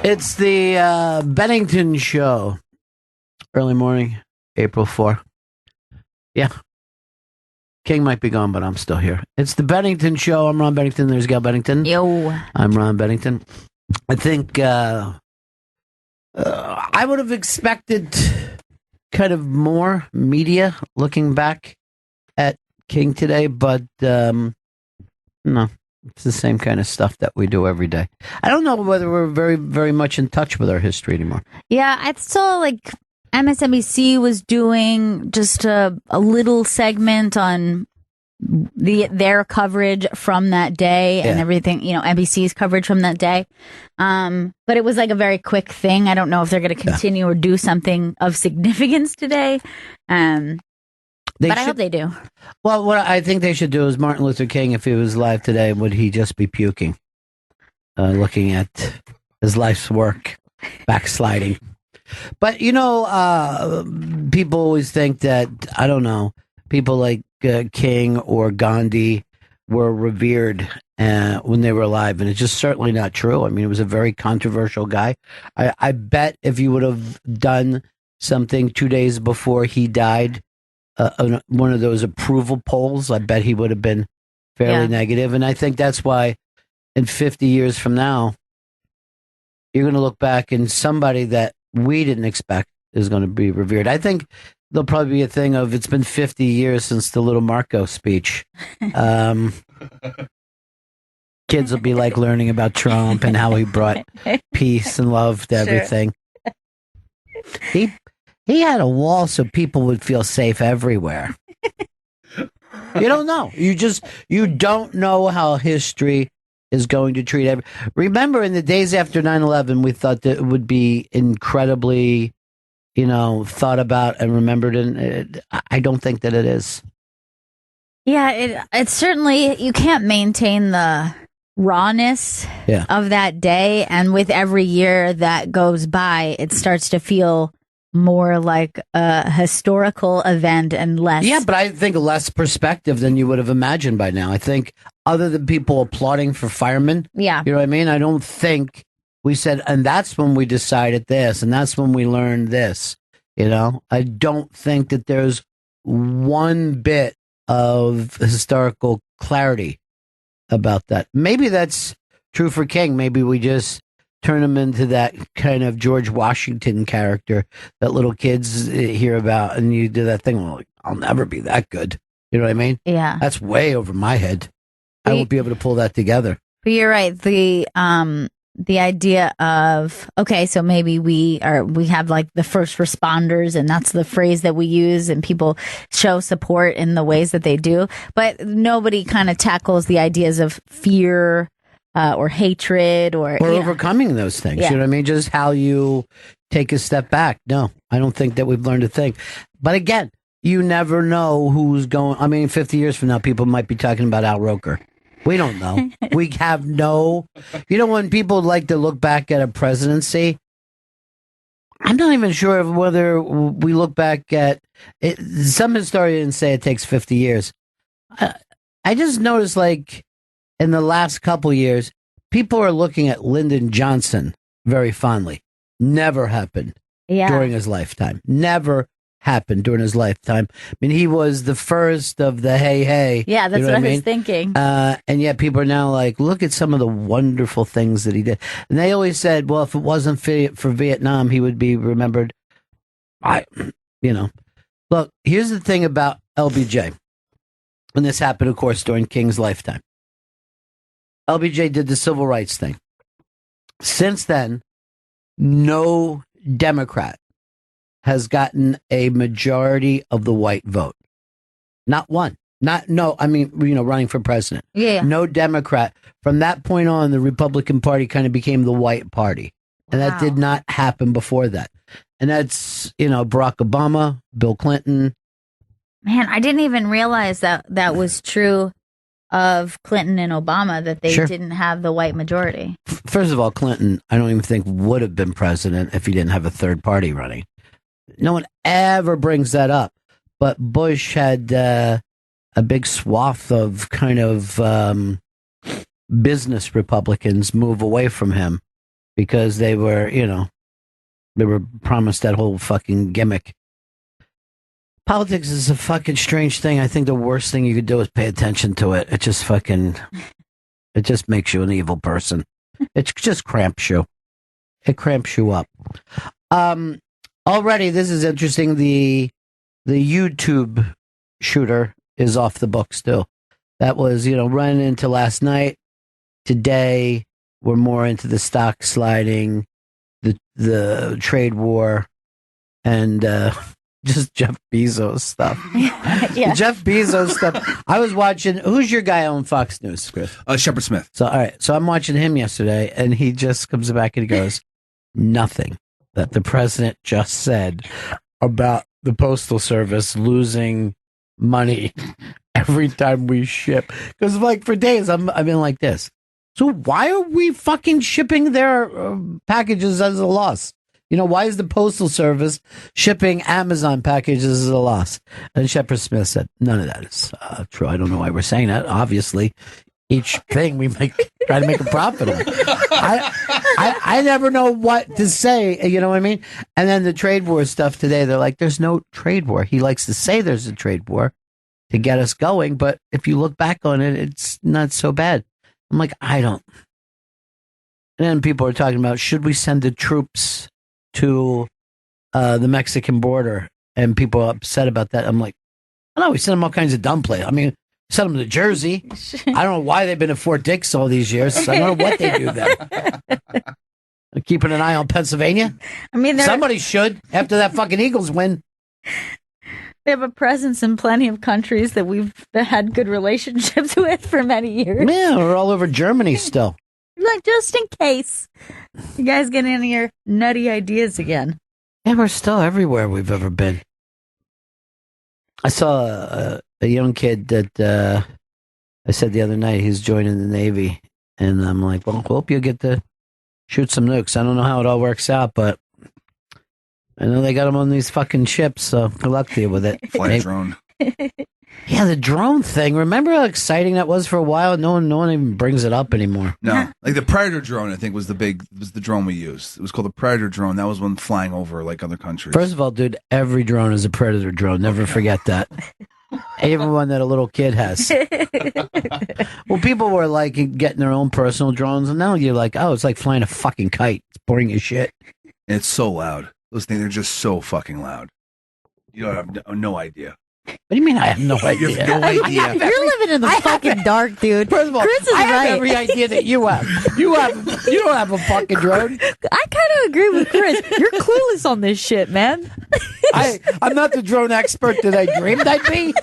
It's the Bennington show. Early morning, April 4th. Yeah. King might be gone, but I'm still here. It's the Bennington show. I'm Ron Bennington. There's Gail Bennington. Yo. I'm Ron Bennington. I think I would have expected kind of more media looking back at King today, but no. It's the same kind of stuff that we do every day. I don't know whether we're very, very much in touch with our history anymore. Yeah, I saw like MSNBC was doing just a little segment on their coverage from that day and everything, NBC's coverage from that day. But it was like a very quick thing. I don't know if they're going to continue or do something of significance today. But I hope they do. Well, what I think they should do is Martin Luther King, if he was alive today, would he just be puking, looking at his life's work, backsliding? But, people always think that, I don't know, people like King or Gandhi were revered when they were alive, and it's just certainly not true. I mean, he was a very controversial guy. I bet if you would have done something 2 days before he died, one of those approval polls, I bet he would have been fairly negative. And I think that's why in 50 years from now, you're going to look back and somebody that we didn't expect is going to be revered. I think there'll probably be a thing of it's been 50 years since the little Marco speech. Kids will be like learning about Trump and how he brought peace and love to everything. He had a wall so people would feel safe everywhere. You don't know. You don't know how history is going to treat every. Remember, in the days after 9/11, we thought that it would be incredibly, thought about and remembered. And I don't think that it is. Yeah, it's certainly, you can't maintain the rawness of that day. And with every year that goes by, it starts to feel more like a historical event and less. Yeah, but I think less perspective than you would have imagined by now. I think other than people applauding for firemen, you know what I mean? I don't think we said, and that's when we decided this, and that's when we learned this. I don't think that there's one bit of historical clarity about that. Maybe that's true for King. Maybe we just turn him into that kind of George Washington character that little kids hear about, and you do that thing. Well, I'll never be that good. You know what I mean? Yeah. That's way over my head. I won't be able to pull that together. But you're right. The idea of, okay, so maybe we have like the first responders, and that's the phrase that we use, and people show support in the ways that they do, but nobody kind of tackles the ideas of fear, or hatred, or overcoming those things. You know what I mean? Just how you take a step back. No, I don't think that we've learned a thing. But again, you never know who's going. I mean, 50 years from now, people might be talking about Al Roker. We don't know. We have no. When people like to look back at a presidency, I'm not even sure whether we look back at it. Some historians say it takes 50 years. I just noticed, like, in the last couple years, people are looking at Lyndon Johnson very fondly. Never happened during his lifetime. Never happened during his lifetime. I mean, he was the first of the hey. Yeah, that's what I was thinking. And yet people are now like, look at some of the wonderful things that he did. And they always said, well, if it wasn't for Vietnam, he would be remembered. Look, here's the thing about LBJ. And this happened, of course, during King's lifetime. LBJ did the civil rights thing. Since then, no Democrat has gotten a majority of the white vote. Not one. Running for president. Yeah. No Democrat. From that point on, the Republican Party kind of became the white party. And that did not happen before that. And that's, Barack Obama, Bill Clinton. Man, I didn't even realize that was true of Clinton and Obama, that they didn't have the white majority. First of all, Clinton, I don't even think would have been president if he didn't have a third party running. No one ever brings that up. But Bush had a big swath of kind of business Republicans move away from him because they were, they were promised that whole fucking gimmick. Politics is a fucking strange thing. I think the worst thing you could do is pay attention to it. It just makes you an evil person. It just cramps you. It cramps you up. Already, this is interesting. The YouTube shooter is off the books too. That was, running into last night. Today, we're more into the stock sliding, the trade war, and just Jeff Bezos stuff. Yeah. Jeff Bezos stuff. I was watching. Who's your guy on Fox News, Chris? Shepard Smith. So, all right. So I'm watching him yesterday, and he just comes back and he goes, nothing that the president just said about the Postal Service losing money every time we ship. Because, for days, I've been like this. So why are we fucking shipping their packages as a loss? Why is the Postal Service shipping Amazon packages as a loss? And Shepard Smith said, none of that is true. I don't know why we're saying that. Obviously, each thing we try to make a profit on. I never know what to say, you know what I mean? And then the trade war stuff today, they're like, there's no trade war. He likes to say there's a trade war to get us going, but if you look back on it, it's not so bad. I'm like, I don't. And then people are talking about, should we send the troops to the Mexican border, and people are upset about that. I'm like, I don't know, we send them all kinds of dumb play. I mean, send them to Jersey. I don't know why they've been at Fort Dix all these years. I don't know what they do there. Keeping an eye on Pennsylvania. I mean, somebody should after that fucking Eagles win. They have a presence in plenty of countries that we've had good relationships with for many years. Yeah, we're all over Germany still. Just in case you guys get any of your nutty ideas again. Yeah, we're still everywhere we've ever been. I saw a young kid that I said the other night he's joining the Navy, and I'm like, well, hope you get to shoot some nukes. I don't know how it all works out, but I know they got them on these fucking ships, so good luck to you with it. Fly a drone. Yeah, the drone thing. Remember how exciting that was for a while? No one even brings it up anymore. No, like the Predator drone, I think was the drone we used. It was called the Predator drone. That was one flying over like other countries. First of all, dude, every drone is a Predator drone. Never forget that. Even one that a little kid has. Well, people were like getting their own personal drones, and now you're like, oh, it's like flying a fucking kite. It's boring as shit. And it's so loud. Those things are just so fucking loud. You have no idea. What do you mean I have no idea? You have no idea. You're living in the fucking dark, dude. First of all, Chris is I have right. every idea that you have. You don't have a fucking drone. I kind of agree with Chris. You're clueless on this shit, man. I'm not the drone expert that I dreamed I'd be,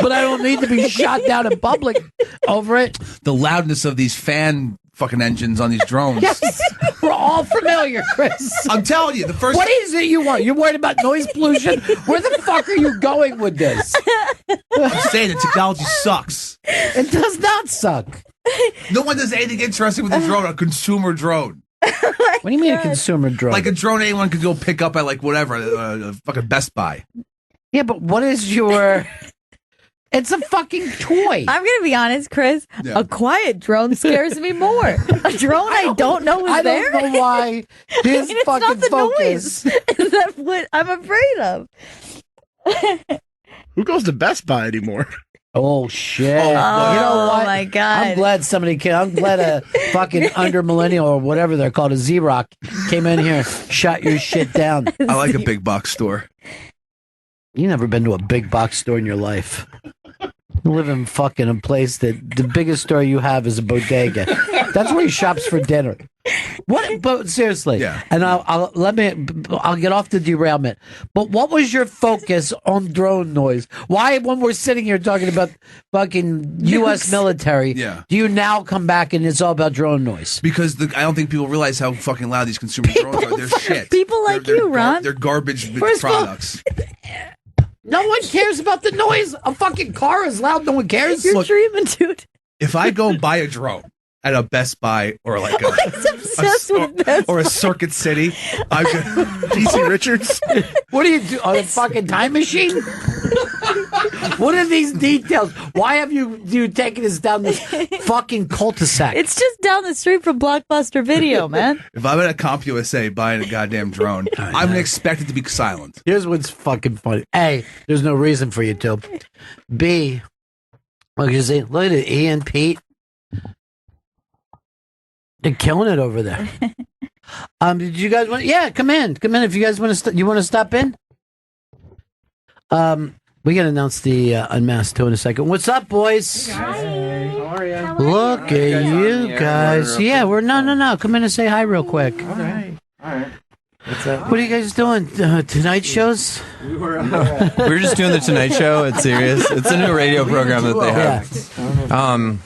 but I don't need to be shot down in public over it. The loudness of these fan fucking engines on these drones. Yes, we're all familiar, Chris. I'm telling you, the first. What is it you want? You're worried about noise pollution? Where the fuck are you going with this? I'm saying the technology sucks. It does not suck. No one does anything interesting with a drone, a consumer drone. What do you mean a consumer drone? Like a drone anyone could go pick up at like whatever, fucking Best Buy. Yeah, but what is your... It's a fucking toy. I'm going to be honest, Chris. Yeah. A quiet drone scares me more. A drone I don't know is there. I don't know why his it's fucking not the focus. noise. That's what I'm afraid of. Who goes to Best Buy anymore? Oh, shit. Oh, you know what? My God. I'm glad somebody came. I'm glad a fucking under millennial or whatever they're called, a Z-Rock, came in here, shut your shit down. I like a big box store. You never been to a big box store in your life. You live in fucking a place that the biggest store you have is a bodega. That's where he shops for dinner. What? But seriously, Yeah. And I'll get off the derailment. But what was your focus on drone noise? Why, when we're sitting here talking about fucking U.S. military, Yeah. do you now come back and it's all about drone noise? Because I don't think people realize how fucking loud these consumer drones are. They're shit. People like They're you, Ron. They're garbage First of all, products. No one cares about the noise. A fucking car is loud. No one cares. You're Look, dreaming, dude. If I go buy a drone at a Best Buy or like He's obsessed with Best or a Circuit City, DC Richards? What do you do on a fucking time machine? What are these details? Why have you taken us down this fucking cul-de-sac? It's just down the street from Blockbuster Video, man. If I'm at a Comp USA buying a goddamn drone, I'm gonna expect it to be silent. Here's what's fucking funny. A, there's no reason for you to. B, look at it, E and Pete. They're killing it over there. Did you guys want? Yeah, come in. If you guys want to, you want to stop in. We got to announce the unmasked too in a second. What's up, boys? Hey guys. Hey. How are you? Look at you guys. Yeah, we're no. Come in and say hi real quick. All right. What's up? What are you guys doing? Tonight shows? We were just doing the Tonight Show at Sirius. It's a new radio program that they have. Yeah.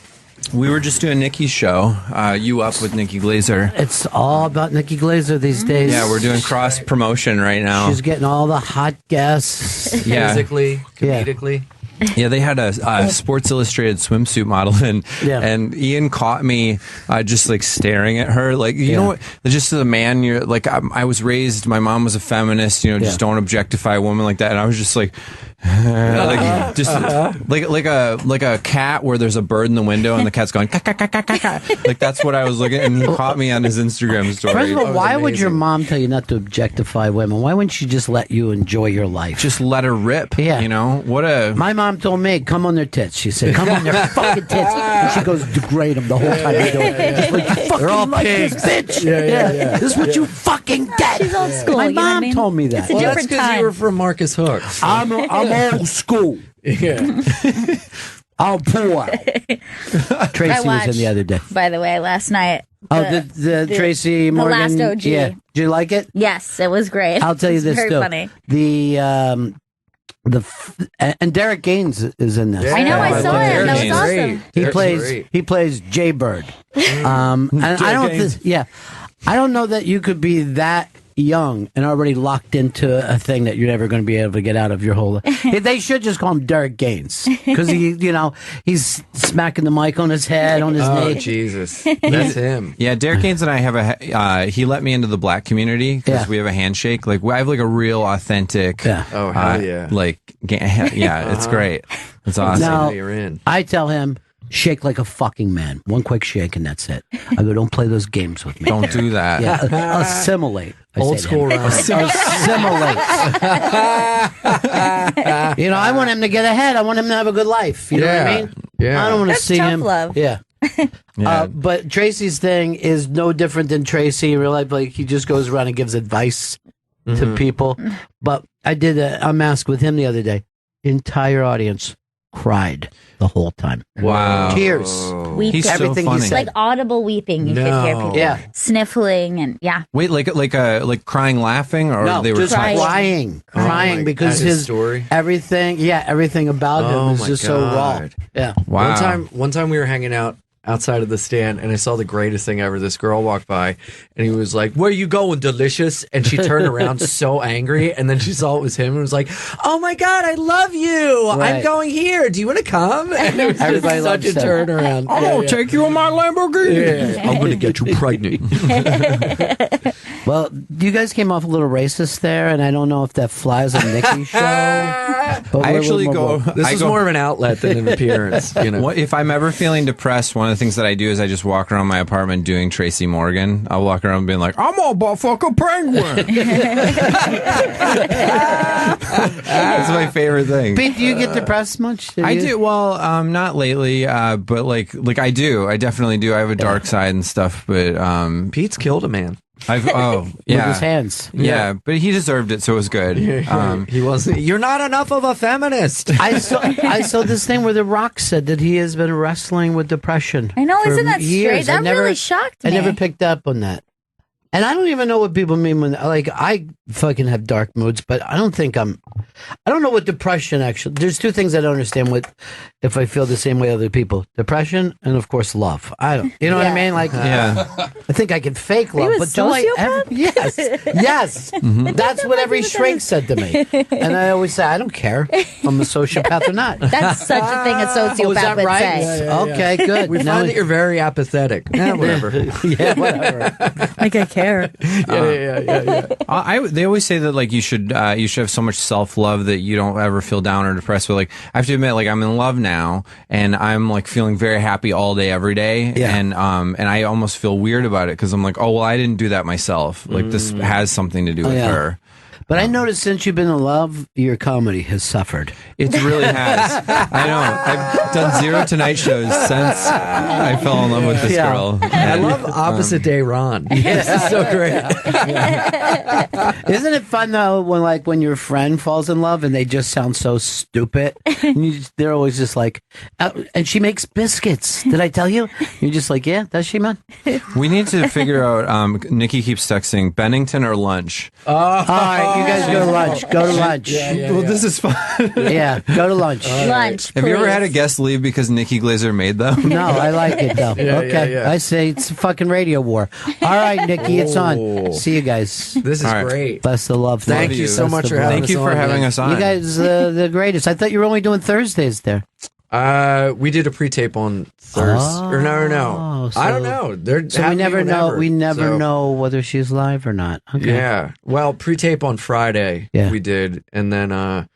We were just doing Nikki's show. You Up with Nikki Glazer. It's all about Nikki Glazer these days. Yeah, we're doing cross promotion right now. She's getting all the hot guests. Yeah. Physically, comedically. Yeah, they had a Sports Illustrated swimsuit model, and Ian caught me just like staring at her, like you know what? Just as a man, you're like I was raised. My mom was a feminist, just don't objectify a woman like that, and I was just like. Like a cat where there's a bird in the window and the cat's going ka, ka, ka, ka, ka, ka. Like that's what I was looking at, and he caught me on his Instagram story. First of all, why would your mom tell you not to objectify women? Why wouldn't she just let you enjoy your life? Just let her rip. Yeah. My mom told me, come on their tits. She said, come on their fucking tits. And she goes, degrade them the whole time you do it. They're all pigs, bitch. Yeah. This is what you fucking get. She's old school. My mom told me that. It's a different that's because you were from Marcus Hook. I'm old school. Yeah. I'm poor. Tracy was in the other day. By the way, last night. The Tracy Morgan. The last OG. Yeah. Did you like it? Yes, it was great. I'll tell you this very too. Funny. And Derek Gaines is in this. I know, I saw him. That was awesome. He plays Jay Bird. And I don't know that you could be that young and already locked into a thing that you're never going to be able to get out of your whole life. They should just call him Derek Gaines because he's smacking the mic on his head, on his knee. Oh, Jesus. That's him. Yeah, Derek Gaines and I have he let me into the black community because we have a handshake. Like I have like a real authentic. Oh, hell yeah. It's great. It's awesome. Now, you're in. I tell him, shake like a fucking man. One quick shake and that's it. I go, don't play those games with me. Don't do that. Yeah, assimilate. Old school Ron. Assimilate. I want him to get ahead. I want him to have a good life. You know what I mean? Yeah. I don't want to see tough him. love. Yeah. But Tracy's thing is no different than Tracy in real life. Like he just goes around and gives advice to people. But I did a mask with him the other day. Entire audience cried the whole time. Wow. Tears. Weeping. He's so Everything funny. he said. Like audible weeping. You could hear people sniffling and Wait, like crying, laughing, or No, they were just crying because his story. everything about him is just so raw. Yeah. Wow. One time we were hanging out outside of the stand, and I saw the greatest thing ever. This girl walked by, and he was like, "Where you going, delicious?" And she turned around so angry, and then she saw it was him and was like, "Oh my God, I love you! Right. I'm going here. Do you want to come?" And it was Everybody just such a loves him. turnaround. I'm gonna take you on my Lamborghini. Yeah. I'm going to get you pregnant. Well, you guys came off a little racist there, and I don't know if that flies on Nikki's show. But I actually go. This is more of an outlet than an appearance. If I'm ever feeling depressed, one of the things that I do is I just walk around my apartment doing Tracy Morgan. I'll walk around being like, "I'm all about fucking penguin." That's my favorite thing. Pete, do you get depressed much? I do. Well, not lately, but like I do. I definitely do. I have a dark side and stuff, but Pete's killed a man. With his hands. Yeah, but he deserved it, so it was good. He wasn't. You're not enough of a feminist. I saw this thing where The Rock said that he has been wrestling with depression. I know, for isn't that years. straight? That really shocked me. I never picked up on that. And I don't even know what people mean when, like, I fucking have dark moods, but I don't know what depression actually, there's two things I don't understand if I feel the same way other people. Depression and, of course, love. You know what I mean? Like, I think I can fake love, but do I ever? Yes. That's what every shrink said to me. And I always say, I don't care if I'm a sociopath or not. That's such a thing a sociopath is that would right? say. Okay, good. We find that you're very apathetic. Whatever. Yeah, whatever. Like I care. They always say that like you should have so much self-love that you don't ever feel down or depressed. But like I have to admit, like I'm in love now, and I'm like feeling very happy all day, every day. Yeah. And I almost feel weird about it because I'm like, oh well, I didn't do that myself. Like this has something to do with her. But I noticed since you've been in love, your comedy has suffered. It really has. I know. I've done 0 Tonight shows since I fell in love with this girl. I love opposite day Ron. This is so great. Isn't it fun though when your friend falls in love and they just sound so stupid? And they're always just like, and she makes biscuits. Did I tell you? You're just like, yeah, does she, man? We need to figure out. Nikki keeps texting Bennington or lunch. All right, you guys go to lunch. Go to lunch. Well, this is fun. Yeah, go to lunch. Lunch, Have you ever please. had a guest leave because Nikki Glazer made them? No, I like it though. Okay, I say it's a fucking radio war. All right, Nikki, it's on. See you guys. This is great. Best of love. Thank you so much for having us on. Thank you for having us on. You guys, the greatest. I thought you were only doing Thursdays there. We did a pre-tape on Thursday. Or no. So- I don't know. They're So we never know. We never So, know whether she's live or not. Okay. Yeah. Well, pre-tape on Friday we did, and then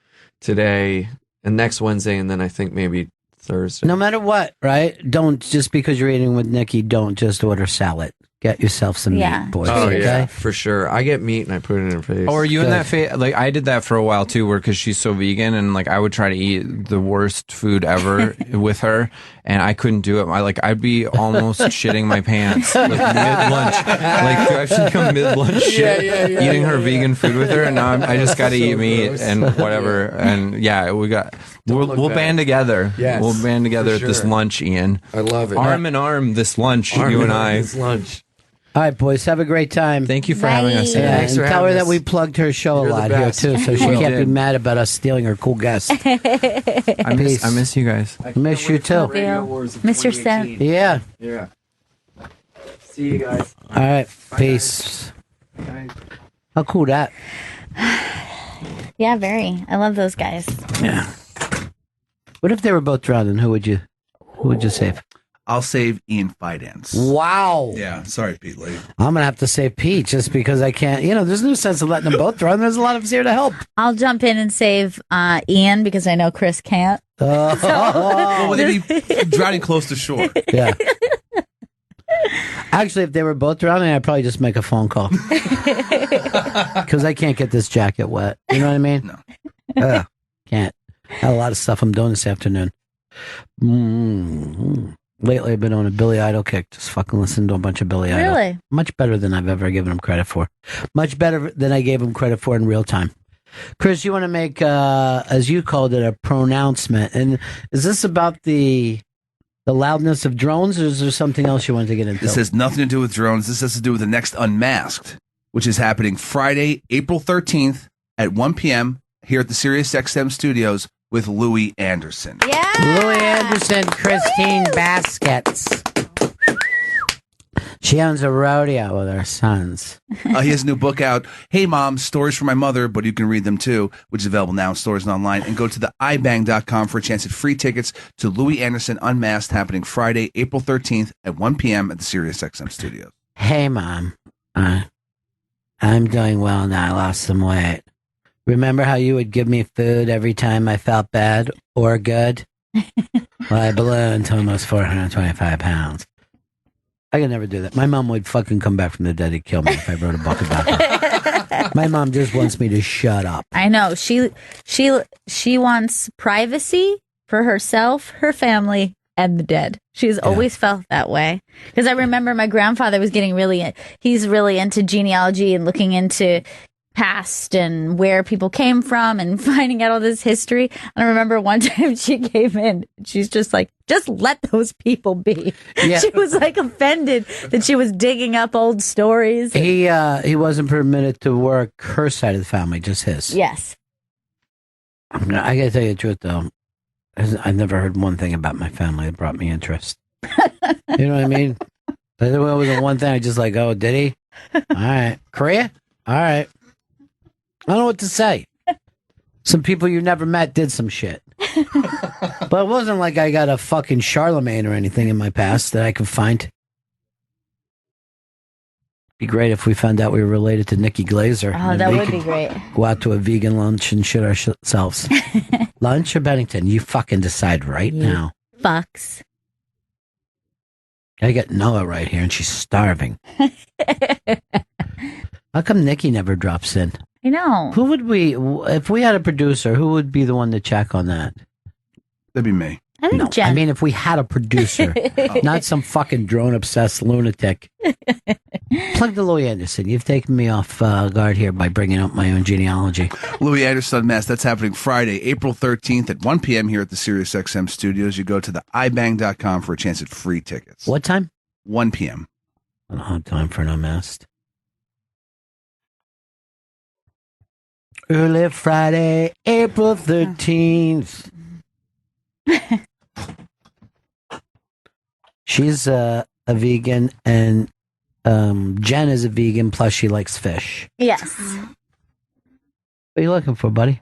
today and next Wednesday, and then I think maybe Thursday. No matter what, right? Don't just because you're eating with Nikki, don't just order salad. Get yourself some meat, boys. Oh okay? yeah, for sure. I get meat and I put it in her face. Or are you in that phase? Like I did that for a while too, where because she's so vegan, and like I would try to eat the worst food ever with her, and I couldn't do it. I'd be almost shitting my pants like mid lunch. Like do I have to come mid lunch eating her vegan food with her, and now I just got to eat meat and whatever. And yeah, we'll band together. Yes, we'll band together at this sure. lunch, Ian. I love it. Arm in arm this lunch, you and I. This lunch. All right, boys. Have a great time. Thank you for having us. Yeah, Thanks and for tell her having that us. we plugged her show You're a the lot here best. too, so she We can't be did. mad about us stealing her cool guest. I miss you guys. Miss you too. Mr. Seth. Yeah. Yeah. See you guys. All right. Peace. How cool that? Yeah, very. I love those guys. Yeah. What if they were both drowning? Who would you save? I'll save Ian Fidance. Wow. Yeah, sorry, Pete Lee. I'm gonna have to say Pete just because I can't. There's no sense of letting them both drown. There's a lot of us here to help. I'll jump in and save Ian because I know Chris can't. Well, would they be drowning close to shore? Yeah. Actually, if they were both drowning, I'd probably just make a phone call because I can't get this jacket wet. You know what I mean? No. Can't. I have a lot of stuff I'm doing this afternoon. Lately, I've been on a Billy Idol kick. Just fucking listening to a bunch of Billy Idol. Really? Much better than I've ever given him credit for. Much better than I gave him credit for in real time. Chris, you want to make, as you called it, a pronouncement. And is this about the loudness of drones, or is there something else you wanted to get into? This has nothing to do with drones. This has to do with the next Unmasked, which is happening Friday, April 13th at 1 p.m. here at the SiriusXM studios with Louis Anderson. Yeah. Louis Anderson, Christine Baskets. She owns a rodeo with her sons. He has a new book out, Hey Mom, Stories from My Mother, but you can read them too, which is available now in stores and online. And go to the ibang.com for a chance at free tickets to Louis Anderson Unmasked, happening Friday, April 13th at 1 p.m. at the SiriusXM studios. Hey, Mom. I'm doing well now. I lost some weight. Remember how you would give me food every time I felt bad or good? Well, I ballooned to almost 425 pounds. I could never do that. My mom would fucking come back from the dead and kill me if I wrote a book about her. My mom just wants me to shut up. I know. She wants privacy for herself, her family, and the dead. She's always felt that way. Because I remember my grandfather was he's really into genealogy and looking into past and where people came from and finding out all this history. And I remember one time she came in, she's just like, just let those people be. Yeah. She was like offended that she was digging up old stories. He wasn't permitted to work her side of the family, just his. Yes. I gotta tell you the truth though. I've never heard one thing about my family that brought me interest. You know what I mean? There was the one thing I just like, oh, did he? All right. Korea? All right. I don't know what to say. Some people you never met did some shit. But it wasn't like I got a fucking Charlemagne or anything in my past that I could find. Be great if we found out we were related to Nikki Glazer. Oh, that would be great. Go out to a vegan lunch and shit ourselves. Lunch or Bennington? You fucking decide right now. Fucks. I got Noah right here, and she's starving. How come Nikki never drops in? I know. Who would we, if we had a producer, who would be the one to check on that? That'd be me. I think No, Jen. I mean, if we had a producer, not some fucking drone-obsessed lunatic. Plug the Louis Anderson. You've taken me off guard here by bringing up my own genealogy. Louis Anderson Unmasked. That's happening Friday, April 13th at 1 p.m. here at the SiriusXM studios. You go to the ibang.com for a chance at free tickets. What time? 1 p.m. I don't have time for an unmasked. Early Friday, April 13th. She's a vegan, and Jen is a vegan, plus she likes fish. Yes. What are you looking for, buddy?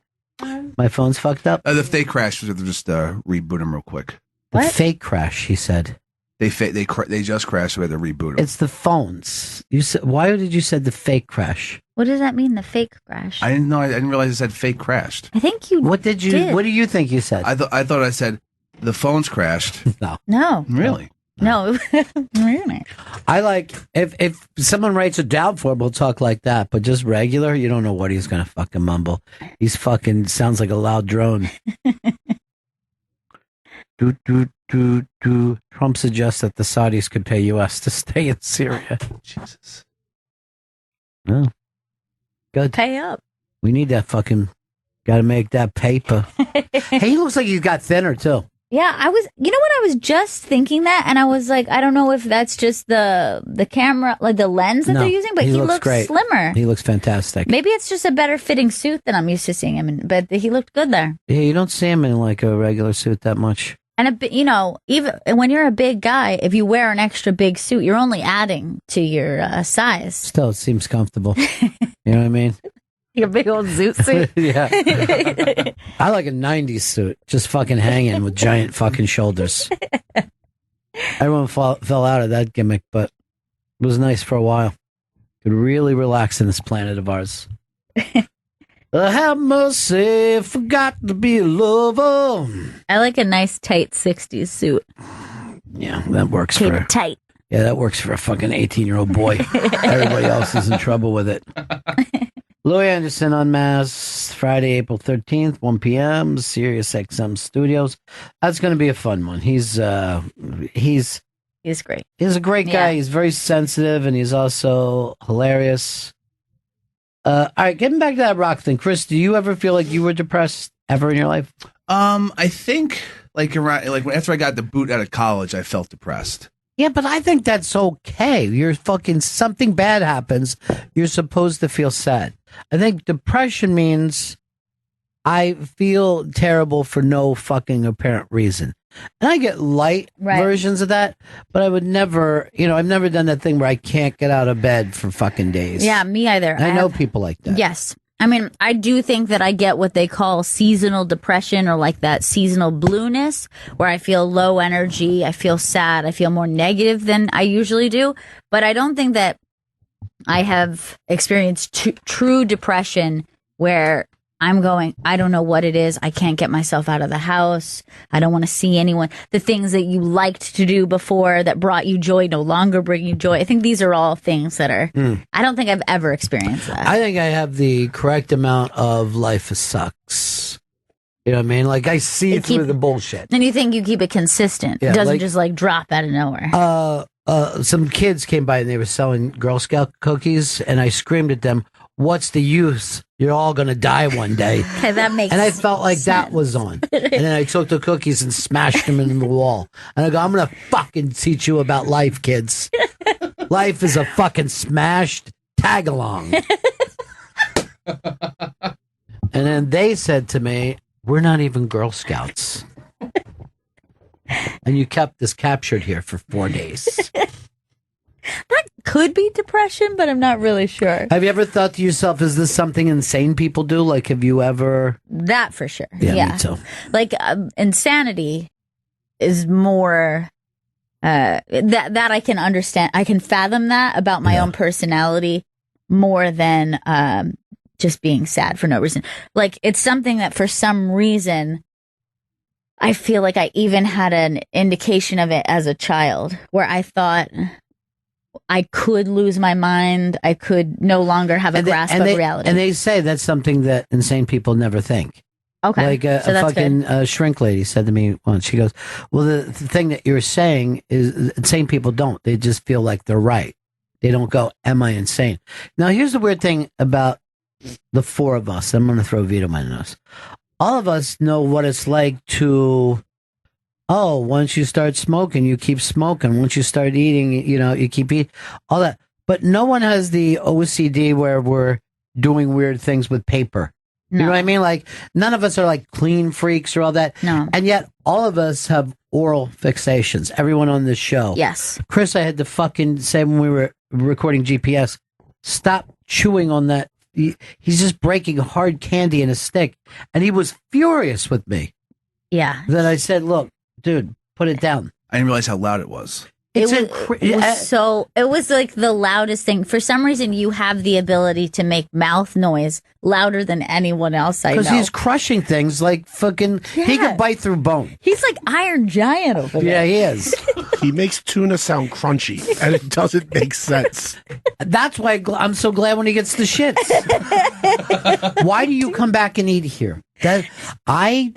My phone's fucked up? If they crash, we'll just reboot them real quick. The What? fake crash, he said. They just crashed, so we had to reboot them. It's the phones. You said, why did you said the fake crash? What does that mean, the fake crash? I didn't know. I didn't realize it said fake crashed. I think you What did you? did. What do you think you said? I thought I said the phone's crashed. No. Really? No. Really? I like if someone writes a down for him, we'll talk like that. But just regular, you don't know what he's gonna fucking mumble. He's fucking sounds like a loud drone. Trump suggests that the Saudis could pay U.S. to stay in Syria. Jesus. No, good. Pay up. We need that fucking. Got to make that paper. Hey, he looks like he's got thinner too. Yeah, you know what, I was just thinking that, and I was like, I don't know if that's just the camera, like the lens that No, they're using, but he looks great. slimmer. He looks fantastic. Maybe it's just a better fitting suit than I'm used to seeing him in, but he looked good there. Yeah, you don't see him in like a regular suit that much. And even when you're a big guy, if you wear an extra big suit, you're only adding to your size. Still, it seems comfortable. You know what I mean? Your big old zoot suit. Yeah. I like a 90s suit, just fucking hanging with giant fucking shoulders. Everyone fell out of that gimmick, but it was nice for a while. Could really relax in this planet of ours. Have mercy, forgot to be a lover. I like a nice tight 60s suit. Yeah, that works Keep for it tight. Yeah, that works for a fucking 18-year-old boy. Everybody else is in trouble with it. Louis Anderson Unmasked, Friday, April 13th, 1 p.m., Sirius XM Studios. That's going to be a fun one. He's great. He's a great guy. Yeah. He's very sensitive, and he's also hilarious. All right, getting back to that rock thing. Chris, do you ever feel like you were depressed ever in your life? I think after I got the boot out of college, I felt depressed. Yeah, but I think that's okay. You're fucking, something bad happens. You're supposed to feel sad. I think depression means I feel terrible for no fucking apparent reason. And I get light versions of that, but I would never, I've never done that thing where I can't get out of bed for fucking days. Yeah, me either. I know people like that. Yes. I mean, I do think that I get what they call seasonal depression, or like that seasonal blueness, where I feel low energy, I feel sad, I feel more negative than I usually do. But I don't think that I have experienced true depression where I'm going, I don't know what it is. I can't get myself out of the house. I don't want to see anyone. The things that you liked to do before that brought you joy no longer bring you joy. I think these are all things that are, I don't think I've ever experienced that. I think I have the correct amount of life sucks. You know what I mean? Like, I see through the bullshit. And you think you keep it consistent. Yeah, It doesn't just like drop out of nowhere. Some kids came by and they were selling Girl Scout cookies, and I screamed at them, "What's the use? You're all going to die one day." Okay, that makes And I felt like sense. that was on. And then I took the cookies and smashed them into the wall. And I go, "I'm going to fucking teach you about life, kids. Life is a fucking smashed tag-along." And then they said to me, "We're not even Girl Scouts. And you kept this captured here for 4 days." That could be depression, but I'm not really sure. Have you ever thought to yourself, is this something insane people do? Like, have you ever? That for sure. Yeah, me too. Like insanity is more that I can understand. I can fathom that about my own personality more than just being sad for no reason. Like, it's something that for some reason I feel like I even had an indication of it as a child, where I thought I could lose my mind. I could no longer have a grasp of reality. And they say that's something that insane people never think. Okay. Like a fucking shrink lady said to me once, she goes, well, the thing that you're saying is insane people don't. They just feel like they're right. They don't go, am I insane? Now, here's the weird thing about the four of us. I'm going to throw Vito my nose. All of us know what it's like to, once you start smoking, you keep smoking. Once you start eating, you keep eating. All that. But no one has the OCD where we're doing weird things with paper. No. You know what I mean? Like, none of us are like clean freaks or all that. No. And yet, all of us have oral fixations. Everyone on this show. Yes. Chris, I had to fucking say when we were recording GPS, stop chewing on that. He's just breaking hard candy in a stick. And he was furious with me. Yeah. Then I said, look, dude, put it down. I didn't realize how loud it was. It was like the loudest thing. For some reason, you have the ability to make mouth noise louder than anyone else I know. Because he's crushing things like fucking, he could bite through bone. He's like Iron Giant over there. Yeah, he is. He makes tuna sound crunchy, and it doesn't make sense. That's why I'm so glad when he gets the shits. Why do you come back and eat here? I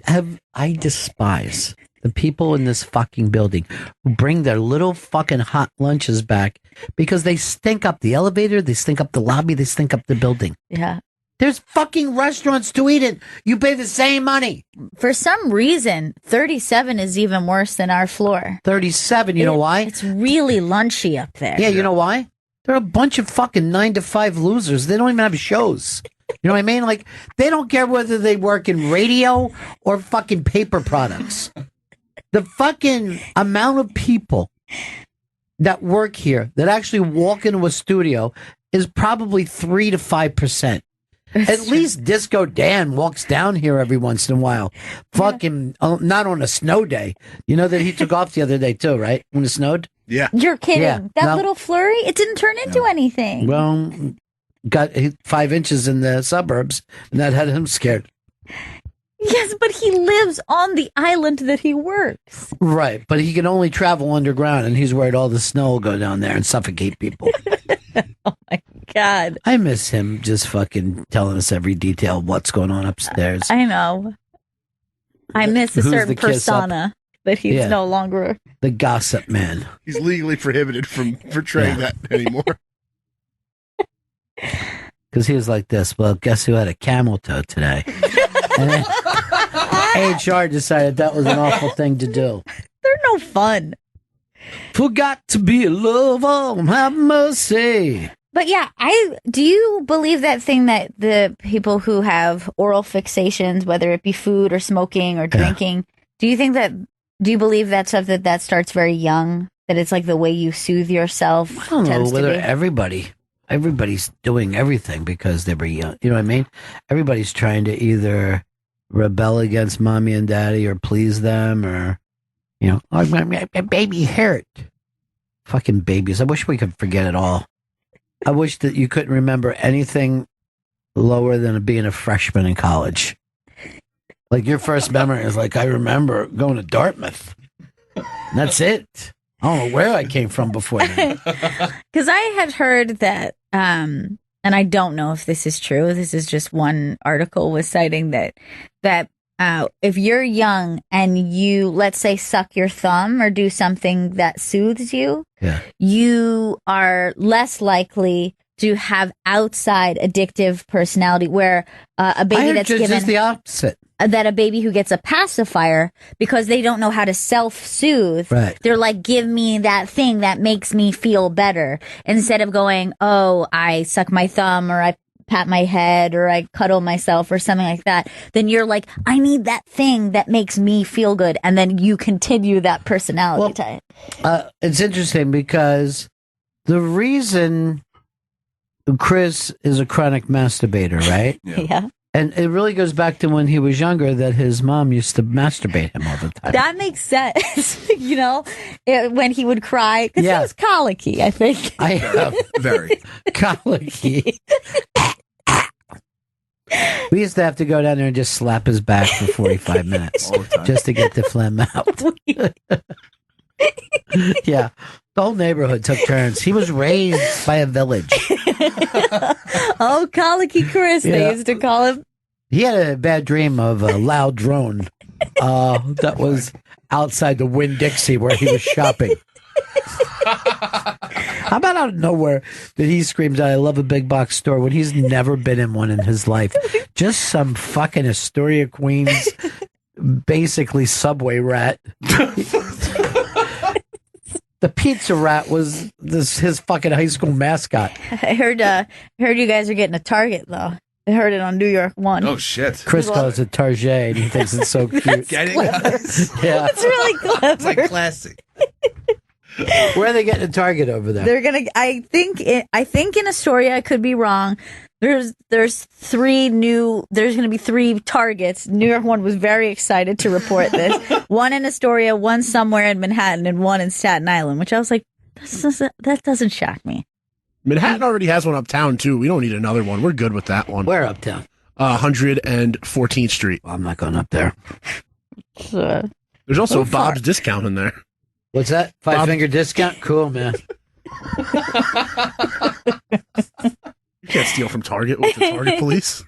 despise the people in this fucking building who bring their little fucking hot lunches back because they stink up the elevator, they stink up the lobby, they stink up the building. Yeah. There's fucking restaurants to eat in. You pay the same money. For some reason, 37 is even worse than our floor. 37, you know why? It's really lunchy up there. Yeah, you know why? They're a bunch of fucking 9 to 5 losers. They don't even have shows. You know what I mean? Like, they don't care whether they work in radio or fucking paper products. The fucking amount of people that work here that actually walk into a studio is probably 3 to 5%. At least Disco Dan walks down here every once in a while. Fucking, not on a snow day. You know that he took off the other day too, right? When it snowed? Yeah. You're kidding. Yeah. That little flurry, it didn't turn into anything. Well, got 5 inches in the suburbs, and that had him scared. Yes, but he lives on the island that he works. Right, but he can only travel underground, and he's worried all the snow will go down there and suffocate people. Oh, my God. I miss him just fucking telling us every detail of what's going on upstairs. I know. I miss a certain persona that he's no longer. The gossip man. He's legally prohibited from portraying that anymore. Because he was like this, well, guess who had a camel toe today? And then HR decided that was an awful thing to do. They're no fun. Forgot to be a lover, have mercy. But yeah, do you believe that thing that the people who have oral fixations, whether it be food or smoking or drinking, do you believe that stuff that starts very young? That it's like the way you soothe yourself? I don't know whether everybody's doing everything because they were young. You know what I mean? Everybody's trying to either rebel against mommy and daddy or please them or, my baby hurt. Fucking babies. I wish we could forget it all. I wish that you couldn't remember anything lower than being a freshman in college. Like your first memory is like, I remember going to Dartmouth. And that's it. I don't know where I came from before then. Because I had heard that, and I don't know if this is true. This is just one article was citing that if you're young and you, let's say, suck your thumb or do something that soothes you, you are less likely to have outside addictive personality. Where a baby that's given just the opposite. That a baby who gets a pacifier, because they don't know how to self-soothe, they're like, give me that thing that makes me feel better. Instead of going, oh, I suck my thumb or I pat my head or I cuddle myself or something like that. Then you're like, I need that thing that makes me feel good. And then you continue that personality type. It's interesting because the reason Chris is a chronic masturbator, right? Yeah. And it really goes back to when he was younger that his mom used to masturbate him all the time. That makes sense. When he would cry. Because he was colicky, I think. Very. Colicky. We used to have to go down there and just slap his back for 45 minutes just to get the phlegm out. Yeah. The whole neighborhood took turns. He was raised by a village. Oh, Colicky Chris, they used to call him. He had a bad dream of a loud drone that was outside the Winn-Dixie where he was shopping. How about out of nowhere that he screams out, "I love a big box store," when he's never been in one in his life? Just some fucking Astoria, Queens, basically Subway rat. The pizza rat was his fucking high school mascot. I heard you guys are getting a Target, though. I heard it on New York 1. Oh, shit. Chris calls it Target, and he thinks it's so cute. Getting Yeah. It's really clever. It's like classic. Where are they getting a Target over there? They're gonna. I think in Astoria. I could be wrong. There's three new. There's gonna be 3 Targets. New York 1 was very excited to report this. One in Astoria, one somewhere in Manhattan, and one in Staten Island. Which I was like, that doesn't shock me. Manhattan already has one uptown too. We don't need another one. We're good with that one. Where uptown? 114th Street. Well, I'm not going up there. There's also a Bob's Discount in there. What's that? Five-finger discount? Cool, man. You can't steal from Target with the Target police.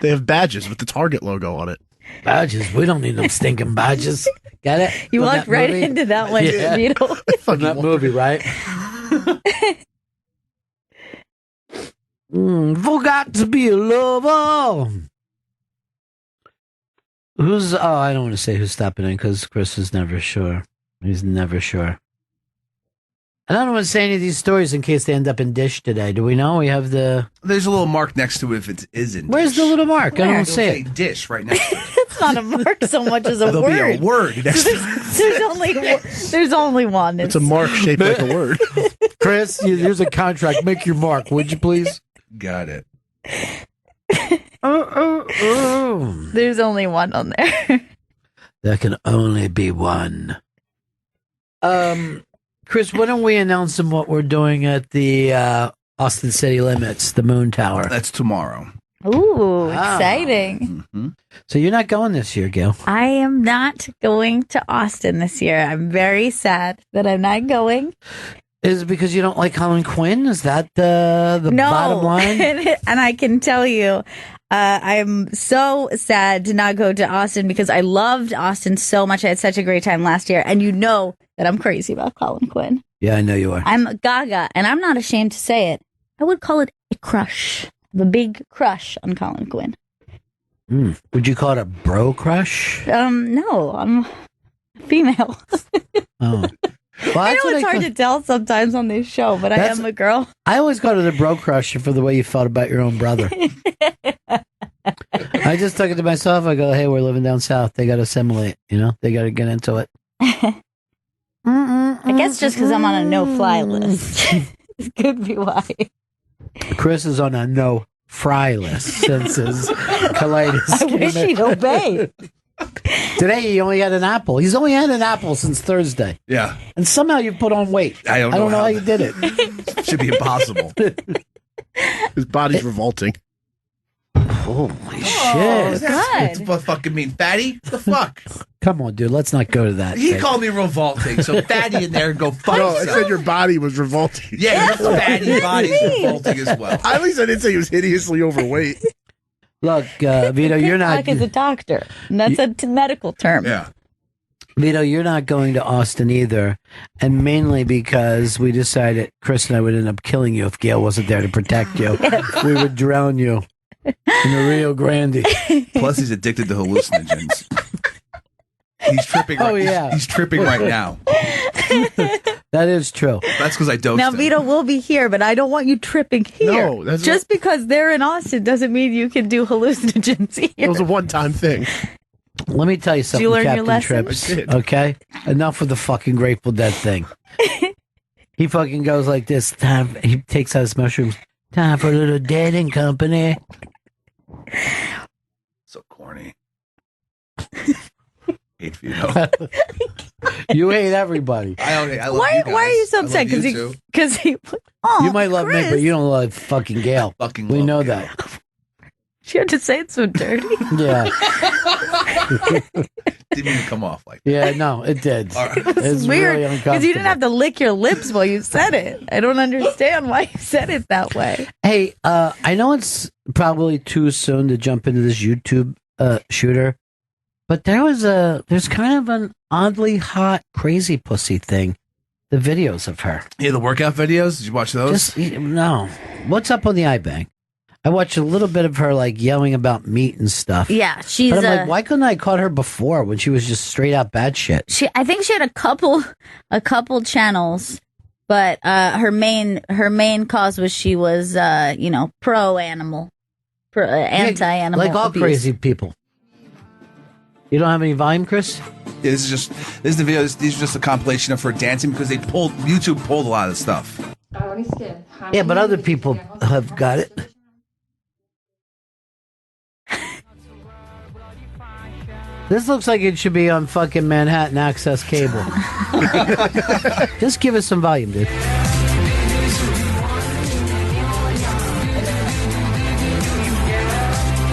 They have badges with the Target logo on it. Badges? We don't need them stinking badges. Get it? You From walked that right movie? into that one, Vito. From that movie, right? Forgot to be a lover. I don't want to say who's stopping in because Chris is never sure. He's never sure. And I don't want to say any of these stories in case they end up in Dish today. Do we know? We have There's a little mark next to it if it is in Where's Dish. the little mark? I don't see Say it. Dish right next to it. It's not a mark so much as a There'll word. be a word next to it. There's only one. It's a mark shaped like a word. Chris, here's a contract. Make your mark, would you please? Got it. There's only one on there. There can only be one. Chris, why don't we announce them what we're doing at the Austin City Limits, the Moon Tower? That's tomorrow. Ooh, exciting. Mm-hmm. So you're not going this year, Gail? I am not going to Austin this year. I'm very sad that I'm not going. Is it because you don't like Colin Quinn? Is that the bottom line? And I can tell you, I'm so sad to not go to Austin because I loved Austin so much. I had such a great time last year. And you know that I'm crazy about Colin Quinn. Yeah, I know you are. I'm gaga, and I'm not ashamed to say it. I would call it a crush. The big crush on Colin Quinn. Would you call it a bro crush? No, I'm female. Oh. Well, I know it's hard to tell sometimes on this show, but I am a girl. I always called it a bro crush for the way you felt about your own brother. I just took it to myself. I go, hey, we're living down south. They got to assimilate. They got to get into it. I guess just because I'm on a no-fly list. It could be why. Chris is on a no-fry list since his colitis. I wish he'd obey. Today he only had an apple. He's only had an apple since Thursday. Yeah. And somehow you put on weight. I don't know how you did it. Should be impossible. His body's revolting. Holy shit. That's what fucking mean. Fatty? The fuck? Come on, dude. Let's not go to that. He called me revolting, so fatty in there and go fuck No, I yourself. said your body was revolting. Yeah, your fatty body's revolting as well. At least I didn't say he was hideously overweight. Look, Vito, you're not. Doc is a doctor. And that's a medical term. Yeah. Vito, you're not going to Austin either, and mainly because we decided Chris and I would end up killing you if Gail wasn't there to protect you. We would drown you in the Rio Grande. Plus, he's addicted to hallucinogens. He's tripping. He's tripping right now. That is true. That's because I dosed Now, him. Vito will be here, but I don't want you tripping here. No, that's just because they're in Austin doesn't mean you can do hallucinogens here. It was a one-time thing. Let me tell you something, you learn your Captain lesson? Trips. I did. Okay? Enough with the fucking Grateful Dead thing. He fucking goes like this. He takes out his mushrooms. Time for a little dating company. So corny. Hate for you. You hate everybody. I love Why you guys. are you so I love upset? you Because too. You might love me, but you don't love fucking Gail. Fucking we love know Gail. that. She had to say it so dirty. Yeah. Didn't even come off like that. Yeah, no, it did. All right. It's Weird, really uncomfortable. because you didn't have to lick your lips while you said it. I don't understand why you said it that way. Hey, I know it's probably too soon to jump into this YouTube shooter, but there's kind of an oddly hot crazy pussy thing. The videos of her. Yeah, the workout videos. Did you watch those? No. What's up on the iBank? I watched a little bit of her like yelling about meat and stuff. Yeah, she's. But I'm like, why couldn't I caught her before when she was just straight out bad shit? I think she had a couple channels, but her main cause was she was pro animal, anti animal, like all abuse. crazy people. You don't have any volume, Chris? Yeah, this is the videos. These are just a compilation of her dancing because YouTube pulled a lot of stuff. Yeah, but other people have got it. This looks like it should be on fucking Manhattan Access Cable. Just give us some volume, dude.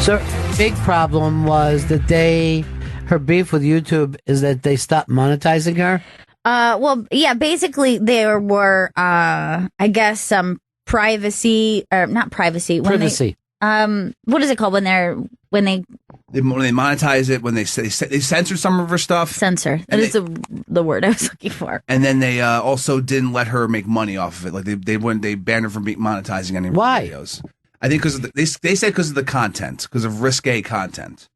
So, big problem was that her beef with YouTube is that they stopped monetizing her. Well, yeah, basically there were, I guess, some privacy, or not privacy. Privacy. What is it called when they monetize it, when they censor some of her stuff. Censor. That is the word I was looking for. And then they also didn't let her make money off of it. Like they banned her from monetizing any of her videos. I think because they said because of the content, because of risque content.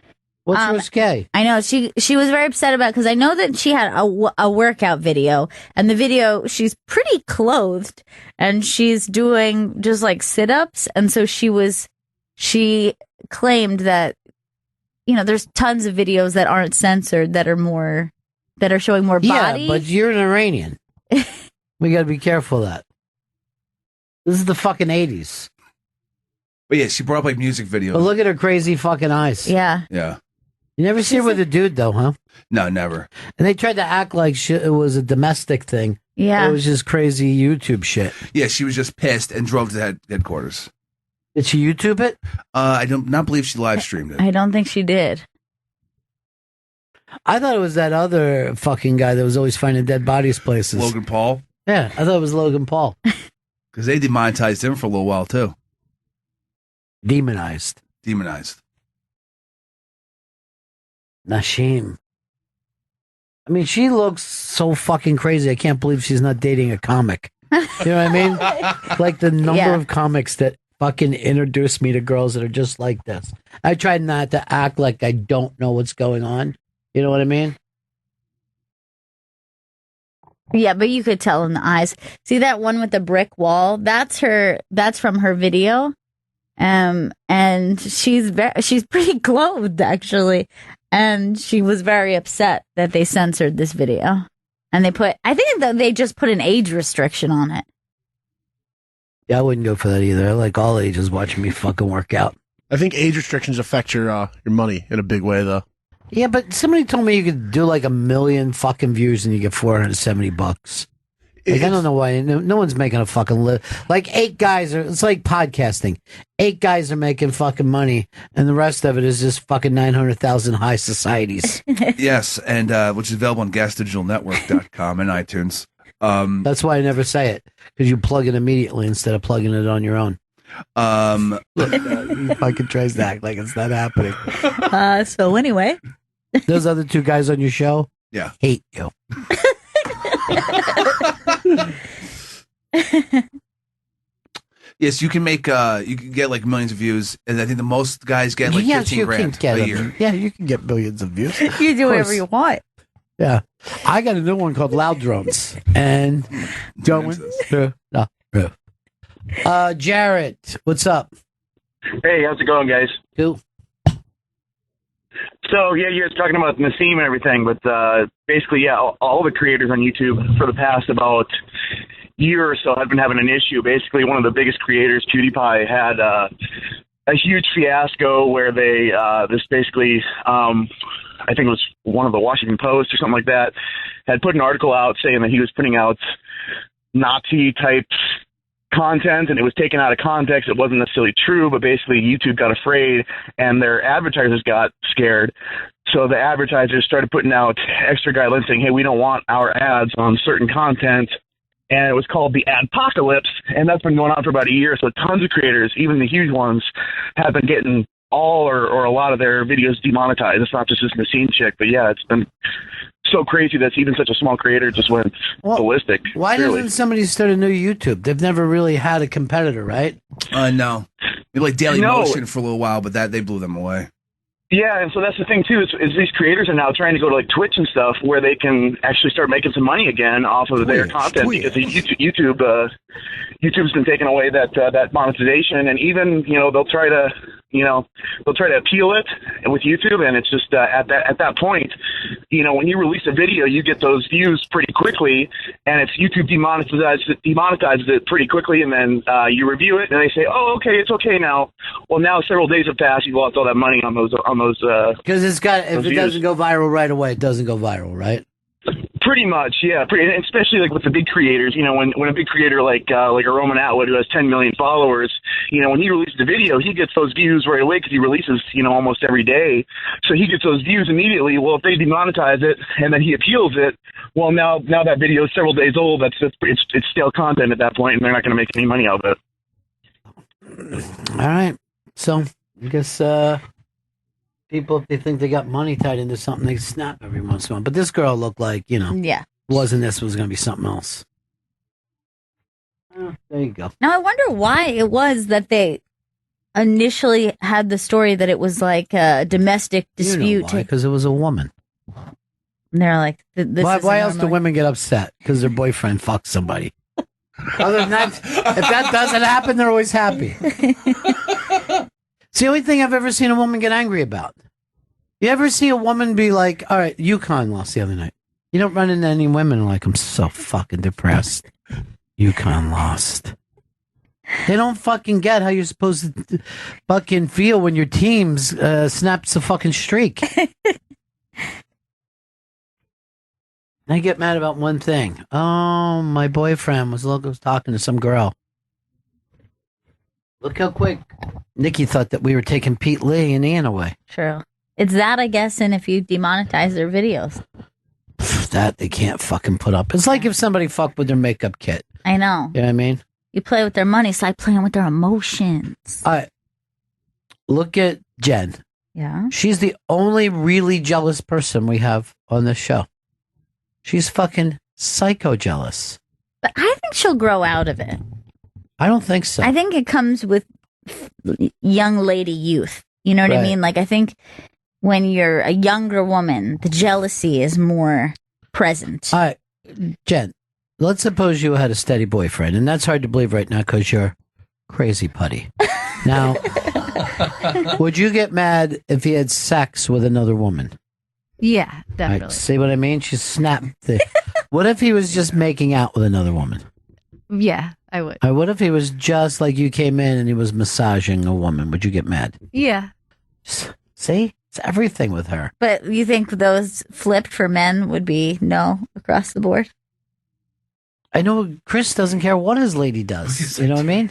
What's risque? I know she was very upset about, because I know that she had a workout video, and the video she's pretty clothed and she's doing just like sit-ups, and so she claimed that there's tons of videos that aren't censored that are showing more body. Yeah, but you're an Iranian. We got to be careful of that. This is the fucking 80s. But yeah, she brought up like music videos. But look at her crazy fucking eyes. Yeah. Yeah. You never see her with a dude, though, huh? No, never. And they tried to act like it was a domestic thing. Yeah. It was just crazy YouTube shit. Yeah, she was just pissed and drove to the headquarters. Did she YouTube it? I do not believe she live streamed it. I don't think she did. I thought it was that other fucking guy that was always finding dead bodies places. Logan Paul? Yeah, I thought it was Logan Paul. Because they demonetized him for a little while, too. Demonized. Nashim. I mean, she looks so fucking crazy. I can't believe she's not dating a comic. You know what I mean? Like the number of comics that fucking introduced me to girls that are just like this. I tried not to act like I don't know what's going on. You know what I mean? Yeah, but you could tell in the eyes. See that one with the brick wall? That's from her video. And she's pretty clothed, actually. And she was very upset that they censored this video. And I think that they just put an age restriction on it. Yeah, I wouldn't go for that either. I like all ages watching me fucking work out. I think age restrictions affect your money in a big way, though. Yeah, but somebody told me you could do like 1 million fucking views and you get $470. Like, I don't know why. No one's making a fucking like 8 guys it's like podcasting. 8 guys are making fucking money, and the rest of it is just fucking 900,000 high societies. Yes, and which is available on gasdigitalnetwork.com and iTunes. That's why I never say it, because you plug it immediately instead of plugging it on your own. You fucking tries to act like it's not happening. So anyway, those other 2 guys on your show, hate you. Yes, you can get like millions of views, and I think the most guys get like 15 grand a year. Yeah, you can get millions of views. You do whatever you want. Yeah, I got a new one called Loud Drones, and Jarrett, what's up? Hey, how's it going, guys? Cool. So, yeah, you're talking about Nassim and everything, but basically, yeah, all the creators on YouTube for the past about year or so had been having an issue. Basically, one of the biggest creators, PewDiePie, had a huge fiasco where they this basically I think it was one of the Washington Post or something like that, had put an article out saying that he was putting out Nazi type content, and it was taken out of context. It wasn't necessarily true, but basically YouTube got afraid and their advertisers got scared. So the advertisers started putting out extra guidelines saying, hey, we don't want our ads on certain content. And it was called the Adpocalypse, and that's been going on for about a year. So tons of creators, even the huge ones, have been getting all or a lot of their videos demonetized. It's not just this Messine chick, but yeah, it's been so crazy that even such a small creator just went ballistic. Why doesn't somebody start a new YouTube? They've never really had a competitor, right? No. Maybe like Daily Motion for a little while, but they blew them away. Yeah, and so that's the thing, too, is these creators are now trying to go to, like, Twitch and stuff where they can actually start making some money again off of their content because YouTube's been taking away that monetization, and even, they'll try to appeal it with YouTube, and it's just at that point, when you release a video, you get those views pretty quickly, and if YouTube demonetizes it pretty quickly, and then you review it, and they say, oh, okay, it's okay now. Well, now several days have passed, you've lost all that money on those because if it doesn't go viral right away, it doesn't go viral, right? Pretty much, yeah. Especially like with the big creators, when a big creator like a Roman Atwood who has 10 million followers, when he releases a video, he gets those views right away because he releases, almost every day. So he gets those views immediately. Well, if they demonetize it and then he appeals it, well, now that video is several days old. It's stale content at that point, and they're not going to make any money out of it. All right. So I guess people, if they think they got money tied into something, they snap every once in a while. But this girl looked like, wasn't this was going to be something else. Oh, there you go. Now, I wonder why it was that they initially had the story that it was like a domestic dispute. Because it was a woman. And they're like, why else do women get upset? Because their boyfriend fucked somebody. Other than that, if that doesn't happen, they're always happy. It's the only thing I've ever seen a woman get angry about. You ever see a woman be like, all right, UConn lost the other night. You don't run into any women like, I'm so fucking depressed. UConn lost. They don't fucking get how you're supposed to fucking feel when your teams snaps a fucking streak. I get mad about one thing. Oh, my boyfriend was talking to some girl. Look how quick Nikki thought that we were taking Pete Lee and Ian away. True. It's that, I guess, and if you demonetize their videos. That they can't fucking put up. It's like if somebody fucked with their makeup kit. I know. You know what I mean? You play with their money, it's like playing with their emotions. All right. Look at Jen. Yeah. She's the only really jealous person we have on this show. She's fucking psycho jealous. But I think she'll grow out of it. I don't think so. I think it comes with young lady youth. You know what I mean? Like, I think when you're a younger woman, the jealousy is more present. All right, Jen, let's suppose you had a steady boyfriend, and that's hard to believe right now because you're crazy putty. Now, would you get mad if he had sex with another woman? Yeah, definitely. Right, see what I mean? She snapped the... What if he was just making out with another woman? Yeah, I would. What if he was just like you came in and he was massaging a woman? Would you get mad? Yeah. See? It's everything with her. But you think those flipped for men would be no across the board? I know Chris doesn't care what his lady does. You know what I mean?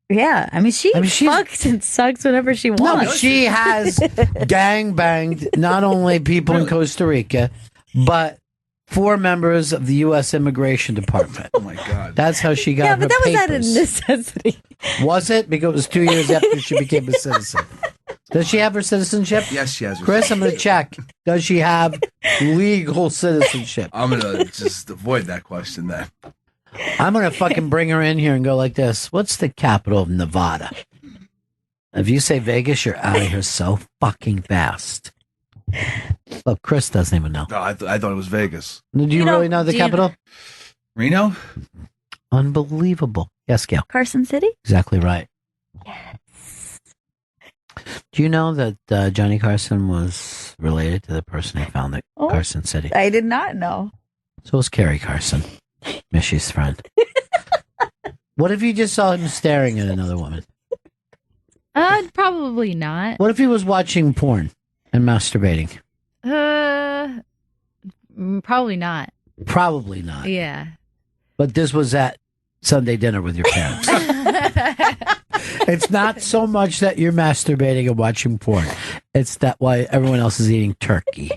Yeah. I mean, she fucks and sucks whenever she wants. No, but she has gangbanged not only people in Costa Rica, but 4 members of the U.S. Immigration Department. Oh, my God. That's how she got her but that was out of papers. necessity. Was it? Because it was 2 years after she became a citizen. Does she have her citizenship? Yes, she has her Chris, I'm going to check. Does she have legal citizenship? I'm going to just avoid that question then. I'm going to fucking bring her in here and go like this. What's the capital of Nevada? If you say Vegas, you're out of here so fucking fast. Look, Chris doesn't even know. No, I thought it was Vegas. Do you really know the capital? Reno? Unbelievable. Yes, Gail. Carson City? Exactly right. Yes. Do you know that Johnny Carson was related to the person who founded Carson City? I did not know. So was Carrie Carson. Mishy's friend. What if you just saw him staring at another woman? Probably not. What if he was watching porn and masturbating? Probably not. Probably not. Yeah. But this was at Sunday dinner with your parents. It's not so much that you're masturbating and watching porn. It's that why everyone else is eating turkey.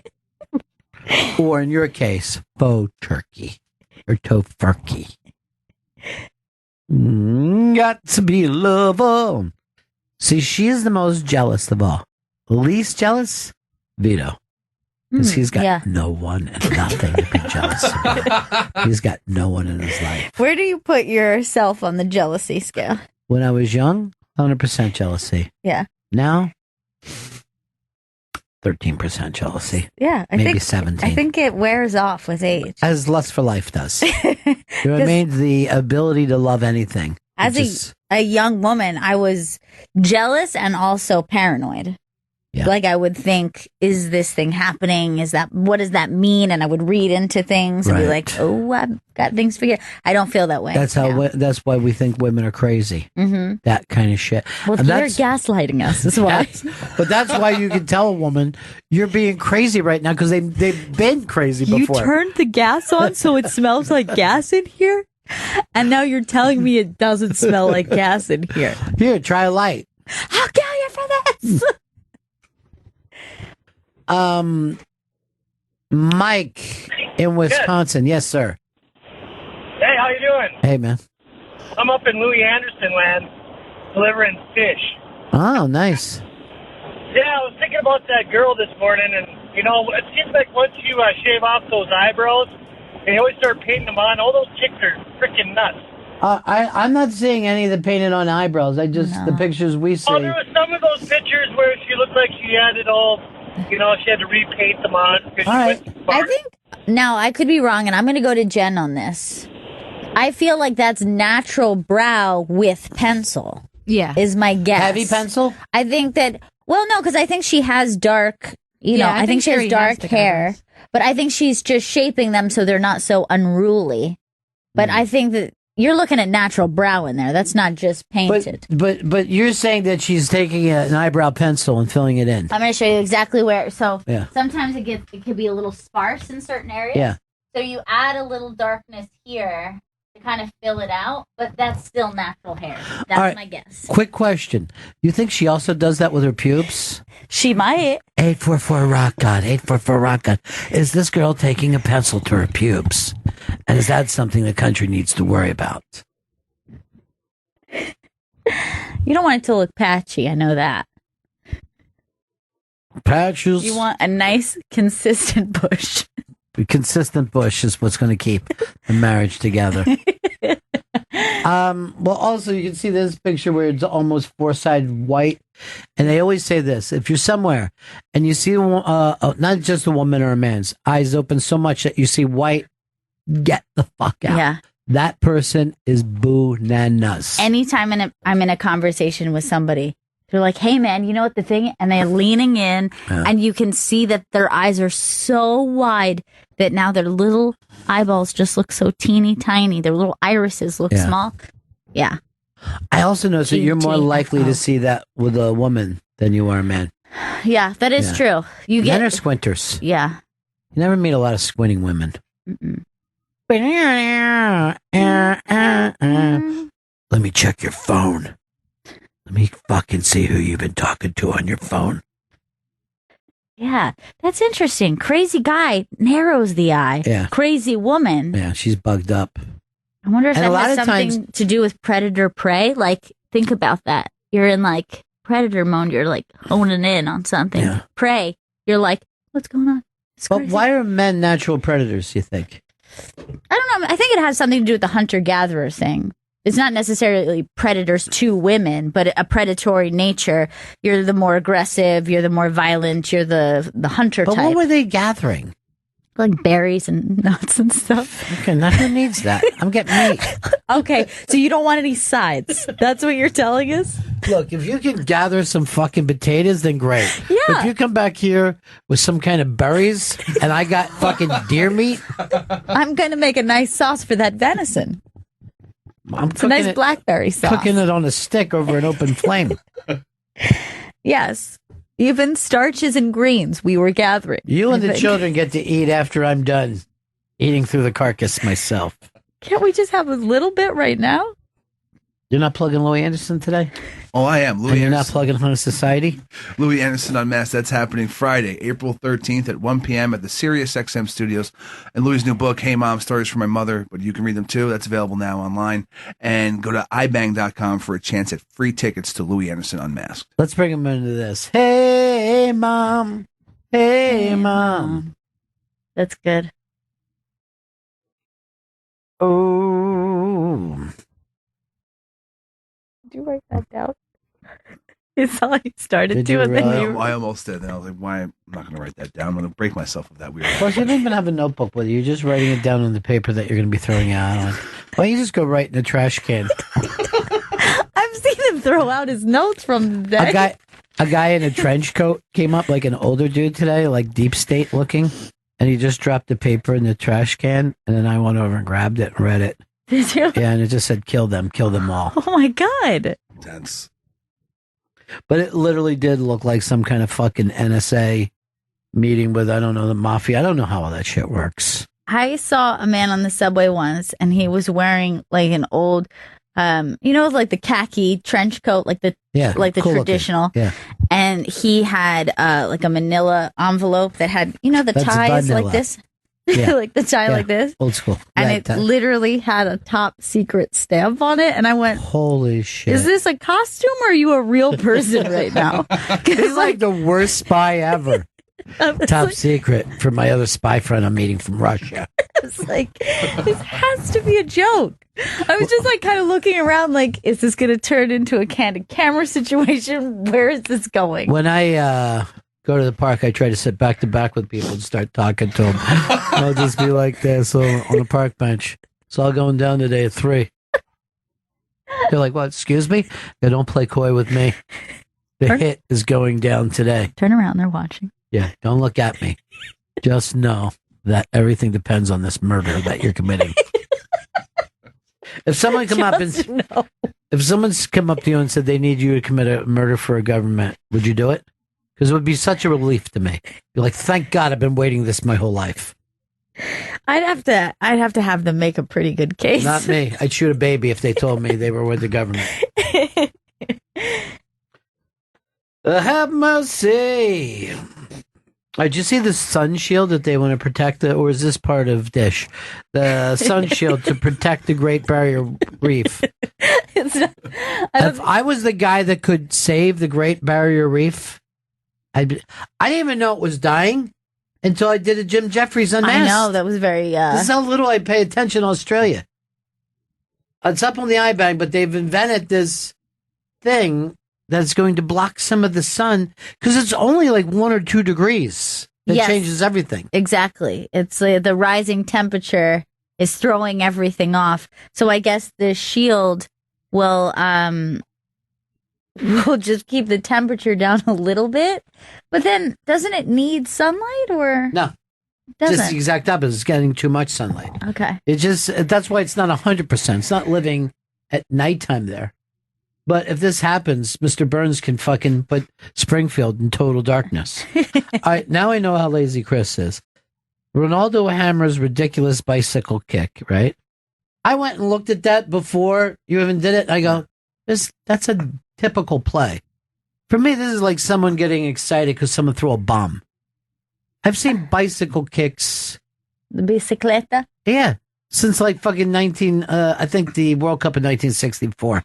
Or in your case, faux turkey. Or tofurkey. Got to be a lover. See, she's the most jealous of all. Least jealous? Vito. Because he's got no one and nothing to be jealous about. He's got no one in his life. Where do you put yourself on the jealousy scale? When I was young, 100% jealousy. Yeah. Now, 13% jealousy. Yeah. Maybe 17. I think it wears off with age. As Lust for Life does. You know what I mean? The ability to love anything. As a young woman, I was jealous and also paranoid. Yeah. Like I would think, is this thing happening? What does that mean? And I would read into things and be like, oh, I've got things figured. I don't feel that way. That's that's why we think women are crazy. Mm-hmm. That kind of shit. Well, you're gaslighting us. That's why. But that's why you can tell a woman you're being crazy right now because they've been crazy before. You turned the gas on so it smells like gas in here? And now you're telling me it doesn't smell like gas in here. Here, try a light. I'll kill you for this. Mike in Wisconsin. Yes, sir. Hey, how you doing? Hey, man. I'm up in Louis Anderson land delivering fish. Oh, nice. Yeah, I was thinking about that girl this morning, and, you know, it seems like once you shave off those eyebrows, and you always start painting them on, all those chicks are freaking nuts. I'm not seeing any of the painted on eyebrows. The pictures we see. Oh, there were some of those pictures where she looked like she had it all, you know, she had to repaint them on. All right. I think, now I could be wrong, and I'm going to go to Jen on this. I feel like that's natural brow with pencil. Yeah. Is my guess. Heavy pencil? I think that, well, no, because I think she has dark, I think she has dark hair, but I think she's just shaping them so they're not so unruly. But I think that you're looking at natural brow in there. That's not just painted. But you're saying that she's taking an eyebrow pencil and filling it in. I'm going to show you exactly where. So Yeah. sometimes it could be a little sparse in certain areas. Yeah. So you add a little darkness here to kind of fill it out, but that's still natural hair. That's All right. my guess. Quick question. You think she also does that with her pubes? She might. 844 Rock God. 844 Rock God. Is this girl taking a pencil to her pubes? And is that something the country needs to worry about? You don't want it to look patchy. I know that. Patches. You want a nice, consistent bush. A consistent bush is what's going to keep the marriage together. Well, also, you can see this picture where it's almost four-sided white. And they always say this. If you're somewhere and you see not just a woman or a man's eyes open so much that you see white, get the fuck out. Yeah. That person is bananas. Anytime I'm in a conversation with somebody, they're like, hey, man, you know what the thing? And they're leaning in, and you can see that their eyes are so wide that now their little eyeballs just look so teeny tiny. Their little irises look small. Yeah. I also notice that you're more likely to see that with a woman than you are a man. Yeah, that is true. Men are squinters. Yeah. You never meet a lot of squinting women. Let me check your phone. Let me fucking see who you've been talking to on your phone. Yeah, that's interesting. Crazy guy narrows the eye. Yeah. Crazy woman. Yeah, she's bugged up. I wonder if And that a lot has of something to do with predator prey. Like, think about that. You're in like predator mode. You're like honing in on something. Yeah. Prey. You're like, what's going on? It's But crazy. why are men natural predators, you think? I don't know. I think it has something to do with the hunter-gatherer thing. It's not necessarily predators to women, but a predatory nature. You're the more aggressive. You're the more violent. You're the hunter But type. what were they gathering? Like berries and nuts and stuff. Okay, now who needs that? I'm getting meat. Okay, so you don't want any sides. That's what you're telling us? Look, if you can gather some fucking potatoes, then great. Yeah. If you come back here with some kind of berries and I got fucking deer meat, I'm going to make a nice sauce for that venison. I'm It's a nice blackberry sauce. Cooking it on a stick over an open flame. Yes. Even starches and greens we were gathering. You and I the think. children get to eat after I'm done eating through the carcass myself. Can't we just have a little bit right now? You're not plugging Louis Anderson today? Oh, I am. Louis And you're not Anderson. plugging Hunter Society? Louis Anderson Unmasked. That's happening Friday, April 13th at 1 p.m. at the Sirius XM studios. And Louis' new book, Hey Mom, Stories from My Mother, but you can read them too. That's available now online. And go to ibang.com for a chance at free tickets to Louis Anderson Unmasked. Let's bring him into this. Hey, Mom. Hey, Mom. That's good. Oh. Did you write that down? It's all you started Did you doing. really? Then you... I almost did. Then I was like, why? I'm not going to write that down. I'm going to break myself with that weird. Plus, you don't even have a notebook with you. You're just writing it down on the paper that you're going to be throwing out on. Why don't you just go write in a trash can? I've seen him throw out his notes from the day. A guy in a trench coat came up, like an older dude today, like deep state looking, and he just dropped the paper in the trash can, and then I went over and grabbed it and read it. Did you? Yeah, and it just said, kill them all. Oh my God. Intense. But it literally did look like some kind of fucking NSA meeting with, I don't know, the mafia. I don't know how all that shit works. I saw a man on the subway once, and he was wearing like an old, like the khaki trench coat, like the cool traditional. looking. Yeah. And he had like a manila envelope that had, the That's ties vanilla. like this. Yeah. Like the tie Yeah. like this. Old school. And Right, it that- literally had a top secret stamp on it. And I went, Holy shit. is this a costume or are you a real person right now? It's like the worst spy ever. Top like, secret for my other spy friend I'm meeting from Russia. It's like, this has to be a joke. I was just like kind of looking around like, is this going to turn into a candid camera situation? Where is this going? When I go to the park, I try to sit back to back with people and start talking to them. I'll just be like this on a park bench. It's all going down today at 3. They're like, what, excuse me? They don't play coy with me. The hit is going down today. Turn around, they're watching. Yeah, don't look at me. Just know that everything depends on this murder that you're committing. If someone if someone's come up to you and said they need you to commit a murder for a government, would you do it? Because it would be such a relief to me. You're like, thank God I've been waiting this my whole life. I'd have to have them make a pretty good case. Not me. I'd shoot a baby if they told me they were with the government. Have mercy. Did you see the sun shield that they want to protect, or is this part of Dish? The sun shield to protect the Great Barrier Reef. If I was the guy that could save the Great Barrier Reef, I didn't even know it was dying until I did a Jim Jeffries Unmasked. I know, that was very... This is how little I pay attention in Australia. It's up on the iBang, but they've invented this thing that's going to block some of the sun because it's only like 1 or 2 degrees. It Yes. changes everything. Exactly. It's the rising temperature is throwing everything off. So I guess the shield will just keep the temperature down a little bit. But then doesn't it need sunlight or No. doesn't? Just the exact opposite. It's getting too much sunlight. Okay. That's why it's not 100%. It's not living at nighttime there. But if this happens, Mr. Burns can fucking put Springfield in total darkness. All right, now I know how lazy Chris is. Ronaldo hammers ridiculous bicycle kick, right? I went and looked at that before you even did it. I go, that's a typical play. For me, this is like someone getting excited because someone threw a bomb. I've seen bicycle kicks. The bicicleta? Yeah, since like fucking I think the World Cup in 1964.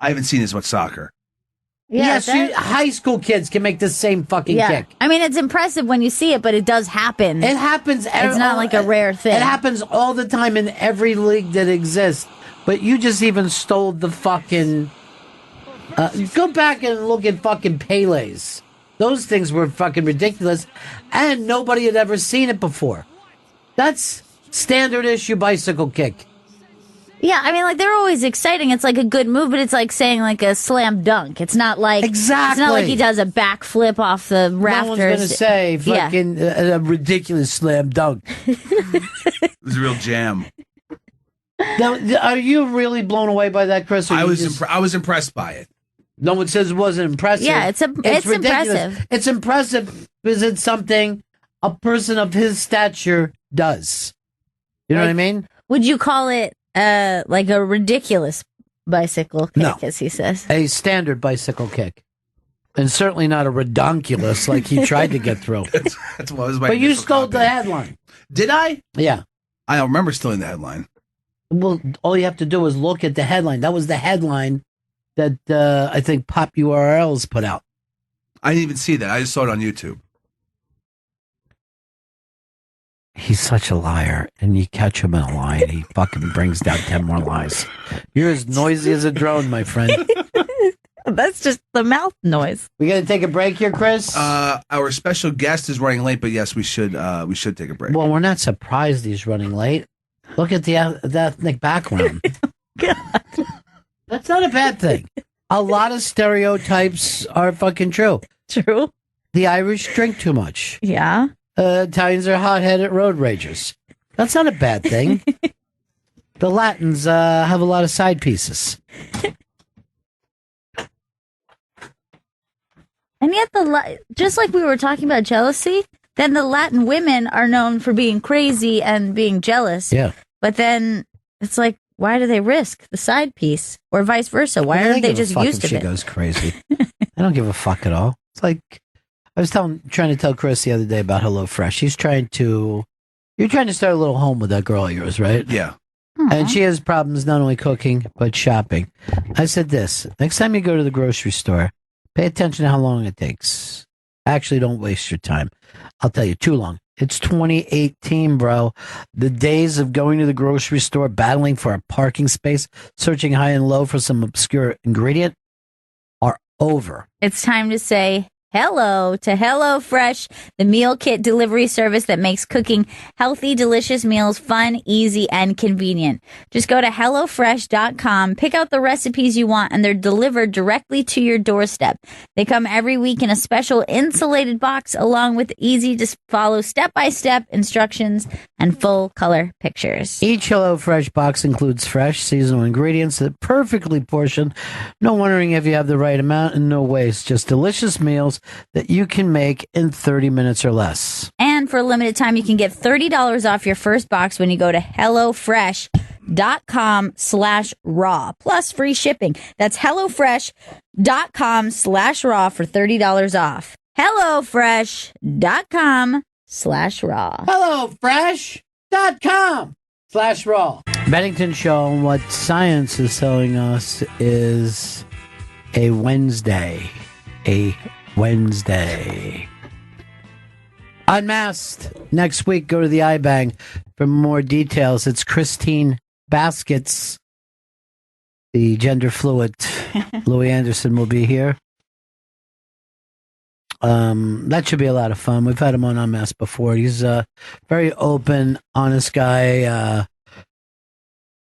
I haven't seen as much soccer. Yeah, yes, high school kids can make the same fucking kick. I mean, it's impressive when you see it, but it does happen. It happens. It's not like a rare thing. It happens all the time in every league that exists. But you just even stole the fucking... go back and look at fucking Pele's. Those things were fucking ridiculous. And nobody had ever seen it before. That's standard issue bicycle kick. Yeah, I mean, like, they're always exciting. It's like a good move, but it's like saying like a slam dunk. It's not like exactly. It's not like he does a backflip off the rafters. No one's going to say fucking a ridiculous slam dunk. It was a real jam. Now, are you really blown away by that, Chris? I was impressed by it. No one says it wasn't impressive. Yeah, it's ridiculous. impressive. It's impressive because it's something a person of his stature does. You know what I mean? Would you call it like a ridiculous bicycle kick, as he says? A standard bicycle kick. And certainly not a redonkulous like he tried to get through. That's what was my But you stole the headline. Did I? Yeah. I don't remember stealing the headline. Well, all you have to do is look at the headline. That was the headline that I think Pop URLs put out. I didn't even see that. I just saw it on YouTube. He's such a liar, and you catch him in a lie, and he fucking brings down 10 more lies. You're as noisy as a drone, my friend. That's just the mouth noise. We got to take a break here, Chris? Our special guest is running late, but yes, we should take a break. Well, we're not surprised he's running late. Look at the ethnic background. God. That's not a bad thing. A lot of stereotypes are fucking true. True. The Irish drink too much. Yeah. Italians are hot-headed road ragers. That's not a bad thing. The Latins have a lot of side pieces. And yet, just like we were talking about jealousy, then the Latin women are known for being crazy and being jealous. Yeah. But then it's like, why do they risk the side piece? Or vice versa? Why aren't they just used to it? She goes crazy. I don't give a fuck at all. It's like, I was trying to tell Chris the other day about HelloFresh. You're trying to start a little home with that girl of yours, right? Yeah. Aww. And she has problems not only cooking, but shopping. I said this, next time you go to the grocery store, pay attention to how long it takes. Actually, don't waste your time. I'll tell you, too long. It's 2018, bro. The days of going to the grocery store, battling for a parking space, searching high and low for some obscure ingredient are over. It's time to say hello to HelloFresh, the meal kit delivery service that makes cooking healthy, delicious meals fun, easy, and convenient. Just go to HelloFresh.com, pick out the recipes you want, and they're delivered directly to your doorstep. They come every week in a special insulated box along with easy-to-follow step-by-step instructions and full-color pictures. Each HelloFresh box includes fresh, seasonal ingredients that perfectly portioned. No wondering if you have the right amount and no waste. Just delicious meals that you can make in 30 minutes or less. And for a limited time, you can get $30 off your first box when you go to HelloFresh.com/raw, plus free shipping. That's HelloFresh.com/raw for $30 off. HelloFresh.com/raw. HelloFresh.com/raw. Bennington Show, and what science is telling us is a Wednesday. Unmasked. Next week, go to the iBang for more details. It's Christine Baskets, the gender fluid. Louis Anderson will be here. That should be a lot of fun. We've had him on Unmasked before. He's a very open, honest guy.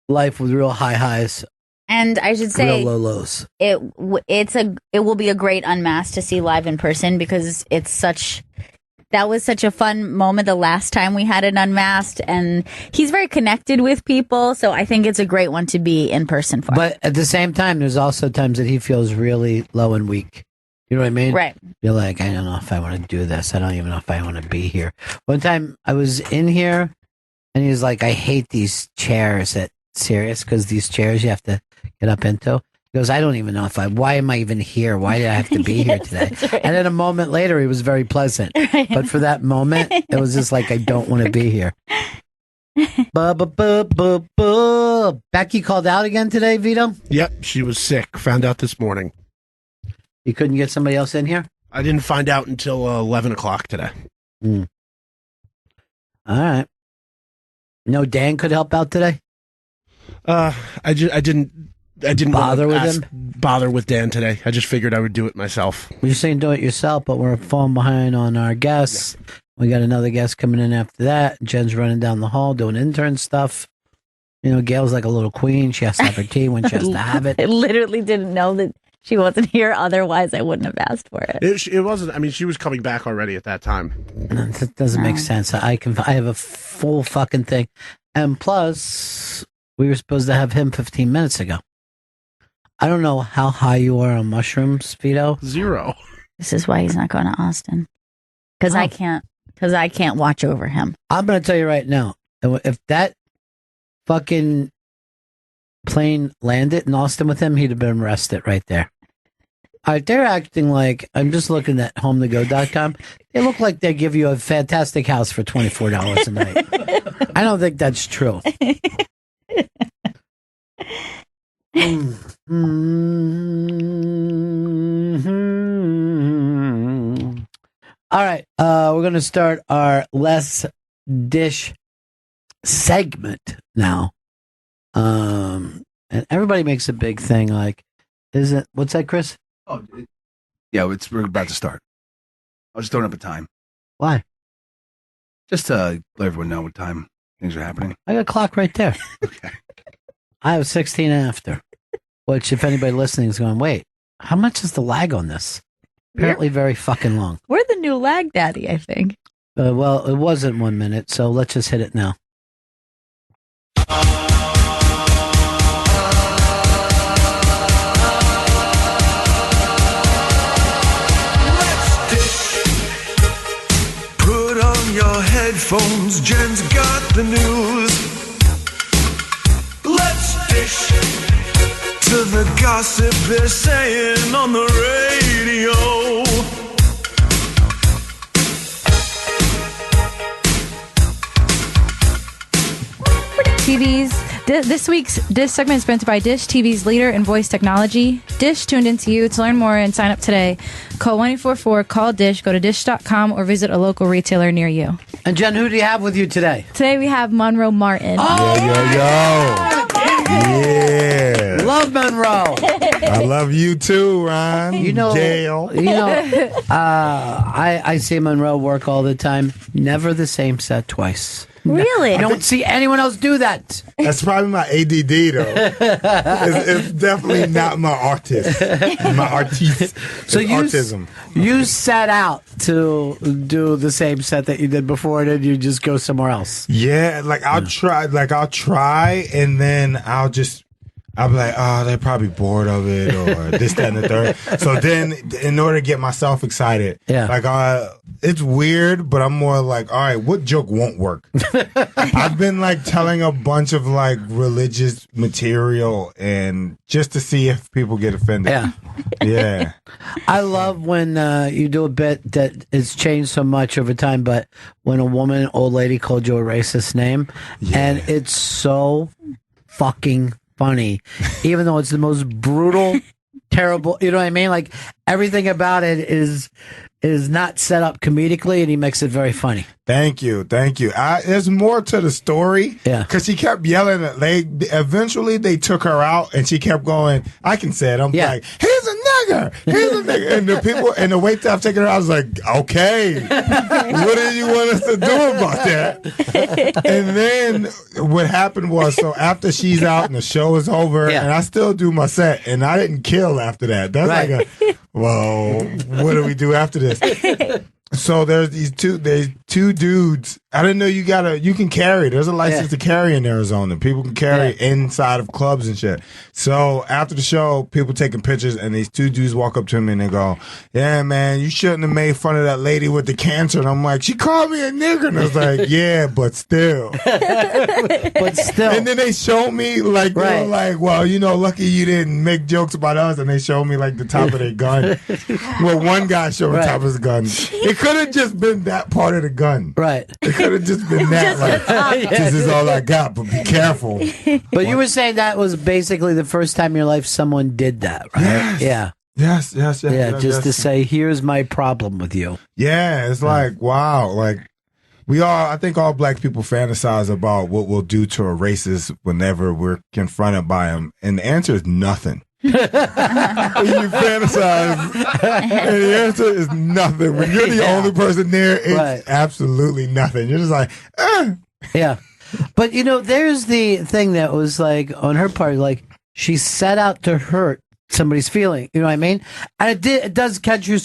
Life with real high highs. And I should say, real low lows. It will be a great Unmasked to see live in person because that was such a fun moment the last time we had an Unmasked, and he's very connected with people, so I think it's a great one to be in person for. But at the same time, there's also times that he feels really low and weak. You know what I mean? Right. You're like, I don't know if I want to do this. I don't even know if I want to be here. One time I was in here, and he was like, I hate these chairs at Sirius because these chairs you have to get up into. He goes, I don't even know why am I even here? Why did I have to be here today? Right. And then a moment later, he was very pleasant. Right. But for that moment, it was just like, I don't want to be here. Becky called out again today, Vito? Yep, she was sick. Found out this morning. You couldn't get somebody else in here? I didn't find out until 11 o'clock today. All right. No, Dan could help out today? I didn't bother with him. Bother with Dan today. I just figued I would do it myself. We're saying do it yourself, but we're falling behind on our guests. Yeah. We got another guest coming in after that. Jen's running down the hall doing intern stuff. You know, Gail's like a little queen. She has to have her tea when she has to have it. I literally didn't know that she wasn't here. Otherwise, I wouldn't have asked for it. It wasn't. I mean, she was coming back already at that time. That doesn't make sense. I have a full fucking thing. And plus, we were supposed to have him 15 minutes ago. I don't know how high you are on mushrooms, Vito. 0. This is why he's not going to Austin. Because I can't watch over him. I'm going to tell you right now, if that fucking plane landed in Austin with him, he'd have been arrested right there. All right, they're acting like, I'm just looking at hometogo.com. They look like they give you a fantastic house for $24 a night. I don't think that's true. All right, we're going to start our Less Dish segment now. And everybody makes a big thing like, what's that, Chris? Oh, yeah, we're about to start. I was just throwing up a time. Why? Just to let everyone know what time things are happening. I got a clock right there. Okay. I have 16 after, which if anybody listening is going, wait, how much is the lag on this? Apparently very fucking long. We're the new lag daddy, I think. Well, it wasn't 1 minute, so let's just hit it now. Put on your headphones, Jen's got the news. Let's dish to the gossip they're saying on the radio. TV's this week's Dish segment is sponsored by Dish, TV's leader in voice technology. Dish tuned into you. To learn more and sign up today, call 1-844-CALL-DISH, go to dish.com or visit a local retailer near you. And Jen, who do you have with you today? Today we have Monroe Martin. Oh, Yeah. Love Monroe. I love you too, Ron. Gail. I see Monroe work all the time. Never the same set twice. Really? I don't see anyone else do that. That's probably my ADD, though. It's definitely not my artist. My artiste. So autism. You set out to do the same set that you did before, and then you just go somewhere else. Yeah, I'll try, and then I'll be like, oh, they're probably bored of it, or this, that, and the third. So then, in order to get myself excited, it's weird, but I'm more like, all right, what joke won't work? I've been telling a bunch of religious material, and just to see if people get offended. Yeah. I love when you do a bit that has changed so much over time, but when a woman, old lady, called you a racist name, and it's so fucking funny, even though it's the most brutal, terrible, you know what I mean? Everything about it is not set up comedically, and he makes it very funny. Thank you. There's more to the story. Yeah. Because she kept yelling at eventually they took her out, and she kept going, I can say it. I'm like, here's a nigger. And the people and the wait staff taking her out, I was like, okay, what do you want us to do about that? And then what happened was, so after she's out and the show is over, and I still do my set, and I didn't kill after that. That's well, what do we do after this? So there's two dudes. I didn't know you can carry. There's a license to carry in Arizona. People can carry inside of clubs and shit. So after the show, people taking pictures, and these two dudes walk up to me and they go, yeah, man, you shouldn't have made fun of that lady with the cancer. And I'm like, she called me a nigger. And I was like, yeah, but still. And then they showed me they were like, well, lucky you didn't make jokes about us. And they showed me the top of their gun. Well, one guy showed the top of his gun. It could have just been that part of the gun. Right. It could have just been that. This is all I got, but be careful. But you were saying that was basically the first time in your life someone did that, right? Yes. Just to say, here's my problem with you. Yeah, it's wow. I think all black people fantasize about what we'll do to a racist whenever we're confronted by him. And the answer is nothing. And you fantasize, and the answer is nothing. When you're the only person there, it's absolutely nothing. You're just like, Yeah. But, there's the thing that was like, on her part, like, she set out to hurt somebody's feeling. You know what I mean? And it does catch you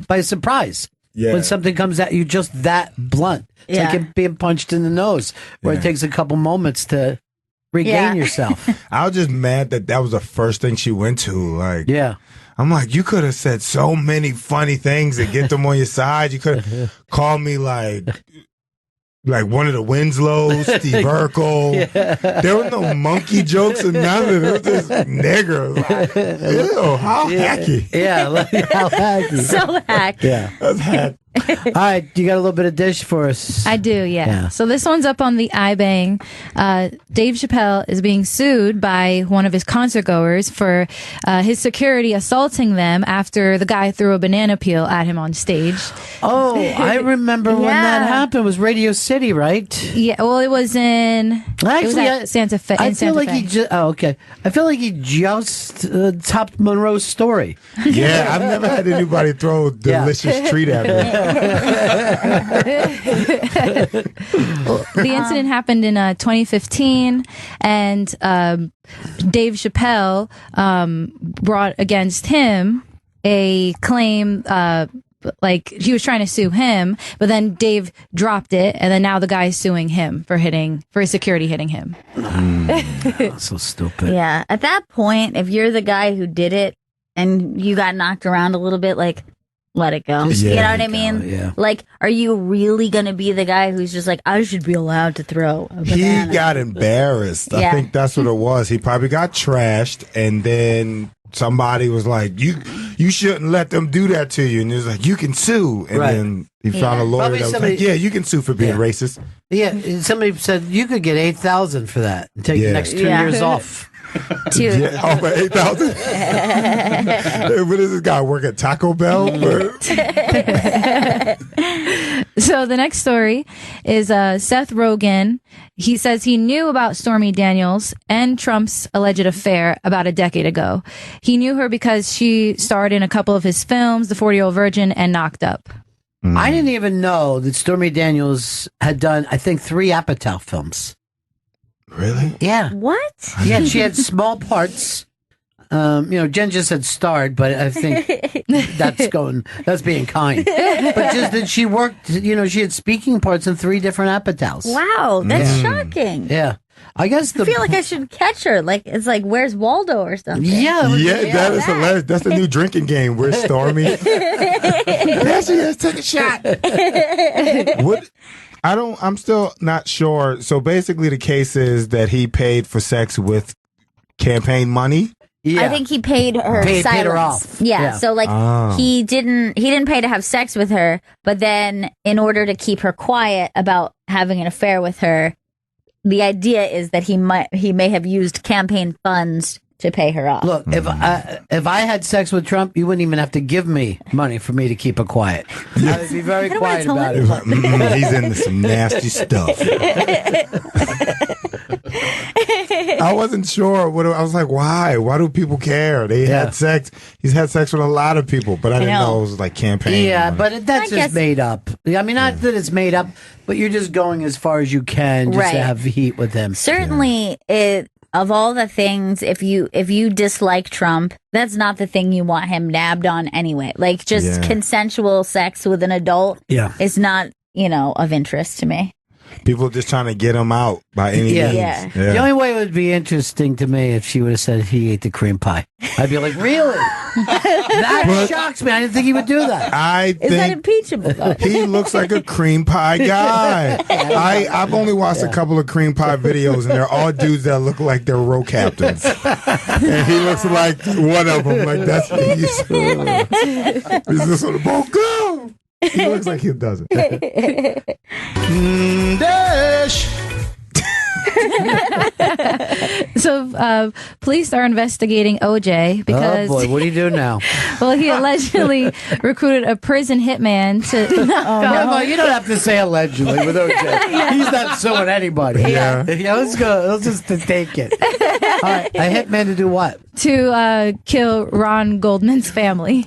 by surprise. Yeah. When something comes at you just that blunt. It's like it being punched in the nose, where it takes a couple moments to regain yourself. I was just mad that was the first thing she went to. Like, I'm like, you could have said so many funny things to get them on your side. You could have called me like one of the Winslows, Steve Urkel. There were no monkey jokes or nothing. It was just nigger. Like, ew, how hacky. Yeah, how hacky. So hacky. Yeah. That's hacky. All right, you got a little bit of dish for us? I do, yeah. So this one's up on the iBang. Dave Chappelle is being sued by one of his concert goers for his security assaulting them after the guy threw a banana peel at him on stage. Oh, I remember when that happened. It was Radio City, right? Yeah, well, it was in Santa Fe. I feel like he just. Oh, okay. I feel like he just topped Monroe's story. Yeah, I've never had anybody throw a delicious treat at me. The incident happened in 2015, and Dave Chappelle brought against him a claim like he was trying to sue him, but then Dave dropped it, and then now the guy is suing him for his security hitting him. So stupid. Yeah, at that point, if you're the guy who did it and you got knocked around a little bit, like, let it go. You know what I mean? Yeah. Like, are you really going to be the guy who's just like, I should be allowed to throw a banana? He got embarrassed. I think that's what it was. He probably got trashed, and then somebody was like, you shouldn't let them do that to you. And he was like, you can sue. And then he found a lawyer that was like, yeah, you can sue for being racist. Yeah, somebody said you could get $8,000 for that and take the next 2 years off. Yeah, off of 8,000. What does this guy work at Taco Bell? So the next story is Seth Rogen. He says he knew about Stormy Daniels and Trump's alleged affair about a decade ago. He knew her because she starred in a couple of his films, The 40-Year-Old Virgin and Knocked Up. I didn't even know that Stormy Daniels had done, I think, 3 Apatow films. Really? Yeah. What? Yeah, she had small parts. Jen just said starred, but I think that's being kind. But just that she worked, she had speaking parts in 3 different Apatows. Wow, that's shocking. Yeah. I guess I feel like I should catch her. Like, it's like, where's Waldo or something? Yeah. That is hilarious. That's the new drinking game. Where's Stormy? There she is. Take a shot. What? I'm still not sure. So basically the case is that he paid for sex with campaign money. Yeah. I think he paid her silence. Paid her off. Yeah. So like he didn't pay to have sex with her, but then in order to keep her quiet about having an affair with her, the idea is that he may have used campaign funds to pay her off. Look, if I had sex with Trump, you wouldn't even have to give me money for me to keep her quiet. I would be very quiet about it. He's into some nasty stuff. I wasn't sure. I was like, why? Why do people care? They had sex. He's had sex with a lot of people, but I didn't know it was like campaign. Yeah, but that's just made up. I mean, not that it's made up, but you're just going as far as you can just to have heat with him. Certainly, of all the things, if you dislike Trump, that's not the thing you want him nabbed on anyway. Like, just consensual sex with an adult is not, of interest to me. People just trying to get him out by any means. Yeah. The only way it would be interesting to me if she would have said he ate the cream pie. I'd be like, really? That shocks me. I didn't think he would do that. Is that impeachable? He looks like a cream pie guy. I've only watched a couple of cream pie videos, and they're all dudes that look like they're row captains. And he looks like one of them. Like, that's he's just on the boat. Go! He looks like he doesn't. Dash. So, police are investigating OJ because. Oh boy, what do you do now? Well, he allegedly recruited a prison hitman to. You don't have to say allegedly with OJ. He's not suing anybody. Yeah. Let's go. Let's just take it. right, a hitman to do what? To kill Ron Goldman's family.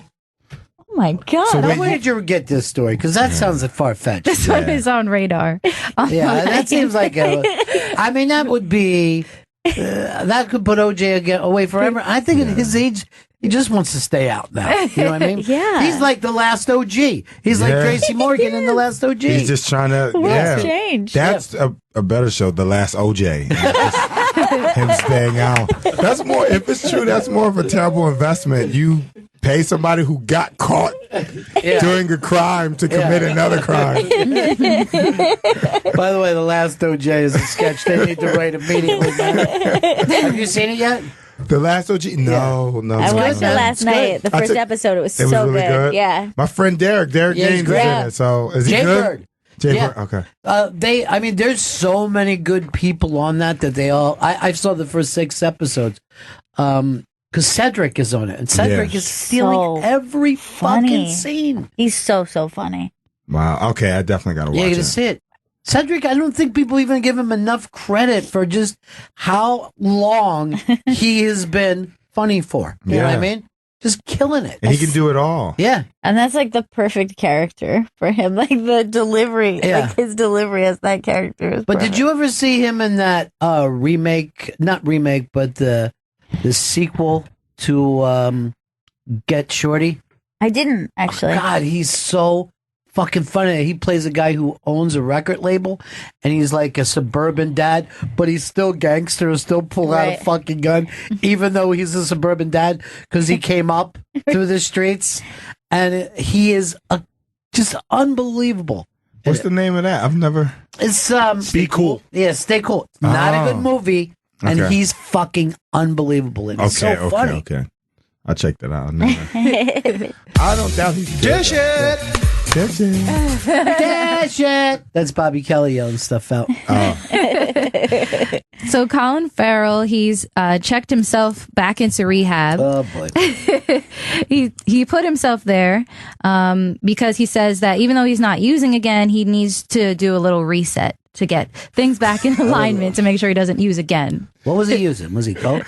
Oh my God. So where did you get this story? Because that sounds far-fetched. That's on his own radar. Yeah, that seems like I mean, that would be... that could put OJ away forever. I think at his age, he just wants to stay out now. You know what I mean? Yeah. He's like the last OG. He's like Tracy Morgan in the last OG. He's just trying to. Change. That's a better show, The Last OJ. Him staying out. That's more. If it's true, that's more of a terrible investment. You pay somebody who got caught doing a crime to commit another crime. By the way, The Last OJ is a sketch they need to write immediately. Have you seen it yet? The Last OG? No. I watched it last night. The first episode. It was so really good. Yeah. My friend Derek James is in it. So is he Jay good? Bird. Jay Bird. Okay. I mean, there's so many good people on that they all. I saw the first 6 episodes. Because Cedric is on it, and Cedric is stealing every fucking scene. He's so funny. Wow. Okay, I definitely got to watch You it. got to see it. Cedric, I don't think people even give him enough credit for just how long he has been funny for. You know what I mean? Just killing it. And he can do it all. Yeah. And that's like the perfect character for him. Like the delivery, like his delivery as that character is But did you ever see him in that remake, not remake, but the sequel to Get Shorty? I didn't, actually. Oh, God, he's so fucking funny. He plays a guy who owns a record label, and he's like a suburban dad, but he's still gangster, still pull out a fucking gun, even though he's a suburban dad, because he came up through the streets, and he is just unbelievable. What's the name of that? I've never... It's Be Cool. Yeah, Stay Cool. It's not a good movie, and Okay. he's fucking unbelievable. And it's so funny. Okay. I'll check that out. I don't doubt he's good. Dish it! Dish it! Dish it! That's Bobby Kelly yelling stuff out. So Colin Farrell, he's checked himself back into rehab. Oh boy. He put himself there because he says that even though he's not using again, he needs to do a little reset to get things back in alignment to make sure he doesn't use again. What was he using? Was he coke?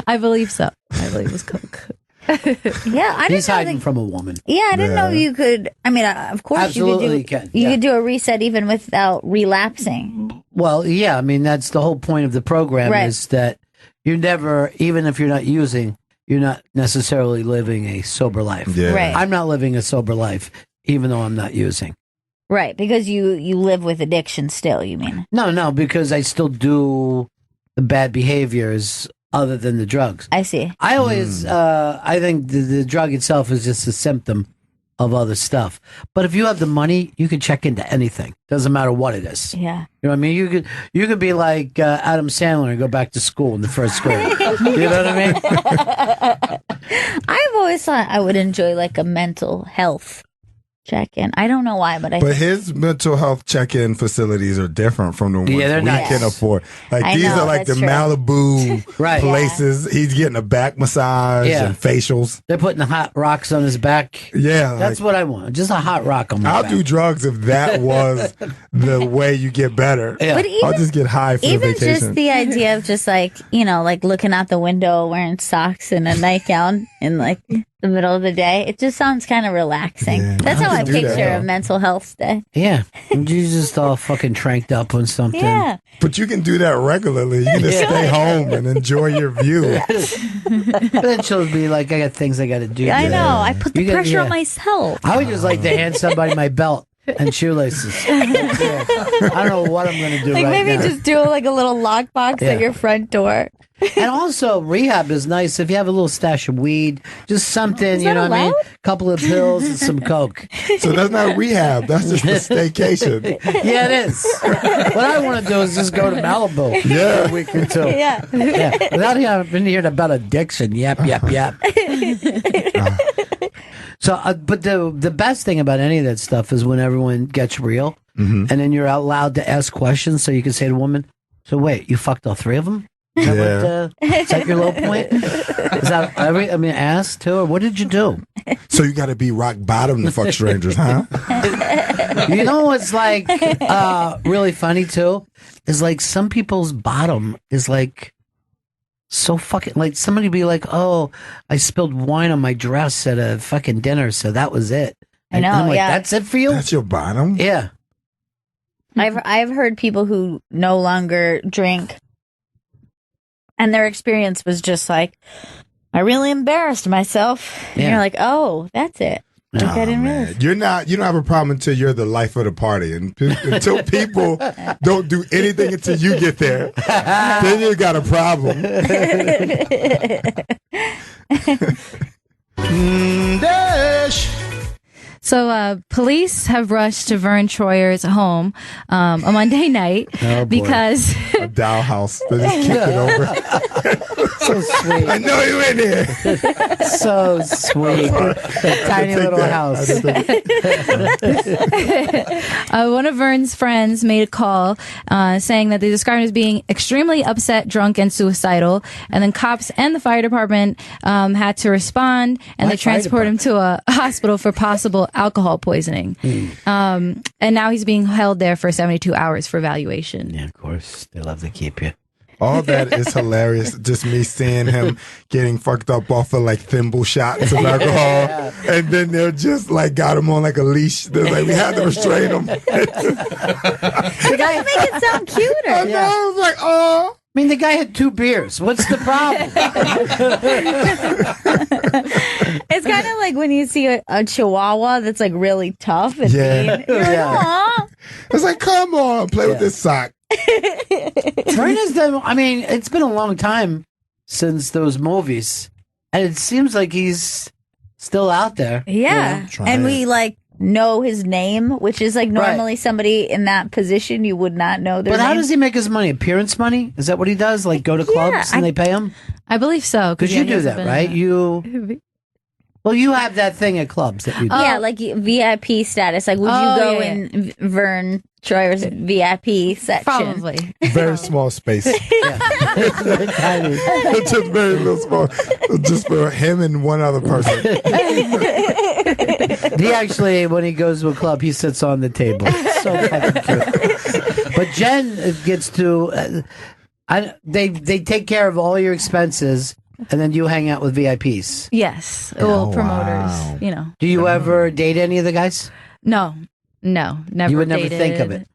I believe so. I believe it was coke. Yeah, I He's didn't know hiding from a woman. Yeah, I didn't know you could. I mean, of course, Absolutely you could do. you can, You yeah. could do a reset even without relapsing. Well, yeah, I mean, that's the whole point of the program Right. is that you never, even if you're not using, you're not necessarily living a sober life. Yeah. Right. I'm not living a sober life, even though I'm not using. Right, because you live with addiction still, you mean? No, because I still do the bad behaviors other than the drugs. I see. I always, I think the drug itself is just a symptom of other stuff. But if you have the money, you can check into anything. Doesn't matter what it is. Yeah. You know what I mean? You could be like Adam Sandler and go back to school in the first grade. You know what I mean? I've always thought I would enjoy like a mental health check-in. I don't know why, but But his mental health check-in facilities are different from the ones Yeah, they're we nice. can afford. Like I these know, are like the that's true. Malibu Right. places. He's getting a back massage Yeah. and facials. They're putting hot rocks on his back. Yeah, That's like, what I want. Just a hot rock on my I'll back. do drugs if that was the way you get better. Yeah. But I'll just get high for the even vacation. just the idea of just like, like looking out the window wearing socks and a nightgown in like the middle of the day, it just sounds kind of relaxing. Yeah, That's how I do that, picture though. a mental health day. Yeah. And you're just all fucking tranked up on something. Yeah. But you can do that regularly. You can just stay home and enjoy your view. But then she'll be like, I got things I got to do. I know. I put the You got- pressure yeah. on myself. I would just like to hand somebody my belt and shoelaces. Yeah. I don't know what I'm going to do Like right maybe now. just do like a little lockbox Yeah. at your front door. And also, rehab is nice if you have a little stash of weed, just something, Is you that know what I mean? allowed? Couple of pills and some coke. So that's not rehab. That's just a staycation. Yeah, it is. What I want to do is just go to Malibu for a week or two. Yeah. Yeah. Without having heard about addiction. Yep. So, but the best thing about any of that stuff is when everyone gets real, and then you're allowed to ask questions, so you can say to a woman, "So wait, you fucked all 3 of them? Is that your low point? Is that ass too, or what did you do? So you got to be rock bottom to fuck strangers, huh? You know what's like really funny too is like some people's bottom is like so fucking like somebody be like, "Oh, I spilled wine on my dress at a fucking dinner, so that was it." I know. And I'm like, yeah. that's it for you? That's your bottom? Yeah. I've heard people who no longer drink, and their experience was just like, I really embarrassed myself. And you're like, oh, that's it. Like, I didn't realize. You don't have a problem until you're the life of the party, and until people don't do anything until you get there, then you got a problem. So, police have rushed to Vern Troyer's home on Monday night because a dollhouse. They just kicked it over. So sweet. I know you in here. So sweet. That tiny little house. One of Vern's friends made a call saying that they described him as being extremely upset, drunk, and suicidal. And then cops and the fire department had to respond, and they transported him to a hospital for possible alcohol poisoning. And now he's being held there for 72 hours for evaluation. Yeah, of course. They love to keep you. All that is hilarious. Just me seeing him getting fucked up off of like thimble shots of alcohol. And then they're just like got him on like a leash. They're like, we had to restrain him. The guy make it sound cuter. I know. I was like, oh. I mean, the guy had 2 beers. What's the problem? It's kind of like when you see a chihuahua that's like really tough and mean. You're like, aw. It's like, come on, play with this sock. Vern has done, I mean, it's been a long time since those movies, and it seems like he's still out there. Yeah. And we like know his name, which is like normally somebody in that position you would not know their But how name. does he make his money? Appearance money? Is that what he does? Like go to clubs and they pay him? I believe so. Because you do that, right? Well, you have that thing at clubs that you do. Yeah, like VIP status. Like, would you go in Vern Troyer's VIP section? Probably. Very small space. It's very tiny. It's just very little small. Just for him and one other person. He actually, when he goes to a club, he sits on the table. It's so fucking cute. But Jen gets to, they take care of all your expenses, and then you hang out with VIPs. Yes. Well, promoters, you know. Do you ever date any of the guys? No, never. You would never dated. think of it.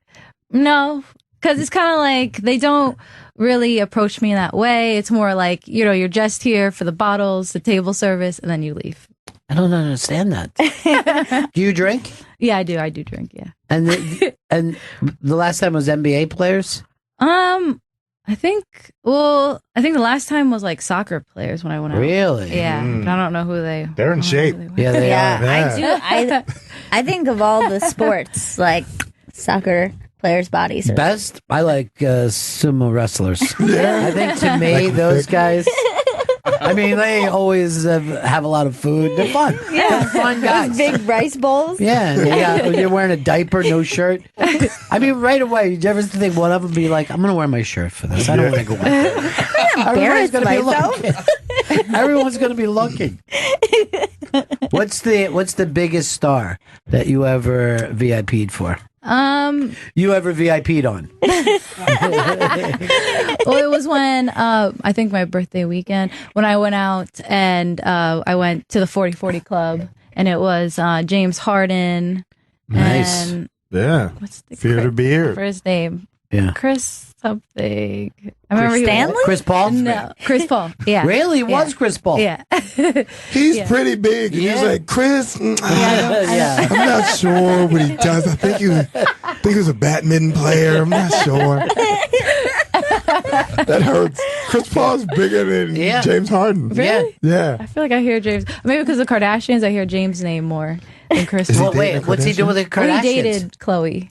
No, because it's kind of like they don't really approach me in that way. It's more like, you know, you're just here for the bottles, the table service, and then you leave. I don't understand that. Do you drink? Yeah, I do. I do drink. Yeah. And the last time was NBA players? I think the last time was like soccer players when I went out. Really? Yeah. But I don't know who they. They're in shape. Yeah, they are. I think of all the sports, like soccer players' bodies. Best? I like sumo wrestlers. I think to me, those guys. I mean, they always have a lot of food. They're fun. Yeah. They're fun guys. Those big rice bowls. Yeah, you're wearing a diaper, no shirt. I mean, right away, you ever think one of them be like, I'm going to wear my shirt for this. I don't want to go out there. Everyone's going to be looking. Everyone's going to be looking. What's the biggest star that you ever VIP'd for? You ever VIP'd on? Well, it was when I think my birthday weekend when I went out and I went to the 40/40 Club, and it was James Harden. Nice. And what's the Fear to be here. For his name? Yeah. Chris something. I remember Stanley? Chris Paul? No, Chris Paul. Yeah. Really? It was Chris Paul? Yeah. He's pretty big. And he's like, Chris, I'm not sure what he does. I think he was a badminton player. I'm not sure. That hurts. Chris Paul's bigger than James Harden. Really? Yeah. I feel like I hear James. Maybe because of the Kardashians, I hear James' name more than Chris. Well, wait, what's he doing with the Kardashians? He dated Khloe.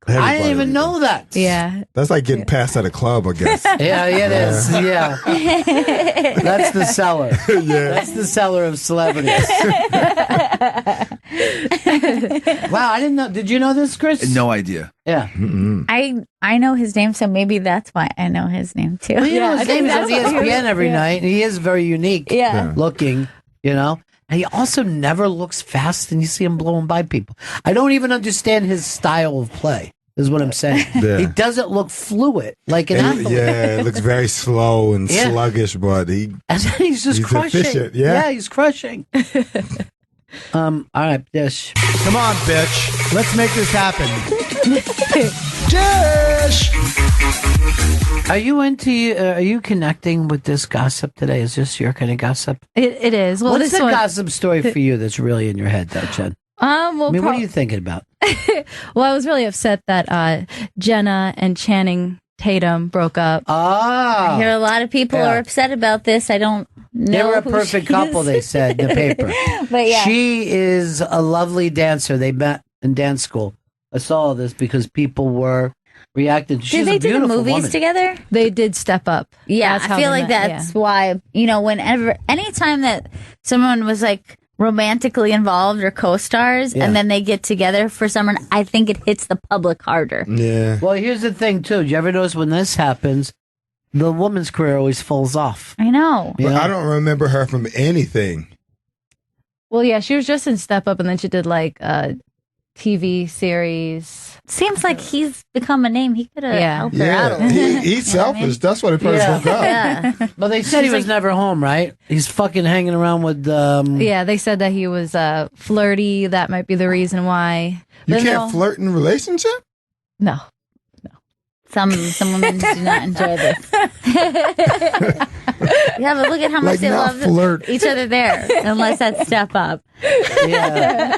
I didn't even know that. Yeah. That's like getting passed at a club, I guess. Yeah, it is. Yeah. That's the seller. That's the seller of celebrities. Wow, I didn't know. Did you know this, Chris? No idea. Yeah. I know his name, so maybe that's why I know his name too. Well, you know, his name is on ESPN every night, and he is very unique looking, you know. And he also never looks fast, and you see him blowing by people. I don't even understand his style of play. is what I'm saying. Yeah. He doesn't look fluid like an athlete. Yeah, it looks very slow and Yeah. sluggish, but he's just crushing. efficient. Yeah. He's crushing. All right, Dish. Come on, bitch. Let's make this happen. Dish. Are you connecting with this gossip today? Is this your kind of gossip? It is. Well, What's this the one, gossip story for you that's really in your head, though, Jen? Well, I mean, what are you thinking about? Well, I was really upset that Jenna and Channing Tatum broke up. I hear a lot of people Yeah. are upset about this. I don't know. They were a who perfect she couple, is. they said in the paper. But yeah. She is a lovely dancer. They met in dance school. I saw all this because people were reacting. She's Did they a do the beautiful movies woman. together? They did Step Up. Yeah, That's how I feel they like met, that's why, anytime that someone was like romantically involved or co-stars Yeah. and then they get together for someone, I think it hits the public harder. Yeah. Well, here's the thing, too. Do you ever notice when this happens, the woman's career always falls off? I know. But I don't remember her from anything. Well, yeah, she was just in Step Up, and then she did like a TV series. Seems like he's become a name. He could have helped her out a Yeah, little. he's selfish. That's why they probably broke up. Yeah. Well, they said he was never home, right? He's fucking hanging around with. Yeah, they said that he was flirty. That might be the reason why. You Then can't flirt in a relationship? No. Some women do not enjoy this. Yeah, but look at how much Like, they not love flirt. each other there. Unless that's Step Up. Yeah.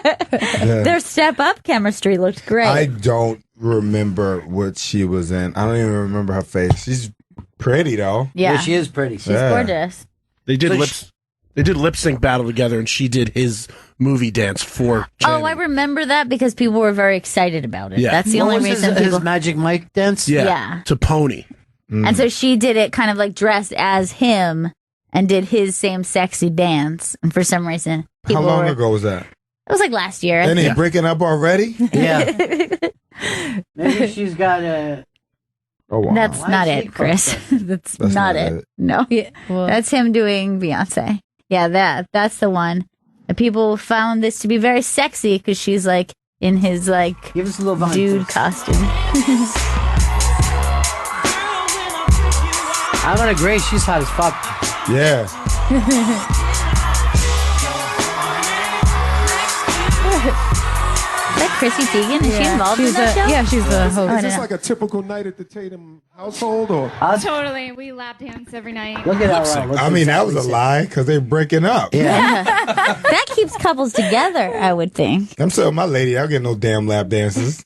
Their Step Up chemistry looked great. I don't remember what she was in. I don't even remember her face. She's pretty though. Yeah. She is pretty. She's gorgeous. They did So they did lip sync battle together, and she did his movie dance for Channing. Oh, I remember that because people were very excited about it. Yeah. That's the What only was reason his people. Magic Mike dance? Yeah. to Pony. And so she did it kind of like dressed as him and did his same sexy dance. And for some reason, How people long were. ago was that? It was like last year. I And they think. breaking up already? Yeah. Maybe she's got a. Oh wow. That's Why not is he it, Chris. That's That's not not it. it. No. Well, That's him doing Beyonce. Yeah, that's the one. And people found this to be very sexy because she's like in his like Give us a little behind dude this. costume. I'm gonna agree. She's hot as fuck. Yeah. Is that Chrissy Teigen? Is she involved in she's that show? Yeah, she's the Oh, host. I Is this don't know. like a typical night at the Tatum household, or? Totally. We lap dance every night. Look at that. Right. I mean, that was a lie because they're breaking up. Yeah. That keeps couples together, I would think. I'm telling my lady, I don't get no damn lap dances.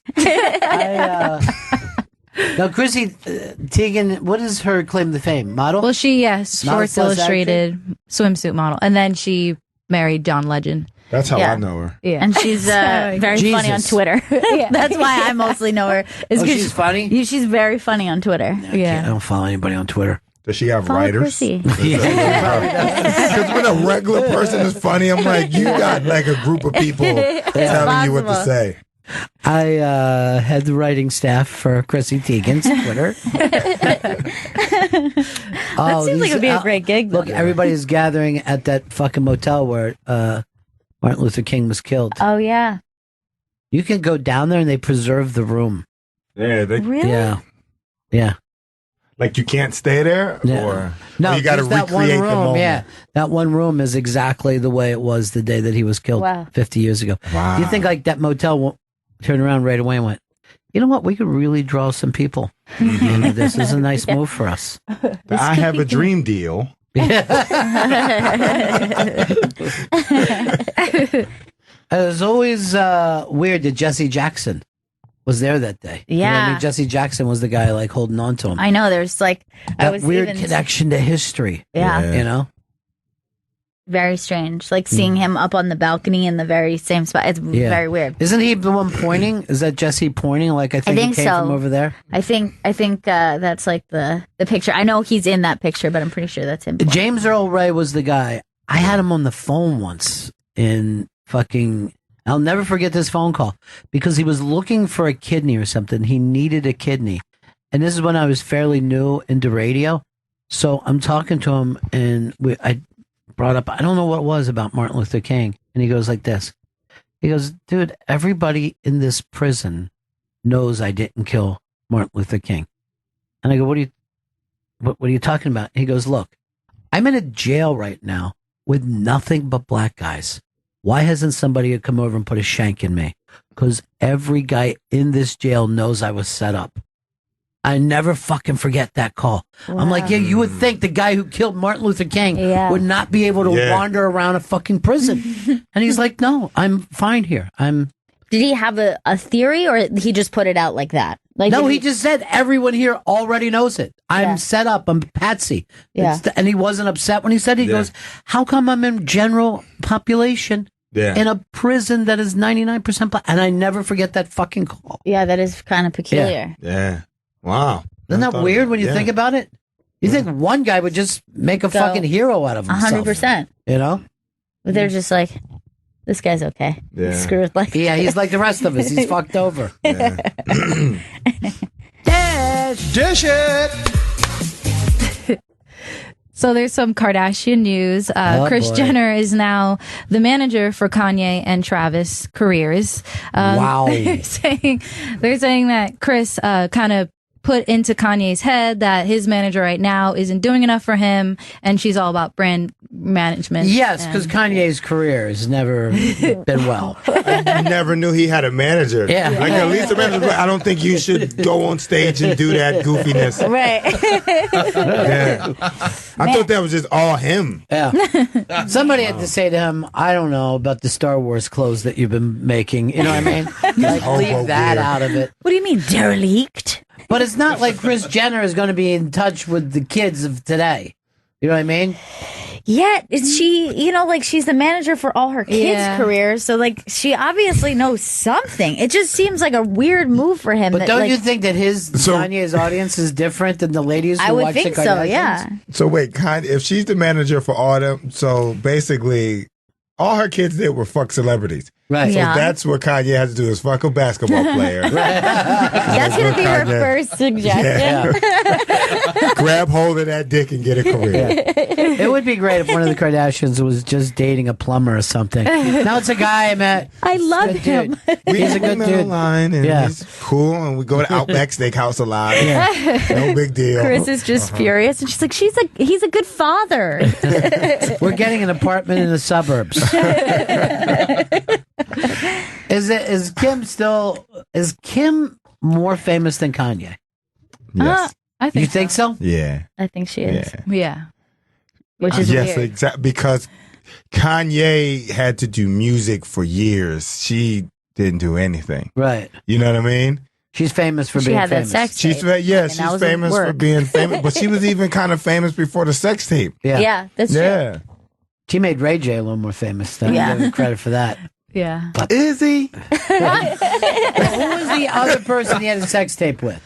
Now, Chrissy Teigen, what is her claim to fame? Model? Well, Sports plus Illustrated swimsuit model, and then she married John Legend. That's how Yeah. I know her. Yeah, And she's very funny on Jesus. Twitter. That's why I mostly know her. Is Oh, 'cause she's funny? She's very funny on Twitter. I don't follow anybody on Twitter. Does she have Follow writers? Chrissy. Because when a regular person is funny, I'm like, you got like a group of people telling you what to possible. say. I had the writing staff for Chrissy Teigen's Twitter. That seems like it would be a great gig, though. Look, everybody's gathering at that fucking motel where Martin Luther King was killed. Oh, yeah. You can go down there and they preserve the room. Yeah, they, Really? Yeah. Yeah. like you can't stay there, Yeah. or No, or you got to just that one recreate the room. moment. Yeah, that one room is exactly the way it was the day that he was killed Wow. 50 years ago. Wow. You think like that motel won't turn around right away and went, you know what? We could really draw some people into this. This is a nice move for us. The I have a dream deal. It was always weird that Jesse Jackson was there that day. You know what I Yeah. mean, Jesse Jackson was the guy like holding on to him. I know. There's like, I That was weird even. connection to history. Yeah. You know? Very strange. Like seeing him up on the balcony in the very same spot. It's Yeah. very weird. Isn't he the one pointing? Is that Jesse pointing? Like I think, think he came so. from over there. I think that's like the picture. I know he's in that picture, but I'm pretty sure that's him. James Earl Ray was the guy. I had him on the phone once in fucking. I'll never forget this phone call because he was looking for a kidney or something. He needed a kidney. And this is when I was fairly new into radio. So I'm talking to him and I brought up, I don't know what it was about Martin Luther King. And he goes like this. He goes, dude, everybody in this prison knows I didn't kill Martin Luther King. And I go, what are you talking about? He goes, look, I'm in a jail right now with nothing but black guys. Why hasn't somebody come over and put a shank in me? Because every guy in this jail knows I was set up. I never fucking forget that call. Wow. I'm like, yeah, you would think the guy who killed Martin Luther King would not be able to wander around a fucking prison. And he's like, no, I'm fine here. Did he have a theory, or he just put it out like that? Like, no, he just said everyone here already knows it. I'm set up. I'm Patsy. Yeah. And he wasn't upset when he said it. He goes, how come I'm in general population in a prison that is 99% black? And I never forget that fucking call. Yeah, that is kind of peculiar. Yeah. Wow. Isn't that weird when you think about it? You think one guy would just make a fucking hero out of himself. 100%. You know? But they're just like, this guy's okay. Yeah. Screw it. Like, he's like the rest of us. He's fucked over. Yeah. Dish it! So there's some Kardashian news. Kris Jenner is now the manager for Kanye and Travis' careers. Wow. They're saying that Kris kind of put into Kanye's head that his manager right now isn't doing enough for him, and she's all about brand management. Yes, because Kanye's career has never been well. I never knew he had a manager. Yeah. Like, at least a manager, I don't think you should go on stage and do that goofiness. Right. Yeah. I thought that was just all him. Yeah. Somebody had to say to him, I don't know about the Star Wars clothes that you've been making. You know what I mean? Like, leave that out of it. What do you mean, derelict? But it's not like Kris Jenner is going to be in touch with the kids of today. You know what I mean? Yeah, is she, like she's the manager for all her kids' careers, so like she obviously knows something. It just seems like a weird move for him. But don't you think that Kanye's audience is different than the ladies who watch the Kardashians? I would think so, yeah. So wait, if she's the manager for all them, so basically all her kids did were fuck celebrities. Right. So that's what Kanye has to do, is fuck a basketball player. That's going to be her first suggestion. Yeah. Grab hold of that dick and get a career. Yeah. It would be great if one of the Kardashians was just dating a plumber or something. Now it's a guy I met. I love him. He's a good dude. Line and he's cool, and we go to Outback Steakhouse a lot. Yeah. No big deal. Kris is just furious, and she's like, he's a good father. We're getting an apartment in the suburbs. Is Kim more famous than Kanye? Yes. I think you think so? Yeah. I think she is. Yeah. Which is weird. Exactly, because Kanye had to do music for years. She didn't do anything. Right. You know what I mean? She's famous for being famous. She had that sex tape. She's famous for being famous, but she was even kind of famous before the sex tape. Yeah, that's true. She made Ray J a little more famous. Then I give her credit for that. Yeah. But is he? Who was the other person he had a sex tape with?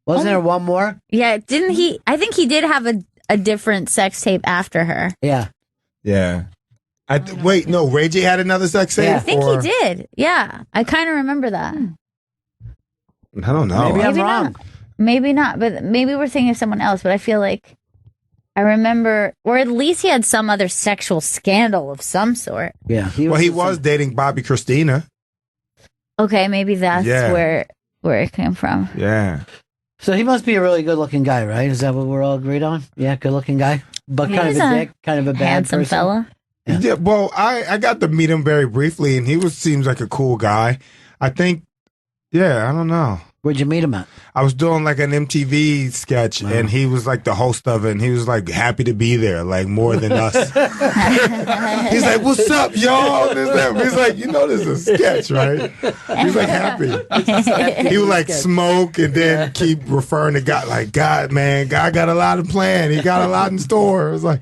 Wasn't there one more? Yeah, didn't he? I think he did have a different sex tape after her. Yeah. Yeah. Wait, no, Ray J had another sex tape? I think he did. Yeah. I kind of remember that. I don't know. Maybe I'm wrong. Maybe not, but maybe we're thinking of someone else, but I feel like I remember, or at least he had some other sexual scandal of some sort. Yeah. He was dating Bobby Christina. Okay, maybe that's where it came from. Yeah. So he must be a really good-looking guy, right? Is that what we're all agreed on? Yeah, good-looking guy, but kind of a dick, kind of a bad handsome person. Fella. Yeah. Well, I got to meet him very briefly, and he seems like a cool guy. I think. Yeah, I don't know. Where'd you meet him at? I was doing like an MTV sketch, and he was like the host of it, and he was like happy to be there, like more than us. He's like, "What's up, y'all?" He's like, this is a sketch, right? He's like happy. He would like smoke and then keep referring to God, like, God got a lot of plan. He got a lot in store. I was like,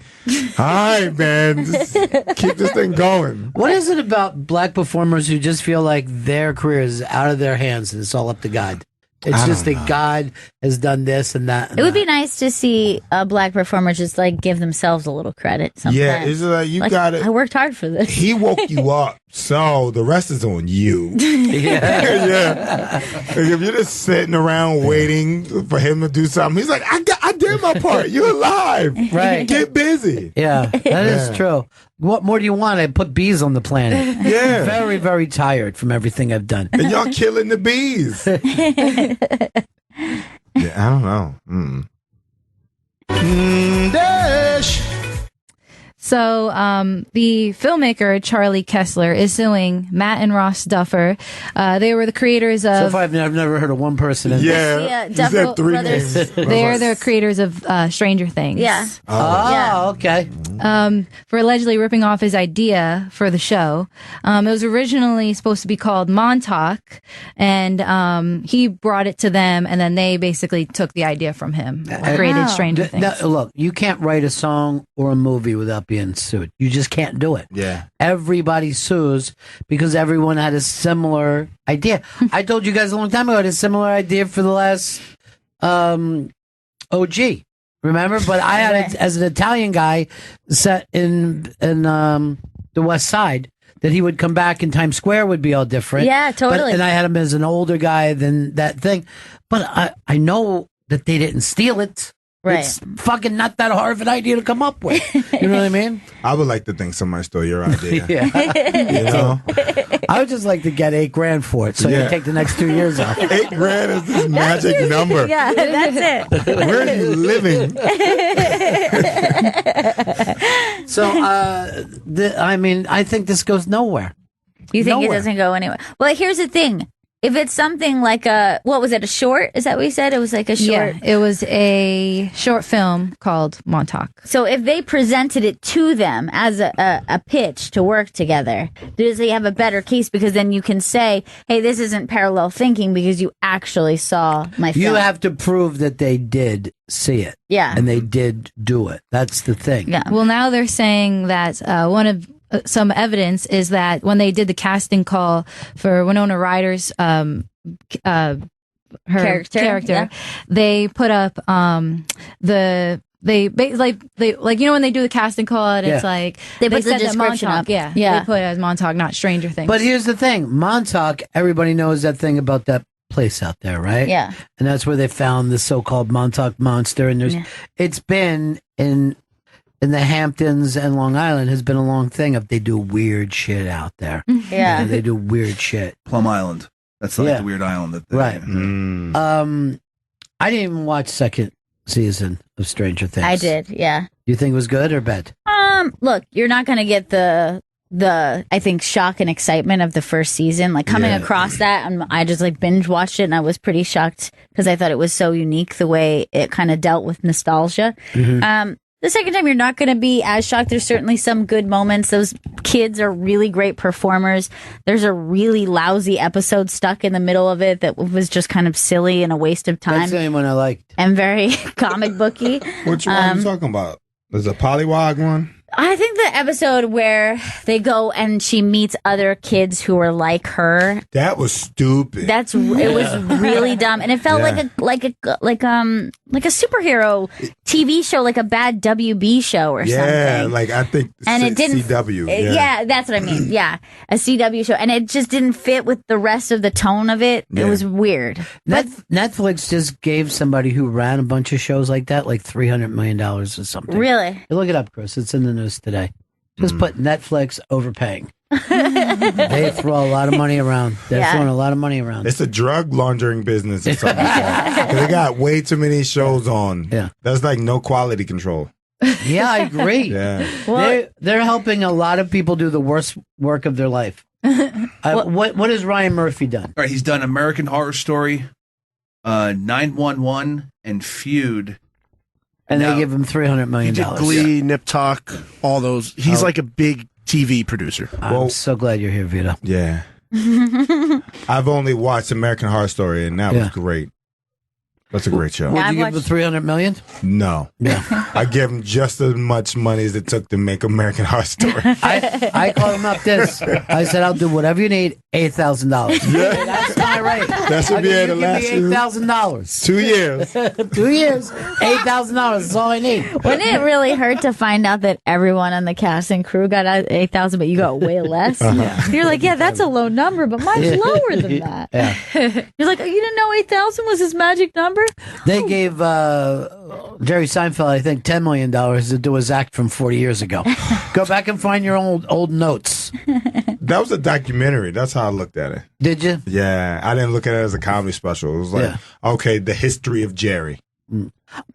all right, man, just keep this thing going. What is it about black performers who just feel like their career is out of their hands and it's all up to God? It's just that God has done this and that. It would be nice to see a black performer just like give themselves a little credit. Sometimes. Yeah, it's like you got it. I worked hard for this. He woke you up So the rest is on you. Yeah. Yeah. Like, if you're just sitting around waiting for him to do something, he's like, I did my part. You're alive. Right. Get busy. Yeah, that is true. What more do you want? I put bees on the planet. Yeah. Very, very tired from everything I've done. And y'all killing the bees. Yeah, I don't know. Dash. So, the filmmaker Charlie Kessler is suing Matt and Ross Duffer. They were the creators of. So far, I've never heard of one person in Yeah, you said 3 names. They're the creators of Stranger Things. Yeah. Oh, okay. For allegedly ripping off his idea for the show. It was originally supposed to be called Montauk, and he brought it to them, and then they basically took the idea from him, created Stranger Things. Look, you can't write a song or a movie without being sued. You just can't do it. Yeah. Everybody sues because everyone had a similar idea. I told you guys a long time ago I had a similar idea for the last OG. Remember? But I had it as an Italian guy set in the West Side that he would come back and Times Square would be all different. Yeah, totally. And I had him as an older guy than that thing. But I know that they didn't steal it. Right. It's fucking not that hard of an idea to come up with. You know what I mean? I would like to think somebody stole your idea. Yeah. You know? I would just like to get $8,000 for it, so you take the next 2 years off. $8,000 is this magic number. Yeah, that's it. Where are you living? So, I mean, I think this goes nowhere. You think Nowhere. it doesn't go anywhere? Well, here's the thing. If it's something like what was it, a short? Is that what you said? It was like a short. Yeah, it was a short film called Montauk. So if they presented it to them as a pitch to work together, does they have a better case? Because then you can say, hey, this isn't parallel thinking because you actually saw my film. You have to prove that they did see it. Yeah. And they did do it. That's the thing. Yeah. Well, now they're saying that one of some evidence is that when they did the casting call for Winona Ryder's her character, they put up they you know when they do the casting call and it's like they put the said that description Montauk, up. yeah, they put it as Montauk, not Stranger Things. But here's the thing. Montauk, everybody knows that thing about that place out there, right? Yeah. And that's where they found the so-called Montauk Monster. And it's been in the Hamptons and Long Island has been a long thing of they do weird shit out there. Yeah. They do weird shit. Plum Island. That's like the weird island. Right. I didn't even watch second season of Stranger Things. I did, yeah. You think it was good or bad? Look, you're not going to get the I think shock and excitement of the first season. Like coming across that, I just like binge watched it and I was pretty shocked because I thought it was so unique the way it kind of dealt with nostalgia. Mm-hmm. The second time, you're not going to be as shocked. There's certainly some good moments. Those kids are really great performers. There's a really lousy episode stuck in the middle of it that was just kind of silly and a waste of time. That's the only one I liked. And very comic booky. Which one are you talking about? There's a Pollywog one? I think the episode where they go and she meets other kids who are like her. That was stupid. It was really dumb, and it felt like a superhero TV show, like a bad WB show or something. Yeah, like I think and it didn't. CW. Yeah, that's what I mean. Yeah, a CW show, and it just didn't fit with the rest of the tone of it. It was weird. Netflix just gave somebody who ran a bunch of shows like that like $300 million or something. Really? Look it up, Chris. It's in the news today. Just put Netflix overpaying. They throw a lot of money around. They're throwing a lot of money around. It's a drug laundering business or something. They got way too many shows on. Yeah. That's like no quality control. Yeah, I agree. Yeah. They're helping a lot of people do the worst work of their life. What has Ryan Murphy done? All right, he's done American Horror Story, 911, and Feud. And they give him $300 million. He did Glee, Nip Tuck, all those. He's like a big TV producer. I'm so glad you're here, Vito. Yeah. I've only watched American Horror Story, and that was great. That's a great show. Would you give him $300 million? No. Yeah. I give him just as much money as it took to make American Horror Story. I called him up this. I said, I'll do whatever you need, $8,000. Yeah. That's fine. IRA. That should be the last $8,000. 2 years. 2 years, $8,000 is all I need. Wouldn't it really hurt to find out that everyone on the cast and crew got 8,000, but you got way less? You're like, yeah, that's a low number, but mine's lower than that. Yeah. You're like, oh, you didn't know 8,000 was his magic number? They gave Jerry Seinfeld, I think, $10 million to do his act from 40 years ago. Go back and find your old notes. That was a documentary. That's how I looked at it. Did you? Yeah, I didn't look at it as a comedy special. It was like, okay, the history of Jerry.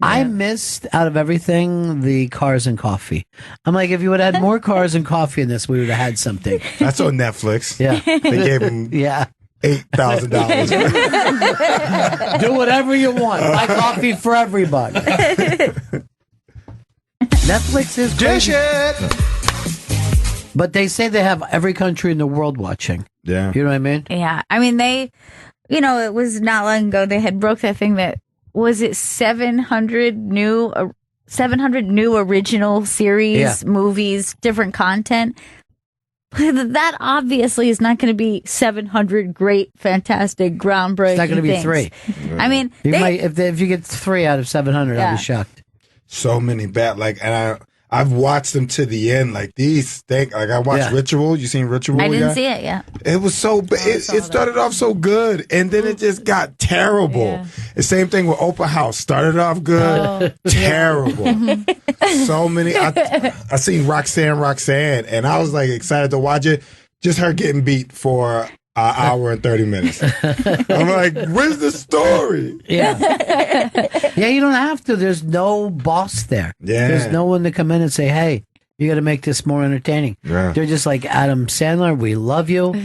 I missed, out of everything, the cars and coffee. I'm like, if you would have had more cars and coffee in this, we would have had something. That's on Netflix. Yeah. They gave him $8,000. Do whatever you want. Buy coffee for everybody. Netflix is crazy. But they say they have every country in the world watching. Yeah. You know what I mean? Yeah. I mean, it was not long ago they had broke that thing that, was it 700 new original series, movies, different content? That obviously is not going to be 700 great, fantastic, groundbreaking. It's not going to be things. 3. I mean, if you get 3 out of 700, I'll be shocked. So many bad, and I've watched them to the end. Like these stink. Like I watched Ritual. You seen Ritual? I didn't see it yet. It was so bad. It started off so good, and then it just got terrible. Yeah. The same thing with Open House. Started off good, terrible. So many. I seen Roxanne, and I was like excited to watch it. Just her getting beat for an hour and 30 minutes. I'm like, where's the story? Yeah. Yeah, you don't have to. There's no boss there. Yeah. There's no one to come in and say, hey, you got to make this more entertaining. Yeah. They're just like, Adam Sandler, we love you.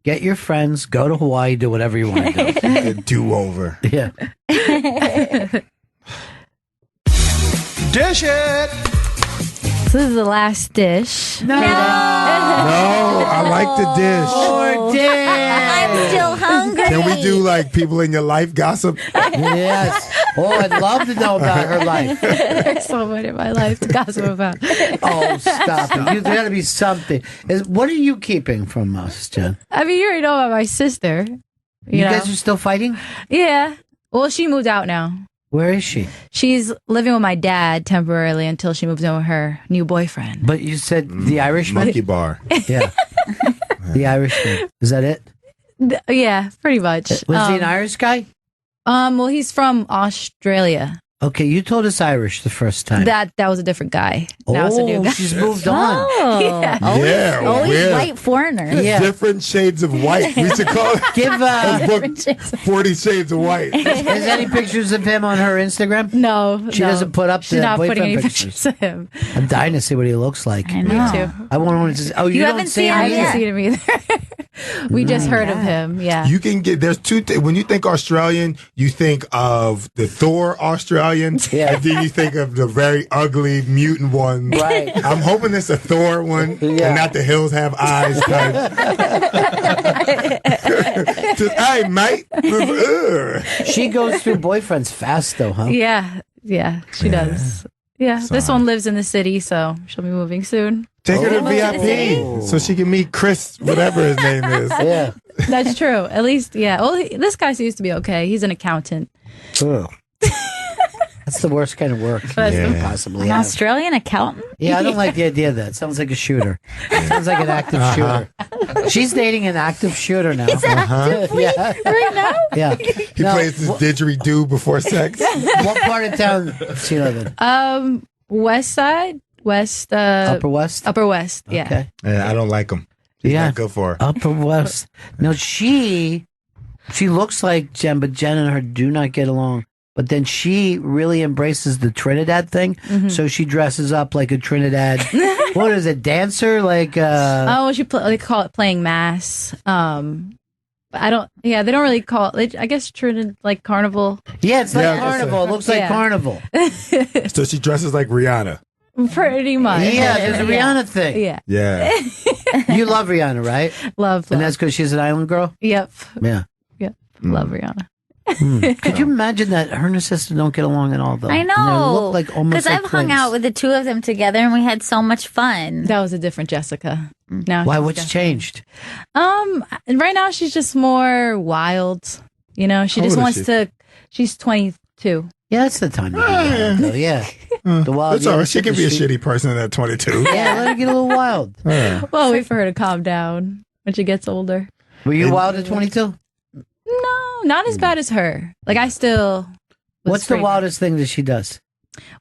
Get your friends, go to Hawaii, do whatever you want to do. A do-over. Yeah. Dish it! So this is the last dish. No, I like the dish. Poor dish. I'm still hungry. Can we do like people in your life gossip? Yes. Oh, I'd love to know about her life. There's so much in my life to gossip about. Oh, stop it. There's got to be something. What are you keeping from us, Jen? I mean, you already know about my sister. You guys are still fighting? Yeah. Well, she moved out now. Where is she? She's living with my dad temporarily until she moves in with her new boyfriend. But you said the Irishman? Monkey bar. Yeah. The Irishman. Is that it? Yeah, pretty much. Was he an Irish guy? Well, he's from Australia. Okay, you told us Irish the first time. That was a different guy. Now it's a new guy. She's moved on. Oh, Yeah. always weird. white foreigner. Yeah. Different shades of white. We should call it. Give book 40 Shades of White. is any pictures of him on her Instagram? No, She doesn't put up She's the not putting boyfriend any pictures. pictures of him. I'm dying to see what he looks like. I know. Me too. I want to. Oh, you don't haven't see seen him I him either? haven't seen him either. We just heard of him. Yeah. You can get, there's two, when you think Australian, you think of the Thor Australian, Yeah. and then you think of the very ugly mutant one. Right. I'm hoping it's a Thor one, Yeah. and not the hills have eyes type. Just, hey, mate. Ugh. She goes through boyfriends fast, though, huh? Yeah. She does. Yeah. This one lives in the city, so she'll be moving soon. Take her to VIP so she can meet Chris, whatever his name is. Yeah. That's true. At least, yeah. Well, this guy seems to be okay. He's an accountant. Ugh. That's the worst kind of work you That's can Yeah. possibly An have. Australian accountant? Yeah, I don't like the idea of that. Sounds like a shooter. Sounds like an active shooter. She's dating an active shooter now. Yeah. Right now? Yeah. He No, plays this didgeridoo before sex. what part of town does she live in? West side, West, Upper West? Upper West. Yeah. Okay. Yeah, I don't like him. He's Yeah. not good for her. Upper West. No, she looks like Jen, but Jen and her do not get along. But then she really embraces the Trinidad thing. Mm-hmm. So she dresses up like a Trinidad. What is it? Dancer? Like, They call it playing mass. I don't. Yeah, they don't really call it. I guess Trinidad like carnival. yeah, it's like Yeah, carnival. It looks like Yeah. carnival. So she dresses like Rihanna. Pretty much. Yeah, there's a Rihanna thing. Yeah. Yeah. You love Rihanna, right? Love. And that's because she's an island girl? Yep. Yeah. Yep. Love Rihanna. Could you imagine that her and her sister don't get along at all, though? I And they know. look like almost Because like I've hung twins. out with the two of them together and we had so much fun. That was a different Jessica. Now Why? she's What's changed? Right now she's just more wild. You know, she How just old wants is she? to. She's 22. Yeah, that's the time to be wild, though. Yeah. The wild. That's all right. She young can be a chick- shitty person at 22. Yeah, let her get a little wild. Yeah. Well, wait for her to calm down when she gets older. Were you wild at 22? No, not as bad as her. Like I still. was What's the straight. wildest thing that she does?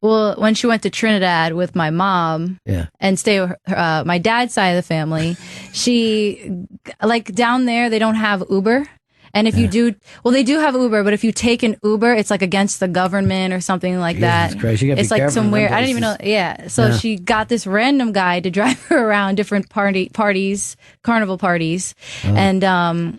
Well, when she went to Trinidad with my mom Yeah. and stay with my dad's side of the family, she like down there they don't have Uber. And if you do, well, they do have Uber, but if you take an Uber, it's like against the government or something like that. Jesus Christ, you gotta be It's like careful in them somewhere I didn't even know. places. Yeah, so Yeah. she got this random guy to drive her around different parties, carnival parties, and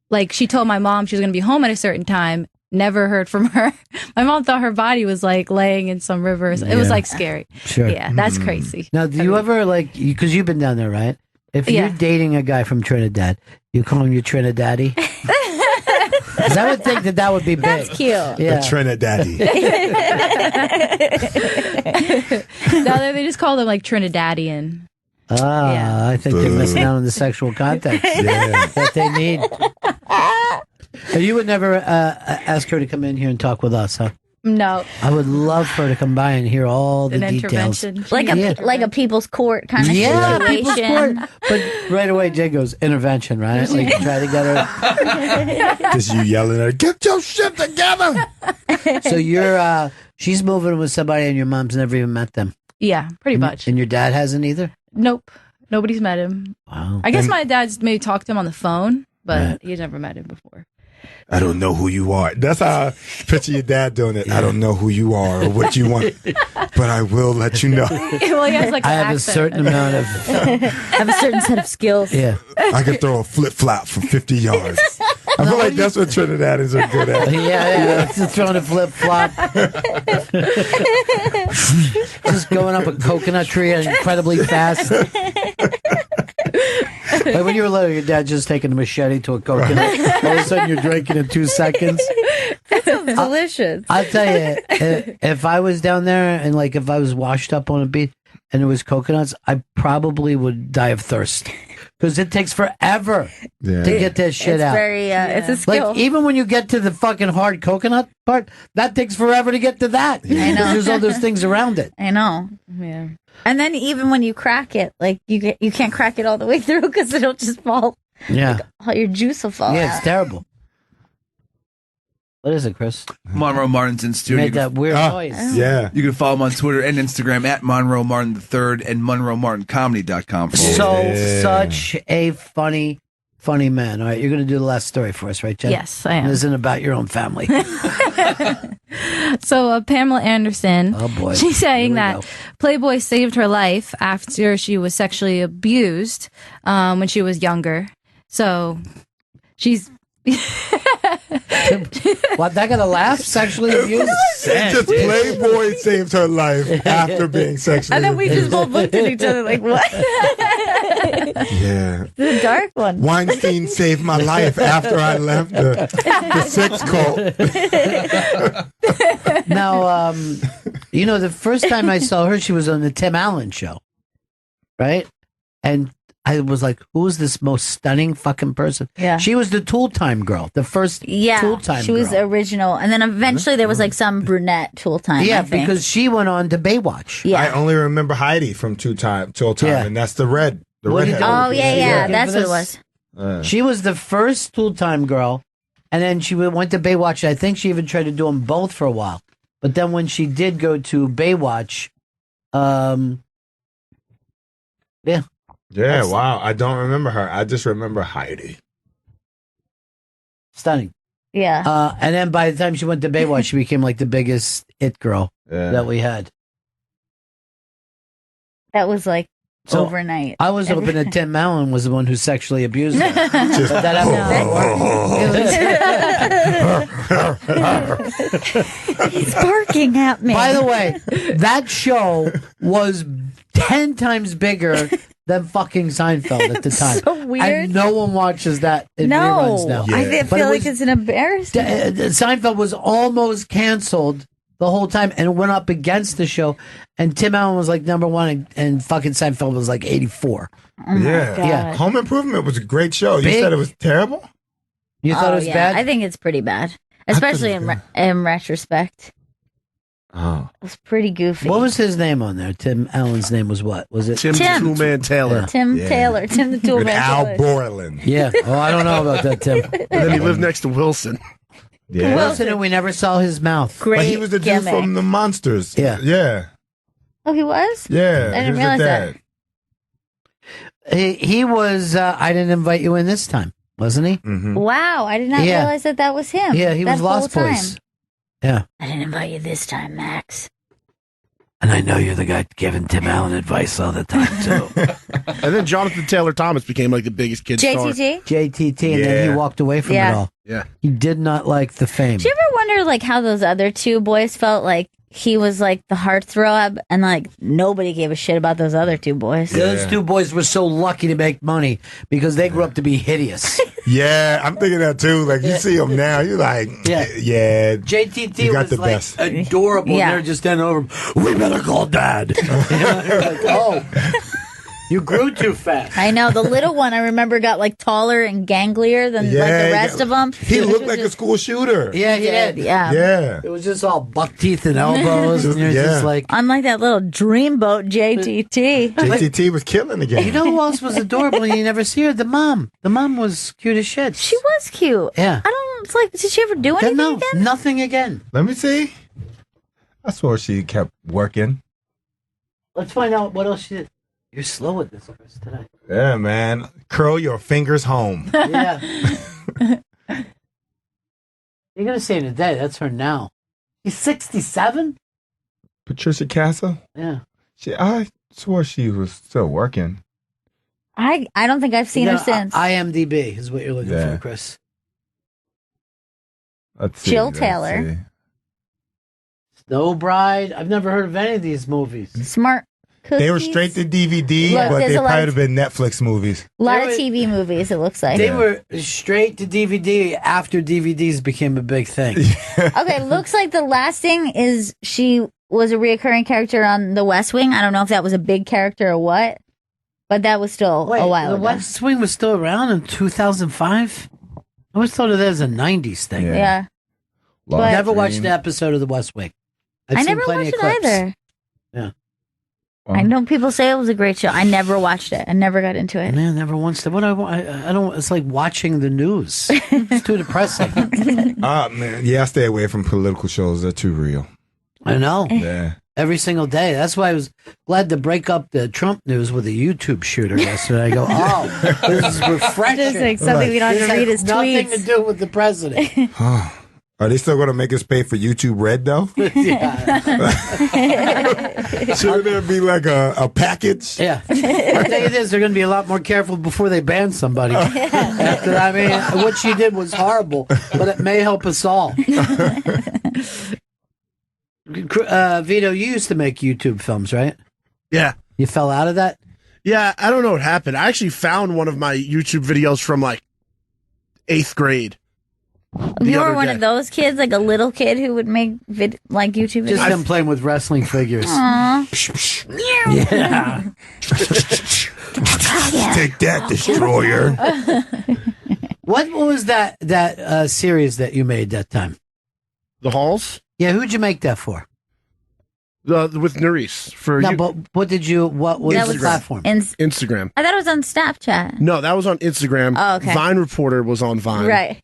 like she told my mom she was going to be home at a certain time. Never heard from her. My mom thought her body was like laying in some rivers. It was Yeah. like scary. Sure. Yeah, that's crazy. Now, do you ever like, because you've been down there, right? If Yeah. you're dating a guy from Trinidad, you call him your Trinidaddy? Because I would think that would be big. That's cute. Yeah. The Trinidaddy. Down there they just call them like Trinidadian. Ah, Yeah. I think they're missing out on the sexual context Yeah. that they need. You would never ask her to come in here and talk with us, huh? No, I would love for her to come by and hear all the an details. intervention. Like a people's court kind of Yeah, people's situation. court. But right away, Jay goes, intervention, right? Like, try to get her. Just you yelling at her, get your shit together. So you're, she's moving with somebody and your mom's never even met them. Yeah, pretty much. And your dad hasn't either? Nope, nobody's met him. Wow. I guess my dad's maybe talked to him on the phone, but Right. he's never met him before. I don't know who you are. That's how I picture your dad doing it. I don't know who you are or what you want, but I will let you know. Well, he has like I an have a accent. certain amount of, Have a certain set of skills. yeah. I can throw a flip flop from 50 yards. I feel like that's what Trinidadians are good at. Yeah, just throwing a flip flop. Just going up a coconut tree incredibly fast. Like when you were little, your dad just taking a machete to a coconut. All of a sudden, you're drinking in 2 seconds. That sounds delicious. I'll tell you, if I was down there and like if I was washed up on a beach and it was coconuts, I probably would die of thirst because it takes forever Yeah. to get that shit It's out. very, it's a skill. Like even when you get to the fucking hard coconut part, that takes forever to get to that. I know. There's all those things around it. I know. Yeah. And then even when you crack it, like you can't crack it all the way through because it'll just fall. Yeah, All your juice will fall yeah, out. it's terrible. What is it, Chris? Monroe Martin's in You studio. made that weird noise. Yeah. You can follow him on Twitter and Instagram at Monroe Martin III and MonroeMartinComedy.com. Such a funny man. All right, you're going to do the last story for us, right, Jen? Yes, I am. This isn't about your own family. So Pamela Anderson, Oh, boy. she's saying Here we that go. Playboy saved her life after she was sexually abused when she was younger. So she's What, that got a laugh? Sexually abused? Just Playboy saved her life after being sexually And then we just abused. both looked at each other like, what? Yeah. The dark one. Weinstein saved my life after I left the sex cult. Now, you know, the first time I saw her, she was on the Tim Allen show, right? And I was like, who is this most stunning fucking person? Yeah. She was the Tool Time girl, the first Yeah, Tool Time she was girl. original, and then eventually there was like some brunette Tool Time. Yeah, I think. because she went on to Baywatch. yeah. I only remember Heidi from Tool Time, Yeah. and that's the red. The What do you redhead. do? Oh yeah, Yeah. yeah, Looking that's for what it this? was. She was the first Tool Time girl, and then she went to Baywatch. I think she even tried to do them both for a while. But then when she did go to Baywatch, yeah. Yeah, wow. I don't remember her. I just remember Heidi. Stunning. Yeah. And then by the time she went to Baywatch, she became like the biggest it girl that we had. That was like So, overnight. I was hoping that Tim Allen was the one who sexually abused her. Just- But that happened. He's barking at me. By the way, that show was 10 times bigger than fucking Seinfeld at the time. So weird. And no one watches that in reruns now. I feel like it's an embarrassment. Seinfeld was almost canceled the whole time, and it went up against the show. And Tim Allen was like number one, and fucking Seinfeld was like 84. Yeah. Home Improvement was a great show. You Big. said it was terrible? You thought it was bad? I think it's pretty bad, especially in retrospect. Oh. It was pretty goofy. What was his name on there? Tim Allen's name was what? Was it Tim Toolman Taylor? Tim Taylor. Tim the Toolman Al Taylor. Borland. Yeah. Oh, I don't know about that, Tim. And then he lived next to Wilson. Yeah. Wilson, and we never saw his mouth. But he was the dude from the Monsters. Yeah. Yeah. Oh, he was? Yeah. I he didn't was the realize dad. that. He was, I didn't invite you in this time, wasn't he? Mm-hmm. Wow, I did not Yeah. realize that was him. Yeah, he that was Lost whole Boys. time. Yeah. I didn't invite you this time, Max. And I know you're the guy giving Tim Allen advice all the time, too. And then Jonathan Taylor Thomas became like the biggest kid star. JTT? And then he walked away from Yeah. it all. Yeah. He did not like the fame. Do you ever wonder, like, how those other two boys felt? Like, he was, like, the heartthrob, and, like, nobody gave a shit about those other two boys. Those two boys were so lucky to make money because they grew up to be hideous. Yeah, I'm thinking that too. Like, you see him now, you're like, yeah. JTT you got was the like best. adorable. Yeah. And they're just standing over. We better call Dad. You're like, oh, you grew too fast. I know. The little one, I remember, got, like, taller and ganglier than, like, the rest of them. He looked like a school shooter. Yeah, he did. Yeah. Yeah. It was just all buck teeth and elbows. And you're just like, Unlike that little dreamboat JTT. JTT was killing again. you know who else was adorable and you never see her? The mom. The mom was cute as shit. She was cute. Yeah. I don't, it's like, did she ever do anything No, again? nothing again. Let me see. I swore she kept working. Let's find out what else she did. You're slow with this, Chris, today. Yeah, man. Curl your fingers home. Yeah. You're going to say today. That's her now. She's 67? Patricia Castle? Yeah. I swore she was still working. I don't think I've seen her since. IMDb is what you're looking Yeah. for, Chris. Let's see. Jill let's Taylor. see. Snow Bride. I've never heard of any of these movies. Smart Cookies. They were straight to DVD, Look, but there's they a lot probably of- have been Netflix movies. A lot They of were- TV movies, it looks like. They were straight to DVD after DVDs became a big thing. Okay, looks like the last thing is she was a reoccurring character on The West Wing. I don't know if that was a big character or what, but that was still Wait, a while the ago. West Wing was still around in 2005? I always thought of that as a 90s thing. Yeah. I never watched an episode of The West Wing. I've I seen never plenty watched of it clips. either. Yeah. I know people say it was a great show. I never watched it. I never got into it. Man, never once. What I don't. It's like watching the news. It's too depressing. Man. Yeah, I stay away from political shows. They're too real. I know. Yeah. Every single day. That's why I was glad to break up the Trump news with a YouTube shooter yesterday. I go, oh, this is refreshing. Just like something we don't have to read his nothing tweets. to do with the president. Are they still going to make us pay for YouTube Red, though? Shouldn't there be like a package? Yeah. I'll tell you this, they're going to be a lot more careful before they ban somebody. After, I mean, what she did was horrible, but it may help us all. Vito, you used to make YouTube films, right? Yeah. You fell out of that? Yeah, I don't know what happened. I actually found one of my YouTube videos from like 8th grade. You were one of those kids, like a little kid who would make like YouTube videos. Just him playing with wrestling figures. Aw. Yeah. Take that, Destroyer. What was that series that you made that time? The Halls? Yeah, who'd you make that for? With Nerys. But what was the platform? Instagram. I thought it was on Snapchat. No, that was on Instagram. Oh, okay. Vine Reporter was on Vine. Right.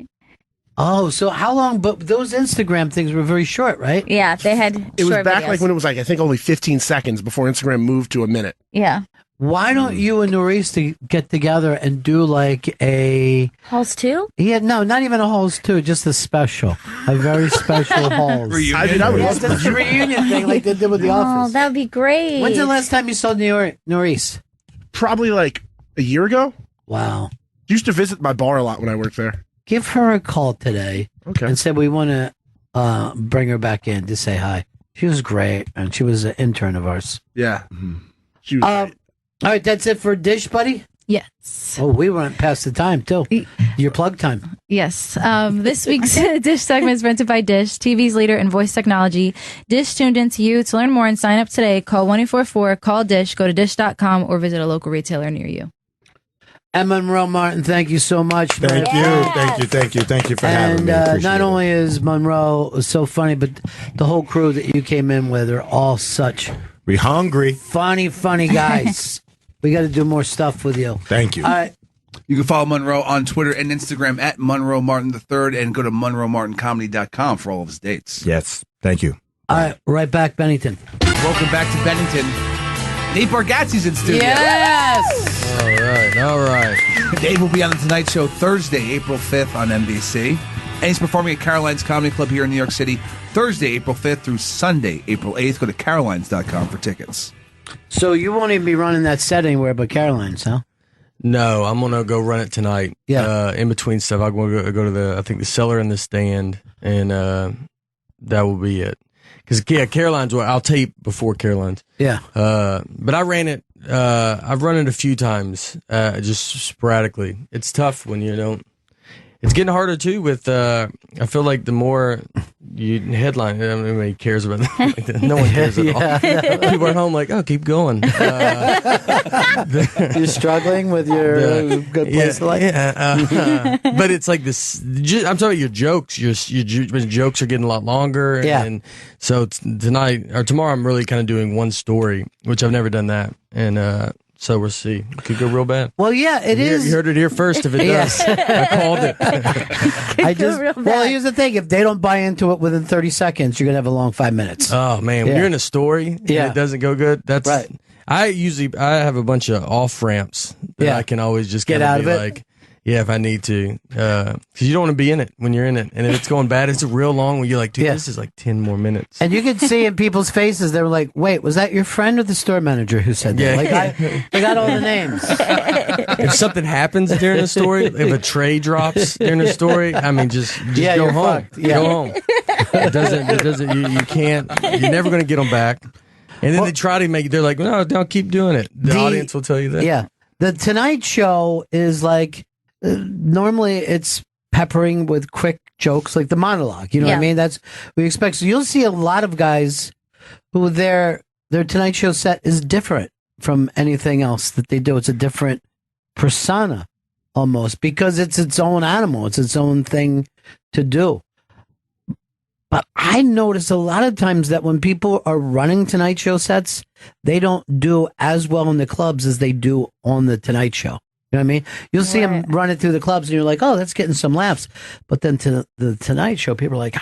Oh, so how long? But those Instagram things were very short, right? Yeah, they had It was short back videos. like when it was like, I think only 15 seconds before Instagram moved to a minute. Yeah. Why don't you and Norris get together and do like a Halls 2? Yeah, no, not even a Halls 2, just a special, a very special Halls. I mean, I would love It's a reunion thing like they did with The Office. Oh, that would be great. When's the last time you saw Norris? Probably like a year ago. Wow. Used to visit my bar a lot when I worked there. Give her a call today. Okay. And say we want to bring her back in to say hi. She was great, and she was an intern of ours. Yeah. She was great. All right, that's it for Dish, buddy? Yes. Oh, we went past the time, too. Your plug time. Yes. This week's Dish segment is rented by Dish, TV's leader in voice technology. Dish tuned into you. To learn more and sign up today, call 1-844-CALL-DISH, go to dish.com, or visit a local retailer near you. And Monroe Martin, thank you so much. Thank you for having me. And not only is Monroe so funny, but the whole crew that you came in with are all such funny guys. We got to do more stuff with you. Thank you. All right. You can follow Monroe on Twitter and Instagram at Monroe Martin III and go to MonroeMartinComedy.com for all of his dates. Yes. Thank you. All right. Right back, Bennington. Welcome back to Bennington. Nate Bargatze's in studio. Yes! All right. Dave will be on The Tonight Show Thursday, April 5th on NBC. And he's performing at Caroline's Comedy Club here in New York City Thursday, April 5th through Sunday, April 8th. Go to Carolines.com for tickets. So you won't even be running that set anywhere but Caroline's, huh? No, I'm going to go run it tonight. Yeah. In between stuff, I'm going to go to the Cellar and the Stand, and that will be it. Because, Caroline's, I'll tape before Caroline's. Yeah. But I ran it, I've run it a few times, just sporadically. It's tough when you don't. It's getting harder, too, with, I feel like the more you headline, I mean, nobody cares about that. No one cares at all. People are at home like, oh, keep going. You're struggling with your good place to life? Yeah. But it's like this, I'm talking about your jokes. Your jokes are getting a lot longer. Yeah. And so tonight, or tomorrow, I'm really kind of doing one story, which I've never done that. And, so we'll see. It could go real bad. Well, yeah, it is. You heard it here first. If it does, I called it. Here's the thing: if they don't buy into it within 30 seconds, you're gonna have a long 5 minutes. Oh man, when you're in a story and it doesn't go good, that's right. I have a bunch of off ramps that I can always just get out of it. Like, yeah, if I need to, because you don't want to be in it when you're in it, and if it's going bad, it's real long. When you're like, dude, this is like 10 more minutes, and you can see in people's faces they were like, "Wait, was that your friend or the store manager who said that?" Yeah. Like, I got all the names. If something happens during a story, if a tray drops during a story, I mean, just go home. Fucked. Yeah. Go home. It doesn't. You can't. You're never going to get them back. And then they try to make. They're like, no, don't keep doing it. The audience will tell you that. Yeah, the Tonight Show is like. Normally it's peppering with quick jokes like the monologue, you know what I mean? That's we expect. So you'll see a lot of guys who their Tonight Show set is different from anything else that they do. It's a different persona almost because it's its own animal. It's its own thing to do. But I notice a lot of times that when people are running Tonight Show sets, they don't do as well in the clubs as they do on the Tonight Show. You know what I mean? You'll see them running through the clubs and you're like, oh, that's getting some laughs. But then to the Tonight Show, people are like,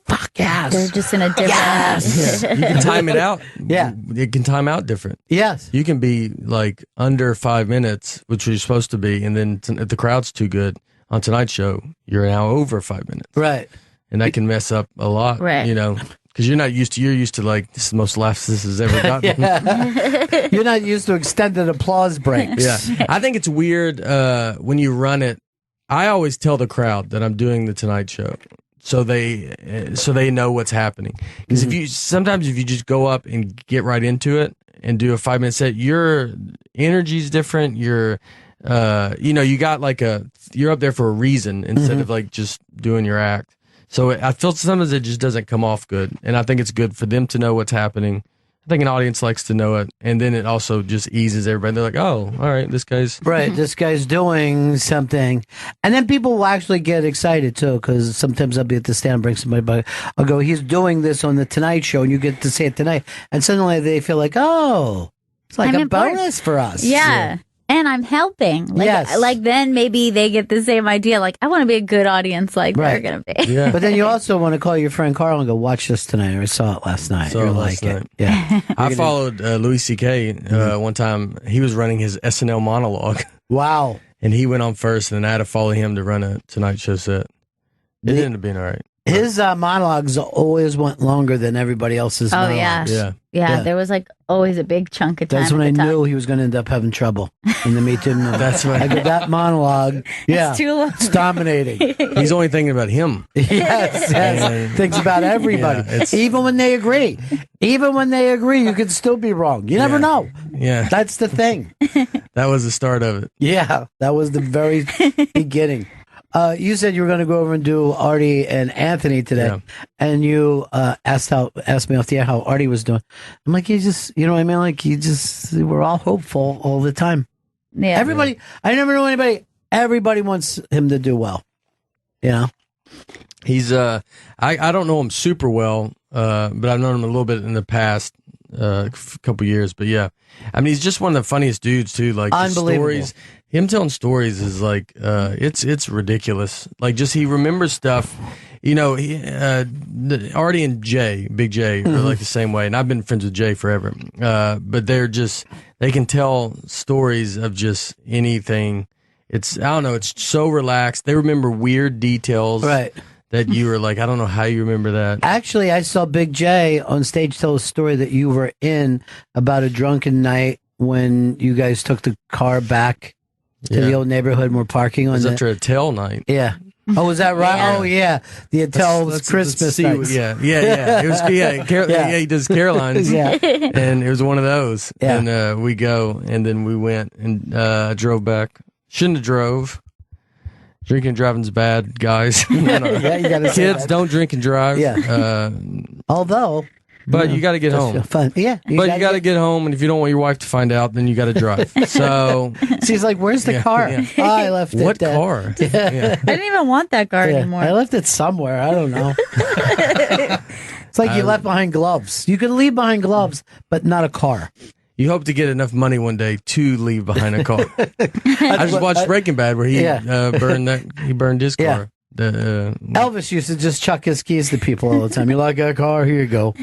fuck yes. They're just in a different... Yes. You can time it out. Yeah. It can time out different. Yes. You can be like under 5 minutes, which you're supposed to be, and then if the crowd's too good on Tonight Show, you're now over 5 minutes. Right. And that can mess up a lot, you know. Because you're used to like, this is the most laughs this has ever gotten. You're not used to extended applause breaks. Yeah. I think it's weird when you run it. I always tell the crowd that I'm doing the Tonight Show. So they know what's happening. Because if you just go up and get right into it and do a 5-minute set, your energy's different. You're you got like you're up there for a reason instead of like just doing your act. So I feel sometimes it just doesn't come off good. And I think it's good for them to know what's happening. I think an audience likes to know it. And then it also just eases everybody. They're like, oh, all right, this guy's... Right, this guy's doing something. And then people will actually get excited, too, because sometimes I'll be at the stand and bring somebody by. I'll go, he's doing this on the Tonight Show, and you get to see it tonight. And suddenly they feel like, oh, it's like a bonus for us. Yeah. And I'm helping. Like then maybe they get the same idea. Like, I want to be a good audience like they're going to be. Yeah. But then you also want to call your friend Carl and go, watch this tonight. I saw it last night. You're like it. Yeah. I followed Louis C.K. One time. He was running his SNL monologue. Wow. And he went on first, and I had to follow him to run a Tonight Show set. It ended up being all right. His monologues always went longer than everybody else's Oh monologues. yeah. There was like always a big chunk of time. That's when at I the top. knew he was going to end up having trouble in the Me Too movement. That's right. I go, that monologue, It's too long. it's dominating. He's only thinking about him. Yes. Thinks about everybody. Yeah, it's- Even when they agree. Even when they agree, you could still be wrong. You never know. Yeah. That's the thing. That was the start of it. Yeah, that was the very beginning. You said you were going to go over and do Artie and Anthony today, and you asked me off the air how Artie was doing. I'm like, you just, you know what I mean? Like, we're all hopeful all the time. Yeah. Everybody, I never know anybody. Everybody wants him to do well. You know, He's I don't know him super well, but I've known him a little bit in the past couple years. But yeah, I mean, he's just one of the funniest dudes too. Like the Unbelievable. stories, him telling stories is like it's ridiculous. Like just he remembers stuff. You know, Artie and Big J, are like the same way, and I've been friends with Jay forever. But they can tell stories of just anything. I don't know. It's so relaxed. They remember weird details, right? That you were like, I don't know how you remember that. Actually, I saw Big J on stage tell a story that you were in about a drunken night when you guys took the car back to the old neighborhood and were parking on It was the after a tail night. Yeah. Oh, was that right? Yeah. Oh, yeah. The Attell's Christmas nights. Yeah. It was he does Caroline's. Yeah. And it was one of those. Yeah. And we go, and then we went and drove back. Shouldn't have drove. Drinking and driving's bad, guys. Yeah, you gotta say Kids that. don't drink and drive. Yeah. Although, but you got to get that's home. fun. Yeah. But you got to get home, and if you don't want your wife to find out, then you got to drive. So she's like, "Where's the car? yeah. Oh, I left it. What car? Yeah. I didn't even want that car anymore. I left it somewhere. I don't know. It's like you left behind gloves. You can leave behind gloves, but not a car. You hope to get enough money one day to leave behind a car. I just watched Breaking Bad where he burned his car. Elvis used to just chuck his keys to people all the time. You like that car? Here you go.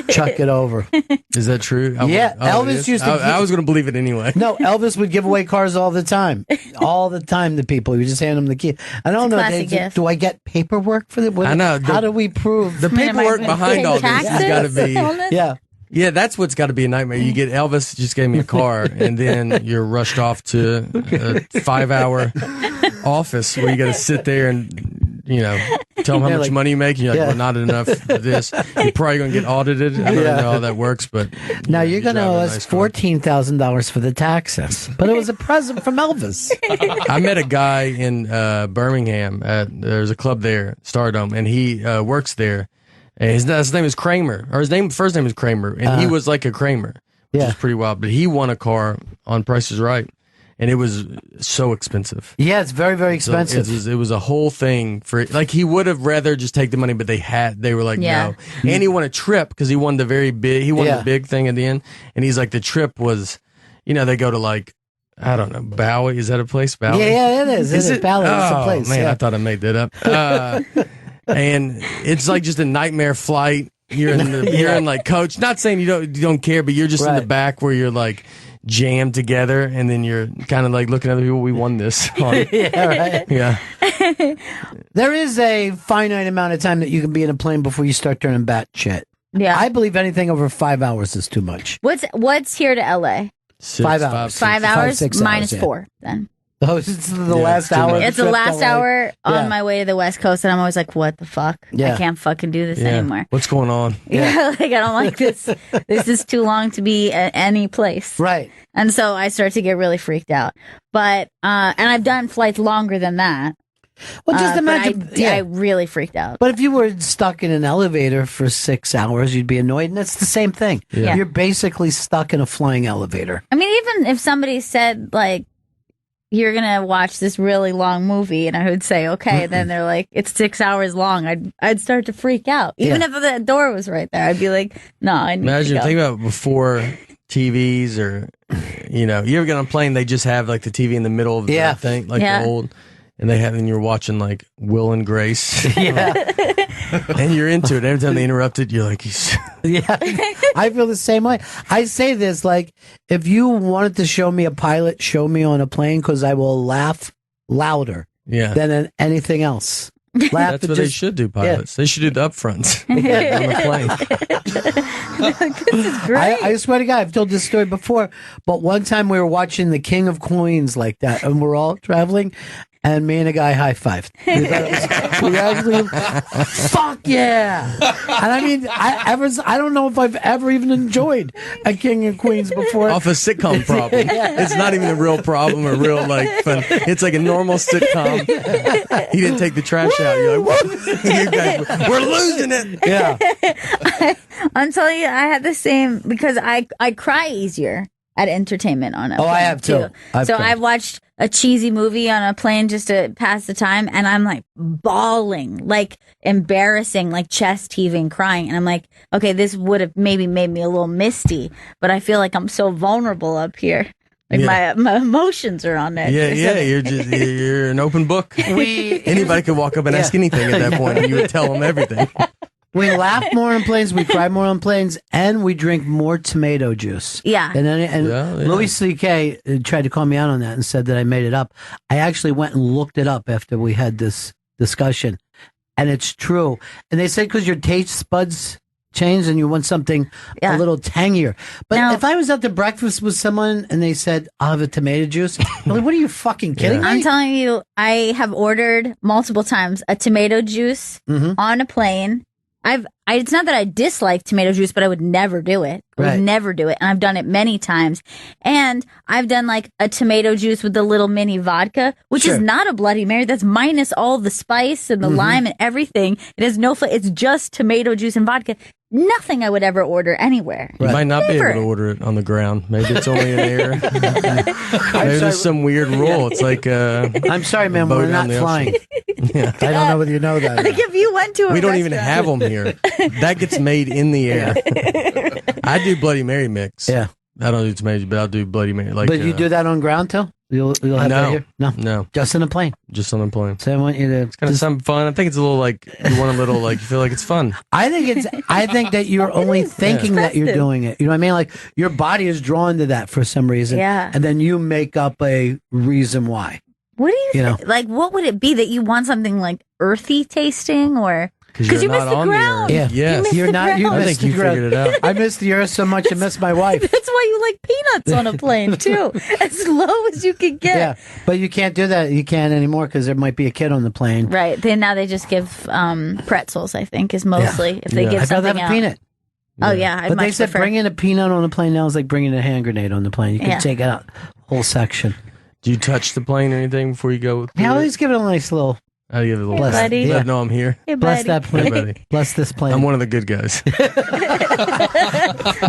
Chuck it over. Is that true? Elvis used to. I was going to believe it anyway. No, Elvis would give away cars all the time. All the time to people. You just hand them the key. I don't know. classic gift. Do I get paperwork for the? I know. How do we prove The paperwork behind all this has got to be. Yeah. Yeah, that's what's got to be a nightmare. You get Elvis just gave me a car, and then you're rushed off to a 5-hour office where you got to sit there and tell them how much money you make. And you're like, well, not enough for this. You're probably going to get audited. I don't know how that works, but now you're going to owe us $14,000 for the taxes. But it was a present from Elvis. I met a guy in Birmingham. There's a club there, Stardom, and he works there. And his name is Kramer, or first name is Kramer, and he was like a Kramer, which is pretty wild. But he won a car on Price is Right, and it was so expensive. Yeah, it's very, very expensive. So it was a whole thing for like he would have rather just take the money, but they were like no, and he won a trip because he won the the big thing at the end, and he's like the trip was, they go to like. I don't know. Bowie, is that a place? Bowie? Yeah, it is. Is it Bowie? It's a place. Man, yeah. I thought I made that up. And it's like just a nightmare flight. You're in like coach. Not saying you don't care, but you're just in the back where you're like jammed together, and then you're kind of like looking at other people. We won this. Yeah, right. Yeah. There is a finite amount of time that you can be in a plane before you start turning batshit. Yeah. I believe anything over 5 hours is too much. What's here to LA? 5 hours. 5 hours 6 minus hours, 4 then. Oh, it's the last hour. It's the last hour on my way to the West Coast, and I'm always like, "What the fuck? Yeah. I can't fucking do this anymore." What's going on? Yeah, like I don't like this. This is too long to be at any place. Right. And so I start to get really freaked out. But and I've done flights longer than that. Well, just but imagine. I really freaked out. But if you were stuck in an elevator for 6 hours, you'd be annoyed, and it's the same thing. Yeah. You're basically stuck in a flying elevator. I mean, even if somebody said like, "You're gonna watch this really long movie," and I would say, "Okay," then they're like, "It's 6 hours long." I'd start to freak out, even if the door was right there. I'd be like, "No, I need Imagine to go." think about before TVs or you ever get on a plane, they just have like the TV in the middle of the thing, like the old. And and you're watching like Will and Grace. Yeah. And you're into it. Every time they interrupt it, you're like, Yeah. I feel the same way. I say this, like, if you wanted to show me a pilot, show me on a plane, because I will laugh louder than anything else. Laughed That's what they should do, pilots. They should do the upfronts on the plane. I swear to God, I've told this story before, but one time we were watching The King of Queens like that, and we're all traveling, and me and a guy high-fived. We actually, fuck yeah! And I mean, I don't know if I've ever even enjoyed a King of Queens before. Off a sitcom problem. It's not even a real problem or real fun. It's like a normal sitcom. He didn't take the trash out. You're like, what? You guys, we're losing it. Yeah. I'm telling you, I had the same because I cry easier at entertainment on a plane. I have too. I've watched a cheesy movie on a plane just to pass the time, and I'm like bawling, like embarrassing, like chest heaving, crying, and I'm like, okay, this would have maybe made me a little misty, but I feel like I'm so vulnerable up here. Like my emotions are on it. Yeah. You're an open book. Anybody could walk up and ask anything at that point, and you would tell them everything. We laugh more on planes, we cry more on planes, and we drink more tomato juice. Yeah. And Louis C.K. tried to call me out on that and said that I made it up. I actually went and looked it up after we had this discussion, and it's true. And they said because your taste buds change and you want something a little tangier. But if I was out to breakfast with someone and they said, I'll have a tomato juice, I'm like, what are you fucking kidding me? I'm telling you, I have ordered multiple times a tomato juice on a plane. It's not that I dislike tomato juice, but I would never do it. I would never do it. And I've done it many times. And I've done like a tomato juice with the little mini vodka, which is not a Bloody Mary. That's minus all the spice and the lime and everything. It has no flavor. It's just tomato juice and vodka. Nothing I would ever order anywhere. You might not be able to order it on the ground. Maybe it's only in the air. Maybe there's some weird rule. It's like I'm sorry, man, we're not flying. I don't know whether you know that. Like if you went to a we don't even have them here. That gets made in the air. I do Bloody Mary mix. Yeah. I don't do tomatoes, but I'll do Bloody Mary. Like, but you do that on ground too? You'll have that here? No. Just in a plane. Just on a plane. So I want you to. It's kind of some fun. I think it's a little like you want a little like you feel like it's fun. I think that you're only thinking that you're doing it. You know what I mean? Like your body is drawn to that for some reason. Yeah. And then you make up a reason why. What do you think? Like, what would it be that you want something like earthy tasting or? Because you missed the ground. Yeah. Yes. You're not. You I missed think you the ground. figured it out. I missed the earth so much. I missed my wife. That's why you like peanuts on a plane too, as low as you can get. Yeah, but you can't do that. You can't anymore because there might be a kid on the plane. Right. Now they just give pretzels. I think is mostly if they give I'd rather something have a peanut. Oh yeah, but they said bringing a peanut on a plane now is like bringing a hand grenade on the plane. You can take it out whole section. Do you touch the plane or anything before you go? Yeah, I always give it a nice little. I give it a little. Hey, buddy. Let know I'm here. Hey, Bless that plane. Hey, buddy. Bless this plane. I'm one of the good guys.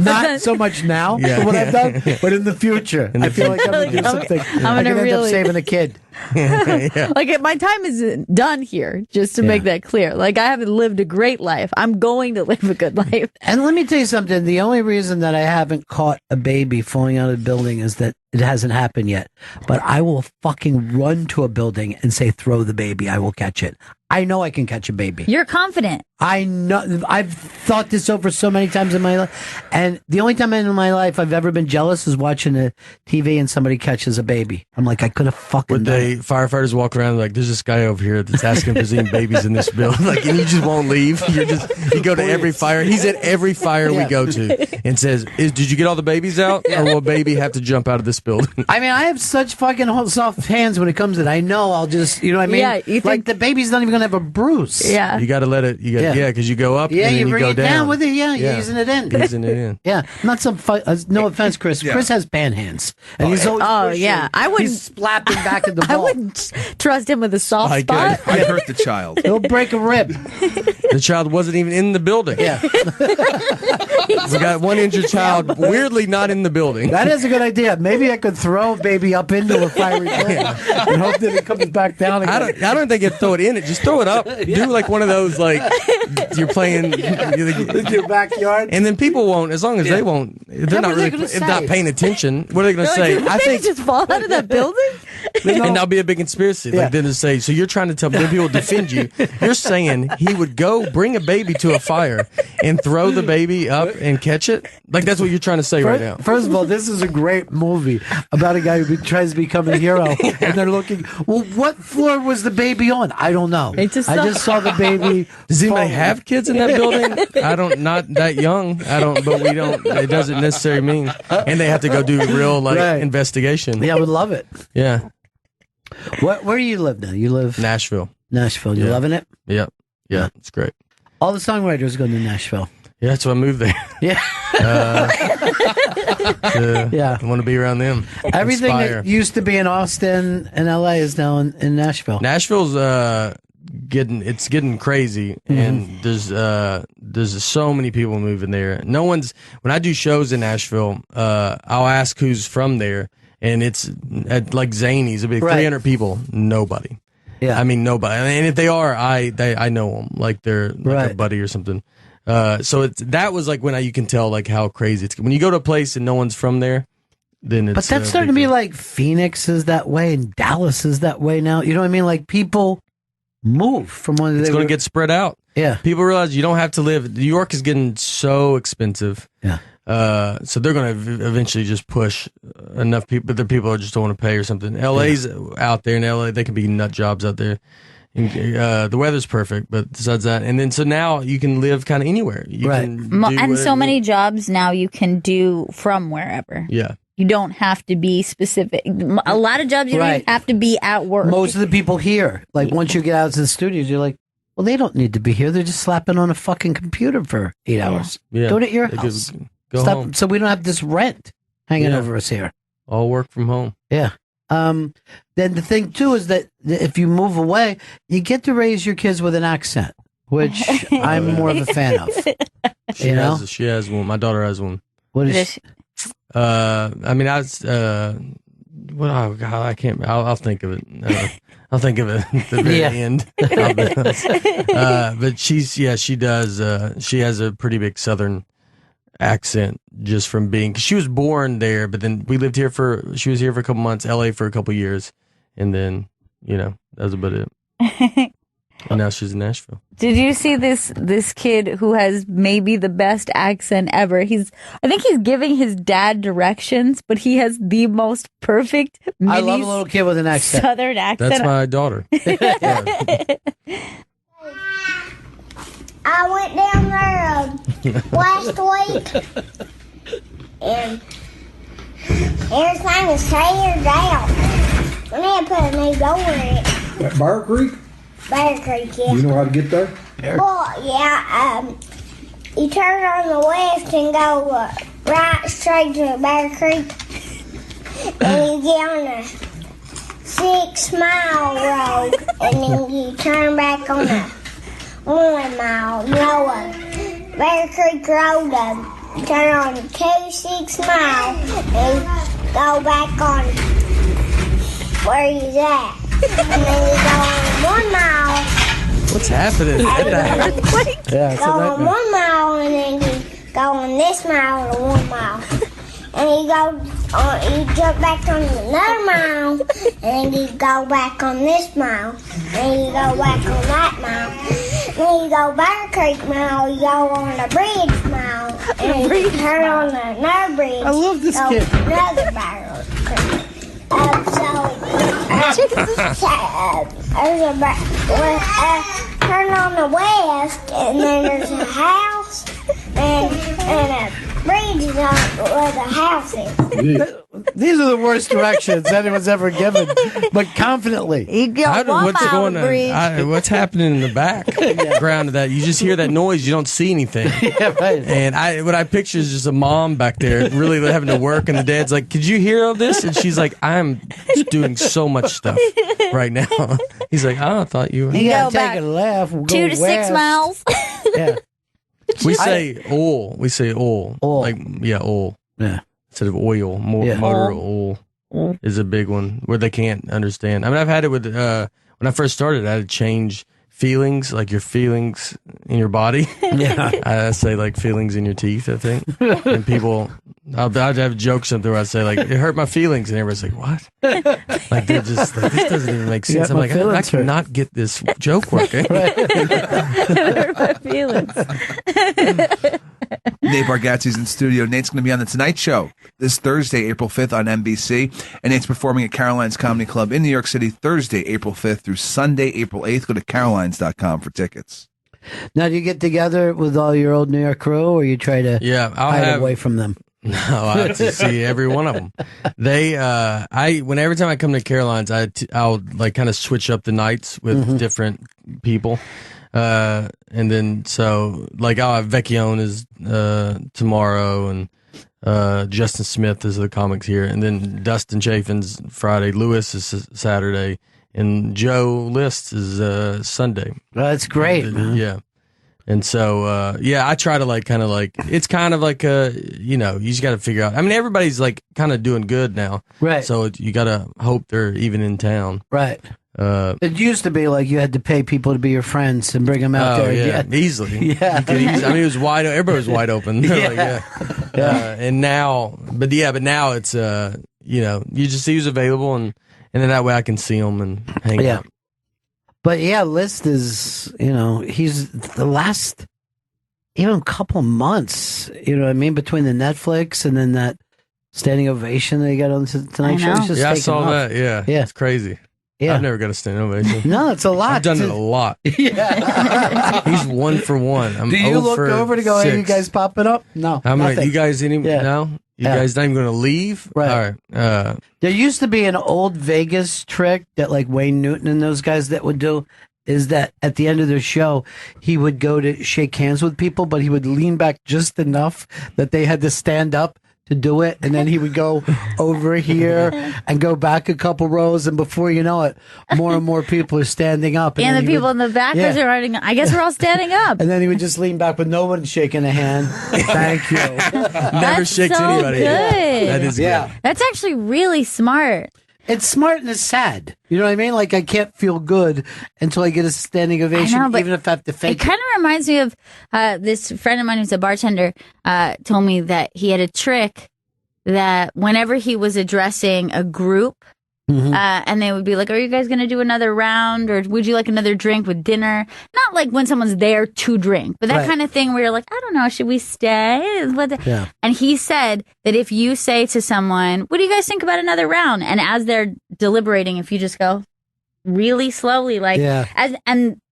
Not so much now for what I've done, but in the future. I feel like I'm going to do something. I'm going to end up saving a kid. Like my time is done here, just to make that clear. Like I haven't lived a great life. I'm going to live a good life. And let me tell you something. The only reason that I haven't caught a baby falling out of the building is that it hasn't happened yet. But I will fucking run to a building and say, throw the baby. I will catch it. I know I can catch a baby. You're confident. I know. I've thought this over so many times in my life. And the only time in my life I've ever been jealous is watching a TV and somebody catches a baby. I'm like, I could have fucking done it. Firefighters walk around like, there's this guy over here that's asking if there's any babies in this building. Like, and you just won't leave. You go to every fire. He's at every fire we go to and says, did you get all the babies out? Or will a baby have to jump out of this building? I mean, I have such fucking soft hands when it comes to that. I know I'll just, you know what I mean? Yeah, you think, like the baby's not even going to have a bruise. Yeah. You got to let it, because you go up and then you you bring go it down with it. Yeah, you're using it in. Using it in. Yeah, not some, no offense, Chris. Chris has band hands. And he's always pushing. I wouldn't. He's slapping back at the ball. I wouldn't trust him with a soft spot. I hurt the child. He'll break a rib. The child wasn't even in the building. Yeah. We got one injured child, weirdly not in the building. That is a good idea. Maybe I could throw a baby up into a fiery pit and hope that it comes back down again. I don't think you'd throw it in it. Just throw it up. Do like one of those, like, you're playing in your backyard. And then people won't, as long as they won't, if they're not really not paying attention, what are they going to say? I think just fall out of that building? And that'll be a big conspiracy. Like, then to say, so you're trying to tell me, then people defend you. You're saying he would go bring a baby to a fire and throw the baby up and catch it? Like, that's what you're trying to say right now. First of all, this is a great movie about a guy who tries to become a hero. And they're looking, well, what floor was the baby on? I don't know. I just saw the baby. Does anybody have kids in that building? Not that young. But we don't. It doesn't necessarily mean. And they have to go do real investigation. Yeah, I would love it. Yeah. Where do you live now? You live Nashville. Nashville. You loving it? Yep. Yeah, it's great. All the songwriters go to Nashville. Yeah, that's why I moved there. Yeah. I want to be around them. Everything Inspire. that used to be in Austin and LA is now in Nashville. Nashville's getting crazy, and there's so many people moving there. When I do shows in Nashville, I'll ask who's from there, and it's at like Zany's. It'll be 300 people. Nobody. Yeah, I mean nobody. And if they are, I know them, like they're like a buddy or something. So that was like when you can tell like how crazy it's when you go to a place and no one's from there. Then it's but that's starting to be like Phoenix is that way and Dallas is that way now. You know what I mean? Like people move from one. It's going to get spread out. Yeah, people realize you don't have to live. New York is getting so expensive. Yeah. So they're going to eventually just push enough people, but the people just don't want to pay or something. LA's out there in LA. They can be nut jobs out there. The weather's perfect, but besides that, and then so now you can live kind of anywhere. You can and so many jobs now you can do from wherever. Yeah. You don't have to be specific. A lot of jobs you don't even have to be at work. Most of the people here, like once you get out to the studios, you're like, well, they don't need to be here. They're just slapping on a fucking computer for 8 hours. Yeah. Do it at your house. Go home. So we don't have this rent hanging over us here. All work from home. Yeah. Then the thing too is that if you move away, you get to raise your kids with an accent, which I'm more of a fan of. She has one. My daughter has one. What is she? I mean, I can't. I'll think of it. I'll think of it at the very end. But she does. She has a pretty big Southern accent just from being. Cause she was born there, but then we lived here she was here for a couple months, LA for a couple years, and then that was about it. And now she's in Nashville. Did you see this kid who has maybe the best accent ever? I think he's giving his dad directions, but he has the most perfect I love a little kid with an accent. Southern accent. That's my daughter. I went down there last week, and everything is teared down. I need to put a new door in it. At Bear Creek? Bear Creek, yeah. You know how to get there? Well, yeah, you turn on the west and go right straight to Bear Creek, and you get on the 6 Mile road, and then you turn back on the 1 mile, Bear Creek Road, turn on 6 Mile, and go back on where he's at. And then you go on 1 mile. What's happening? Yeah, go on 1 mile, and then you go on this mile to 1 mile. And you jump back on another mile, and you go back on this mile, and you go back on that mile. Then you go Bear Creek Mile, you go on the bridge mile, and you turn on another bridge. I love this kid. Another Bear Creek. Turn on the west, and then there's a house, and a bridge is on where the house is. These are the worst directions anyone's ever given, but confidently. What's going on? What's happening in the background of that? You just hear that noise. You don't see anything. Yeah, right. And what I picture is just a mom back there really having to work, and the dad's like, "Could you hear all this?" And she's like, "I'm doing so much stuff right now." He's like, "Oh, I thought you were." You gotta take a left. We'll 2 to 6 miles. Yeah. We say oil. We say oil. Like oil. Yeah. Instead of oil, motor oil is a big one where they can't understand. I mean, I've had it with when I first started. I had to change feelings, like your feelings in your body. Yeah, I say like feelings in your teeth. I think, and people, I'd have a joke something where I'd say like it hurt my feelings, and everybody's like, "What?" Like they're just like, this doesn't even make sense. I'm like, I cannot get this joke working. Hurt my feelings. Nate Bargatze's in studio. Nate's going to be on The Tonight Show this Thursday, April 5th on NBC. And Nate's performing at Caroline's Comedy Club in New York City Thursday, April 5th through Sunday, April 8th. Go to carolines.com for tickets. Now, do you get together with all your old New York crew, or you try to hide away from them? No, I have to see every one of them. Every time I come to Caroline's, I'll like kind of switch up the nights with different people. And then, so like I'll have Vecchione is tomorrow, and Justin Smith is the comics here, and then Dustin Chafin's Friday, Lewis is Saturday, and Joe List is Sunday. Well, that's great, man. Yeah. And so, I try to it's kind of like you just got to figure out. I mean, everybody's like kind of doing good now. Right. So you got to hope they're even in town. Right. It used to be like you had to pay people to be your friends and bring them out there. Yeah, easily. Yeah. It was wide. Everybody was wide open. And now, but now it's you just see who's available, and then that way I can see them and hang out. But List is, he's the last even couple months, you know what I mean, between the Netflix and then that standing ovation that he got on the Tonight Show. It's just I saw off. that. Yeah. It's crazy. Yeah. I've never got a standing ovation. No, it's a lot. I've done it a lot. Yeah. He's 1 for 1. Do you look over to go, hey, you guys popping up? No. How many? Nothing. You guys no? You guys not even going to leave? Right. All right. There used to be an old Vegas trick that like Wayne Newton and those guys that would do, is that at the end of their show, he would go to shake hands with people, but he would lean back just enough that they had to stand up to do it. And then he would go over here and go back a couple rows. And before you know it, more and more people are standing up. And the people in the back are running. I guess we're all standing up. And then he would just lean back with no one shaking a hand. Thank you. Never shakes so anybody. Good. That is good. That's actually really smart. It's smart and it's sad. You know what I mean? Like, I can't feel good until I get a standing ovation, even if I have to fake it. It kind of reminds me of this friend of mine who's a bartender told me that he had a trick that whenever he was addressing a group, and they would be like, are you guys going to do another round, or would you like another drink with dinner? Not like when someone's there to drink, but that kind of thing where you're like, I don't know, should we stay? And he said that if you say to someone, what do you guys think about another round? And as they're deliberating, if you just go really slowly, like,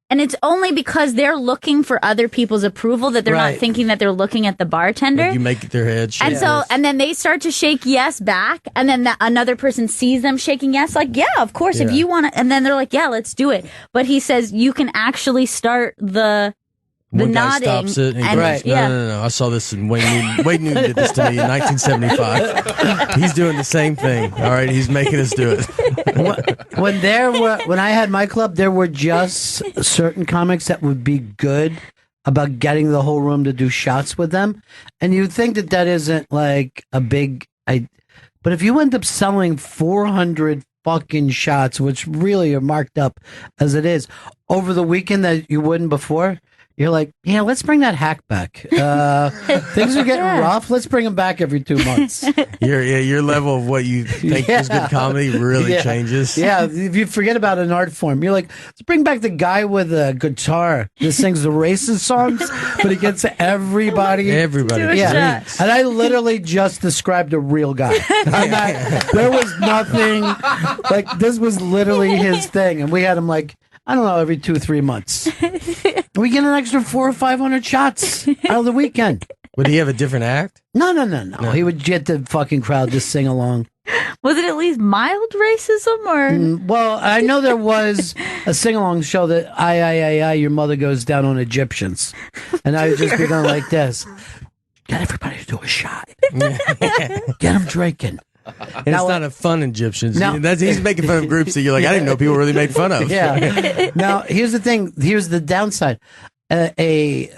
and it's only because they're looking for other people's approval that they're not thinking that they're looking at the bartender. Like you make their head shake. And and then they start to shake yes back, and then another person sees them shaking yes, like, yeah, of course, if you want to, and then they're like, yeah, let's do it. But he says you can actually start the One nodding. guy stops it and goes, no. I saw this in Wayne Newton. Wayne Newton did this to me in 1975. He's doing the same thing. All right, he's making us do it. When I had my club, there were just certain comics that would be good about getting the whole room to do shots with them, and you'd think that isn't like a big. But if you end up selling 400 fucking shots, which really are marked up as it is, over the weekend that you wouldn't before. You're like, yeah, let's bring that hack back. Things are getting rough. Let's bring him back every 2 months. Your level of what you think is good comedy really changes. Yeah, if you forget about an art form, you're like, let's bring back the guy with a guitar that sings the racist songs, but he gets everybody. Yeah. And I literally just described a real guy. There was nothing, like, this was literally his thing. And we had him like, I don't know, every 2-3 months. We get an extra 400 or 500 shots out of the weekend. Would he have a different act? No. He would get the fucking crowd to sing along. Was it at least mild racism, or? Well, I know there was a sing-along show that I, your mother goes down on Egyptians. And I would just be going like this. Get everybody to do a shot. Get them drinking. And it's not a fun Egyptians. He's making fun of groups that you're like, I didn't know people really made fun of. Yeah. Now, here's the thing. Here's the downside. A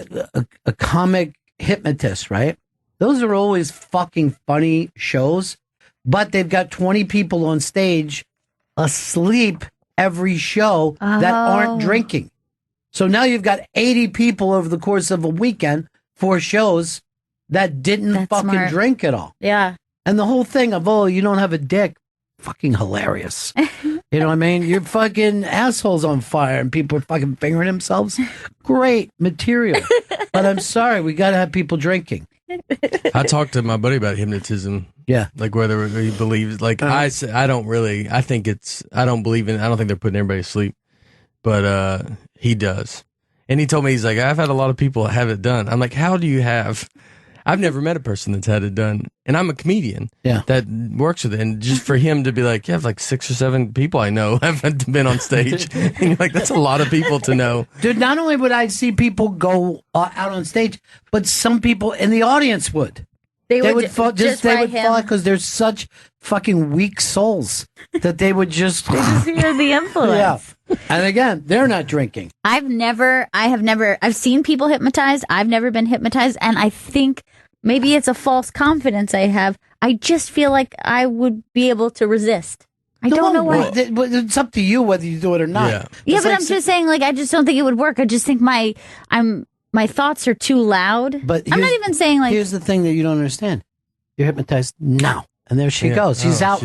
comic hypnotist, right? Those are always fucking funny shows, but they've got 20 people on stage asleep every show that aren't drinking. So now you've got 80 people over the course of a weekend, 4 shows that didn't drink at all. Yeah. And the whole thing of, you don't have a dick, fucking hilarious. You know what I mean? Your fucking asshole's on fire and people are fucking fingering themselves. Great material. But I'm sorry, we got to have people drinking. I talked to my buddy about hypnotism. Yeah. Like whether he believes, like I don't really, I think I don't believe in, I don't think they're putting everybody to sleep, but he does. And he told me, he's like, I've had a lot of people have it done. I'm like, how do you have, I've never met a person that's had it done. And I'm a comedian that works with it. And just for him to be like, you have like 6 or 7 people I know haven't been on stage. And you're like, that's a lot of people to know. Dude, not only would I see people go out on stage, but some people in the audience would. They would fall because they're such fucking weak souls that they would just hear the influence. Yeah. And again, they're not drinking. I've seen people hypnotized. I've never been hypnotized. And I think maybe it's a false confidence I have. I just feel like I would be able to resist. I don't know why. It's up to you whether you do it or not. Yeah, but I'm just saying, like, I just don't think it would work. I just think my thoughts are too loud. But I'm not even saying, like... Here's the thing that you don't understand. You're hypnotized now. And there she goes. She's out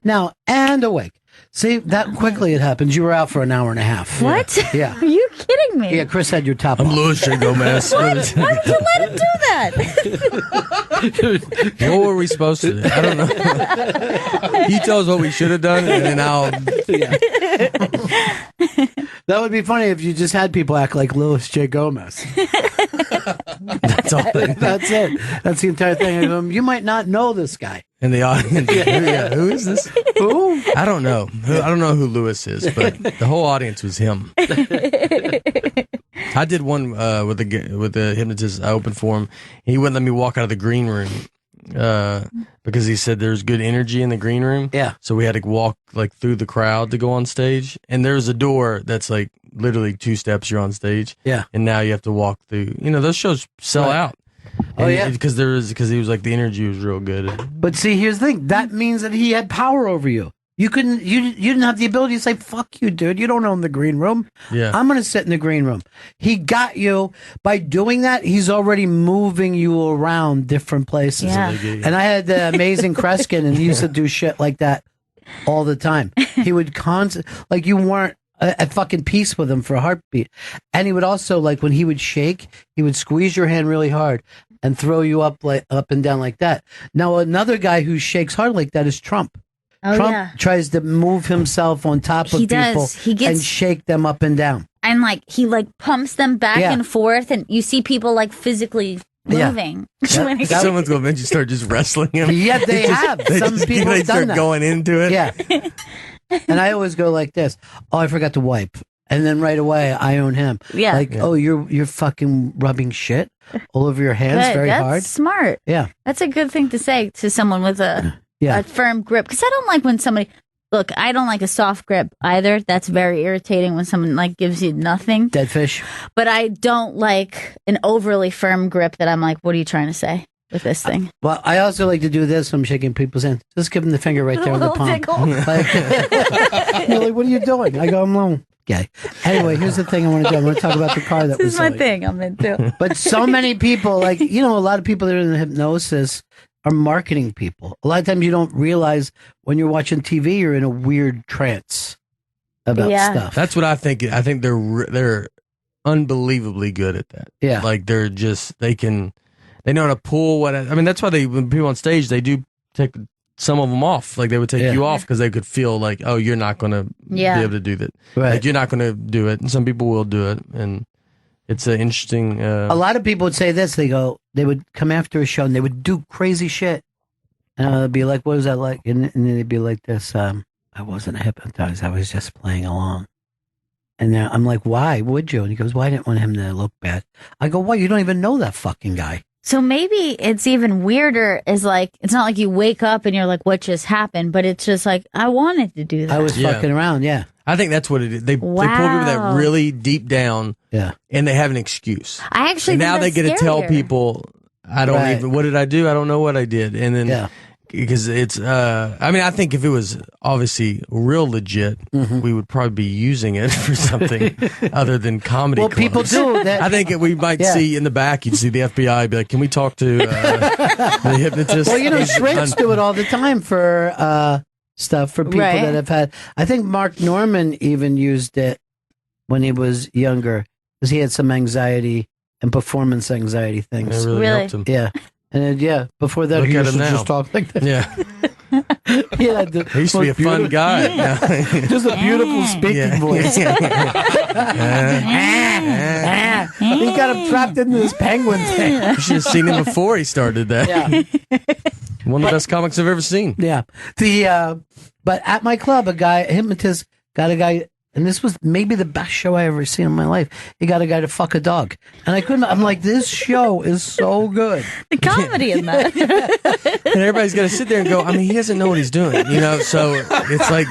now and awake. See, that quickly it happens. You were out for an hour and a half. What? Yeah. Are you kidding me? Yeah, Chris had your top I'm off. Louis J. Gomez. Why did you let him do that? What were we supposed to do? I don't know. He tells what we should have done, and then I'll... That would be funny if you just had people act like Louis J. Gomez. That's all. That's it. That's the entire thing. You might not know this guy. In the audience, who is this? Who? I don't know. I don't know who Lewis is, but the whole audience was him. I did one with the hypnotist. I opened for him. He wouldn't let me walk out of the green room because he said there's good energy in the green room. Yeah. So we had to walk like through the crowd to go on stage, and there's a door that's like literally 2 steps. You're on stage. Yeah. And now you have to walk through. You know, those shows sell out. And because he was like the energy was real good. But see, here's the thing. That means that he had power over you. You didn't have the ability to say, fuck you, dude. You don't own the green room. Yeah. I'm going to sit in the green room. He got you. By doing that, he's already moving you around different places. Yeah. And I had the amazing Kreskin, and he used to do shit like that all the time. He would like you weren't at fucking peace with him for a heartbeat. And he would also, like, when he would shake, he would squeeze your hand really hard and throw you up and down like that. Now, another guy who shakes hard like that is Trump. Oh, Trump tries to move himself on top of people and shake them up and down. And like he like pumps them back and forth, and you see people like physically moving. Someone's going to eventually start just wrestling him. Yeah, they have. Some people have done start that. going into it. Yeah. And I always go like this. Oh, I forgot to wipe. And then right away, I own him. Yeah. Like, oh, you're fucking rubbing shit all over your hands That's hard. Smart. Yeah. That's a good thing to say to someone with a firm grip. Because I don't like when somebody... Look, I don't like a soft grip either. That's very irritating when someone like gives you nothing. Dead fish. But I don't like an overly firm grip that I'm like, what are you trying to say with this thing? Well, I also like to do this when I'm shaking people's hands. Just give them the finger right there on the palm. Like, you're like, what are you doing? I go, I'm alone. Okay. Anyway, here's the thing I want to do. I want to talk about the car that This was is my like, thing I'm into. But so many people, like, a lot of people that are in hypnosis are marketing people. A lot of times you don't realize when you're watching TV, you're in a weird trance about stuff. That's what I think. I think they're unbelievably good at that. Yeah. Like they know how to pull that's why when people on stage, they do take some of them off. Like they would take you off because they could feel like, oh, you're not going to be able to do that. Right. Like you're not going to do it. And some people will do it. And it's an interesting. A lot of people would say this. They would come after a show and they would do crazy shit. And I'd be like, what was that like? And then they'd be like this, I wasn't hypnotized. I was just playing along. And then I'm like, why would you? And he goes, well, I didn't want him to look bad. I go, why? You don't even know that fucking guy. So maybe it's even weirder is like, it's not like you wake up and you're like, what just happened? But it's just like, I wanted to do that. I was fucking around, yeah. I think that's what it is. They pull people that really deep down, and they have an excuse. I actually and think now they get to tell people, I don't even. What did I do? I don't know what I did. And then because it's, I think if it was obviously real legit, we would probably be using it for something other than comedy. Well, clubs. people do that. I think we might see in the back. You'd see the FBI be like, "Can we talk to the hypnotist?" Well, shrinks do it all the time for stuff for people that have had. I think Mark Norman even used it when he was younger because he had some anxiety and performance anxiety things. It really helped him. Yeah. And then, before that, Look he at used him to now. just talk like that. Yeah. He used to be a fun guy. Just a beautiful speaking voice. He got him trapped into this penguin thing. You should have seen him before he started that. Yeah. One of the best comics I've ever seen. Yeah. But at my club, a hypnotist got a guy, and this was maybe the best show I ever seen in my life. He got a guy to fuck a dog. And I'm like, this show is so good. The comedy in that. And everybody's got to sit there and go, I mean, he doesn't know what he's doing, so it's like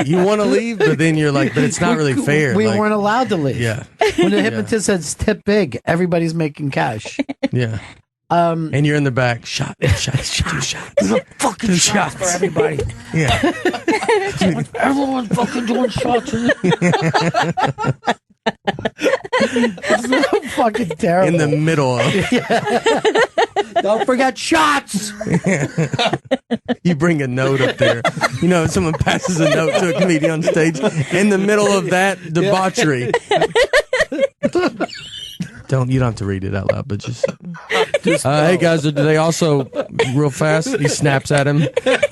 you want to leave, but then you're like, but it's not really fair. We like, weren't allowed to leave. Yeah. When the hypnotist says tip big, everybody's making cash. Yeah. And you're in the back. Shot. There's a fucking shot for everybody. Yeah. Everyone's fucking doing shots. It's so fucking terrible. In the middle of. Don't forget shots. You bring a note up there. Someone passes a note to a comedian on stage in the middle of that debauchery. You don't have to read it out loud, but just hey guys, do they also real fast? He snaps at him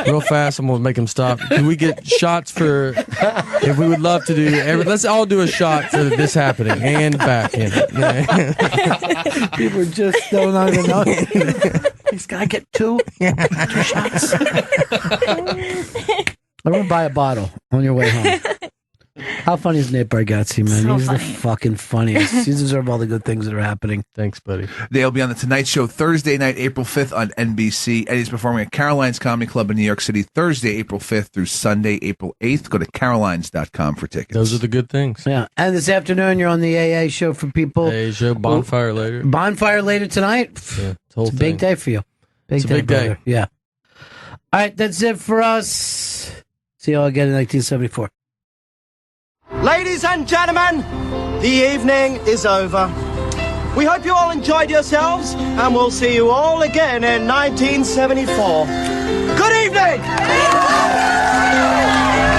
real fast. I'm gonna make him stop. Can we get shots for? If we would love to do, let's all do a shot for this happening and back in it. Yeah. People just don't even know. He's gotta get two shots. I won't buy a bottle on your way home. How funny is Nate Bargatze, man? So He's funny. the fucking funniest. You deserve all the good things that are happening. Thanks, buddy. They'll be on The Tonight Show Thursday night, April 5th on NBC. Eddie's performing at Caroline's Comedy Club in New York City Thursday, April 5th through Sunday, April 8th. Go to carolines.com for tickets. Those are the good things. Yeah. And this afternoon, you're on the AA show for people. AA show, bonfire later. Bonfire later tonight. Yeah, It's a big day for you. It's a big day. Brother. Yeah. All right, that's it for us. See you all again in 1974. Ladies and gentlemen, the evening is over. We hope you all enjoyed yourselves, and we'll see you all again in 1974. Good evening!